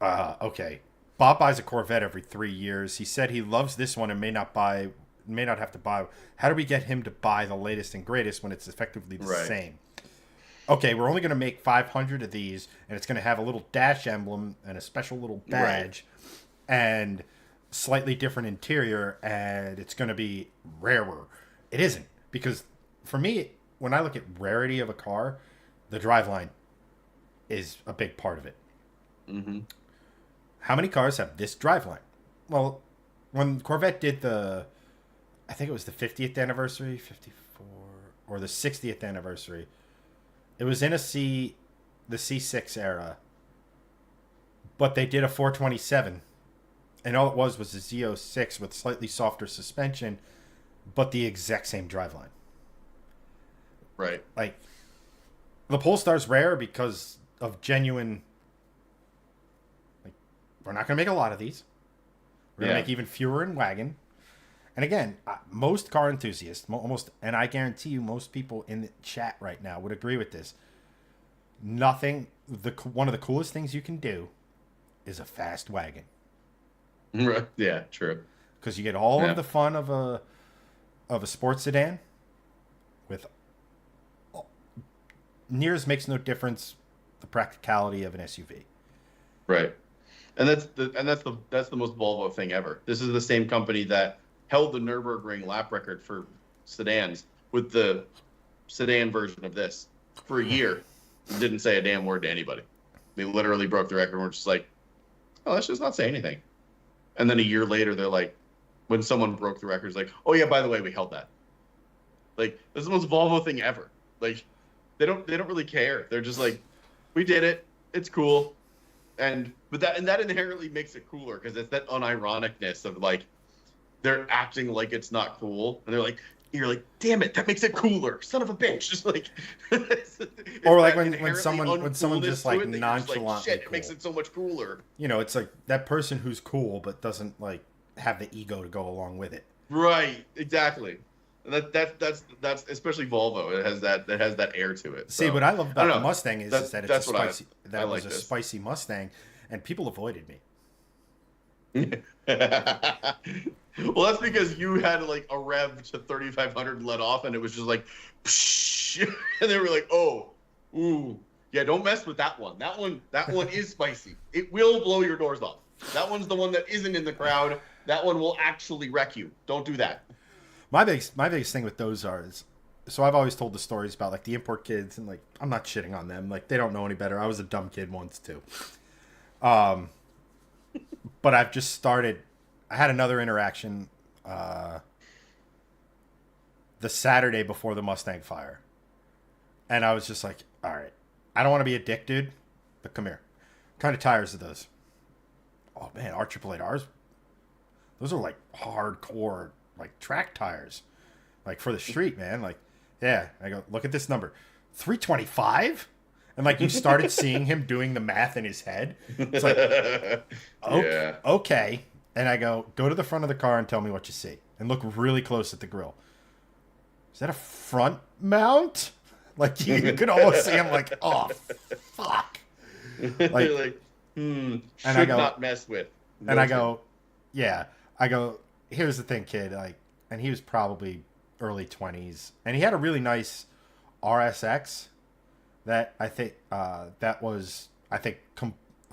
okay, Bob buys a Corvette every 3 years. He said he loves this one and may not have to buy. How do we get him to buy the latest and greatest when it's effectively the Right. same? Okay, we're only going to make 500 of these, and it's going to have a little dash emblem and a special little badge, and slightly different interior, and it's going to be rarer. It isn't, because for me, when I look at rarity of a car, the driveline is a big part of it. Mm-hmm. How many cars have this driveline? Well, when Corvette did I think it was the 50th anniversary, 54, or the 60th anniversary. It was in the C6 era, but they did a 427, and all it was a Z06 with slightly softer suspension, but the exact same driveline. Right. Like, the Polestar's rare because of genuine. Like, we're not going to make a lot of these. We're going to make even fewer in wagon. And again, most car enthusiasts, and I guarantee you, most people in the chat right now would agree with this. One of the coolest things you can do is a fast wagon. Right. Yeah. True. Because you get all of the fun of a sports sedan with nears makes no difference the practicality of an SUV. Right. And that's the most Volvo thing ever. This is the same company that held the Nürburgring lap record for sedans with the sedan version of this for a year. Didn't say a damn word to anybody. They literally broke the record and were just like, oh, let's just not say anything. And then a year later, they're like, when someone broke the record, it's like, oh yeah, by the way, we held that. Like, this is the most Volvo thing ever. Like, they don't really care. They're just like, we did it. It's cool. But that inherently makes it cooler because it's that unironicness of like, they're acting like it's not cool, and you're like, damn it, that makes it cooler, son of a bitch. Just like, or like when someone just like nonchalantly, like, shit, cool. It makes it so much cooler. It's like that person who's cool but doesn't like have the ego to go along with it. Right, exactly. And that's especially Volvo. It has that air to it. See, so. what I love about the Mustang is that it's a spicy. That was like a spicy Mustang, and people avoided me. Well, that's because you had like a rev to 3,500 and let off, and it was just like, psh, and they were like, oh, ooh, yeah, don't mess with that one. That one is spicy. It will blow your doors off. That one's the one that isn't in the crowd. That one will actually wreck you. Don't do that. My biggest thing with those is, so I've always told the stories about like the import kids, and like I'm not shitting on them. Like they don't know any better. I was a dumb kid once too. But I've just started. I had another interaction the Saturday before the Mustang fire, and I was just like, all right, I don't want to be a dick, dude, but come here. Kind of tires are those? Oh man, R888Rs. Those are like hardcore, like track tires, like for the street, man. Like, yeah. I go, look at this number, 325, and like you started seeing him doing the math in his head. It's like, Yeah. okay. And I go to the front of the car and tell me what you see, and look really close at the grill. Is that a front mount? Like you could almost see him like, oh fuck. Like, You're like, should and I go, not mess with. and I go, yeah. I go, here's the thing, kid. Like, and he was probably early 20s, and he had a really nice RSX that I think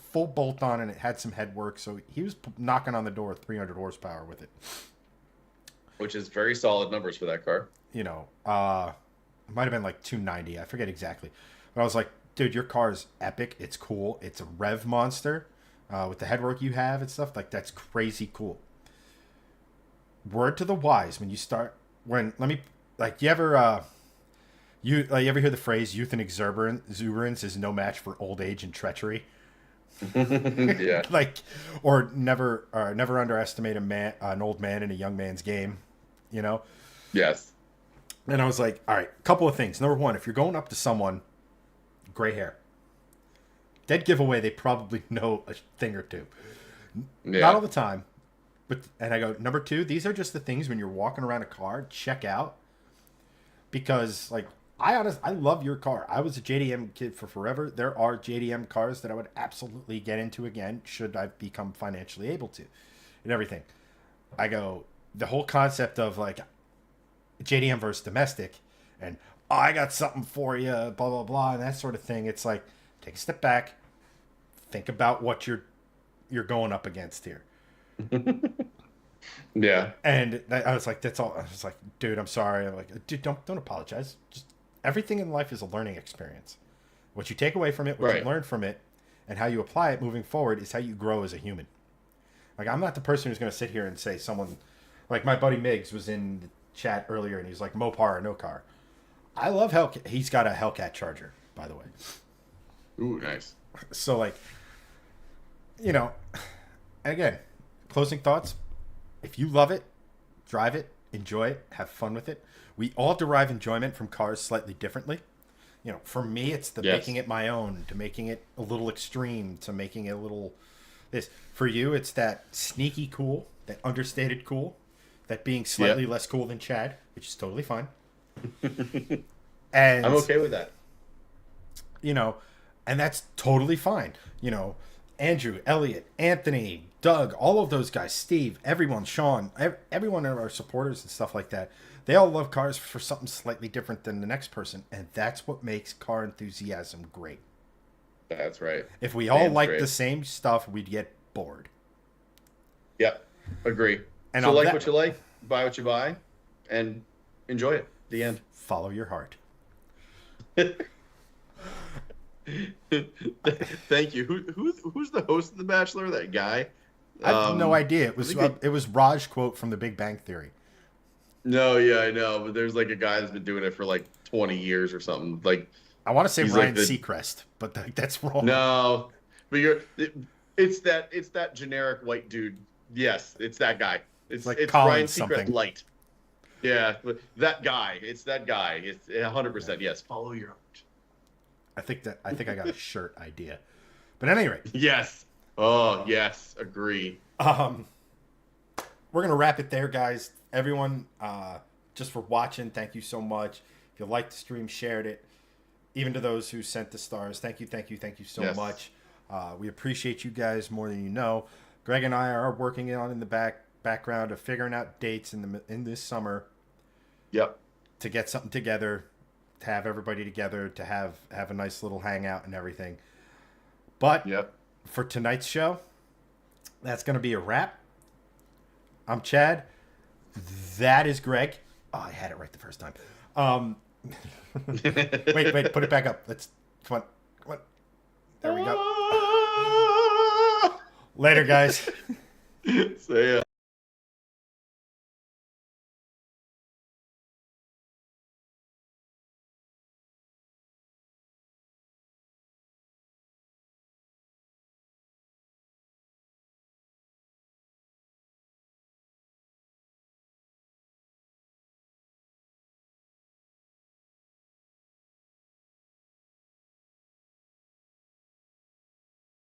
full bolt on, and it had some head work. So he was knocking on the door with 300 horsepower with it. Which is very solid numbers for that car. You know, it might have been like 290. I forget exactly, but I was like, dude, your car is epic. It's cool. It's a rev monster with the headwork you have and stuff. Like, that's crazy cool. Word to the wise, you ever hear the phrase "youth and exuberance is no match for old age and treachery"? Yeah. Like, or never underestimate an old man in a young man's game, you know? Yes. And I was like, all right, couple of things. Number one, if you're going up to someone, gray hair, dead giveaway, they probably know a thing or two. Yeah. Not all the time. And I go, number two, these are just the things when you're walking around a car, check out. Because, like, I love your car. I was a JDM kid for forever. There are JDM cars that I would absolutely get into again, should I become financially able to, and everything. I go, the whole concept of, like, JDM versus domestic, and, oh, I got something for you, blah, blah, blah, and that sort of thing. It's like, take a step back, think about what you're going up against here. Yeah. And I was like, that's all. I was like, dude, I'm sorry. I'm like, dude, don't apologize. Just everything in life is a learning experience. What you take away from it, what you learn from it, and how you apply it moving forward is how you grow as a human. Like, I'm not the person who's going to sit here and say someone, like my buddy Miggs was in the chat earlier, and he's like, Mopar or no car. I love Hellcat. He's got a Hellcat Charger, by the way. Ooh, nice. So, like, you know, again, closing thoughts. If you love it, drive it, enjoy it, have fun with it. We all derive enjoyment from cars slightly differently. You know, for me, it's the making it my own, to making it a little extreme, to making it a little this. For you, it's that sneaky cool, that understated cool, that being slightly less cool than Chad, which is totally fine. And I'm okay with that. You know, and that's totally fine. You know, Andrew, Elliot, Anthony, Doug, all of those guys, Steve, everyone, Sean, everyone of our supporters and stuff like that, they all love cars for something slightly different than the next person, and that's what makes car enthusiasm great. That's right. If we all liked the same stuff, we'd get bored. Yep, agree. And so like what you like, buy what you buy, and enjoy it. The end. Follow your heart. Thank you. Who's the host of The Bachelor? That guy? I have no idea. It was Raj quote from The Big Bang Theory. No, yeah, I know, but there's like a guy that's been doing it for like 20 years or something. Like, I want to say Ryan like Seacrest, but that's wrong. No, but it's that generic white dude. Yes, it's that guy. It's like it's Colin Ryan something. Seacrest light. Yeah, that guy. It's that guy. It's 100%. Yes, follow your heart. I think I got a shirt idea. But at any rate. Yes. Oh, yes. Agree. We're going to wrap it there, guys. Everyone, just for watching, thank you so much. If you liked the stream, shared it. Even to those who sent the stars, thank you so much. We appreciate you guys more than you know. Greg and I are working on in the background of figuring out dates in this summer. Yep. To get something together, to have everybody together, to have a nice little hangout and everything. But for tonight's show, that's going to be a wrap. I'm Chad. That is Greg. Oh, I had it right the first time. Wait, put it back up. Come on. There we go. Later, guys. See ya.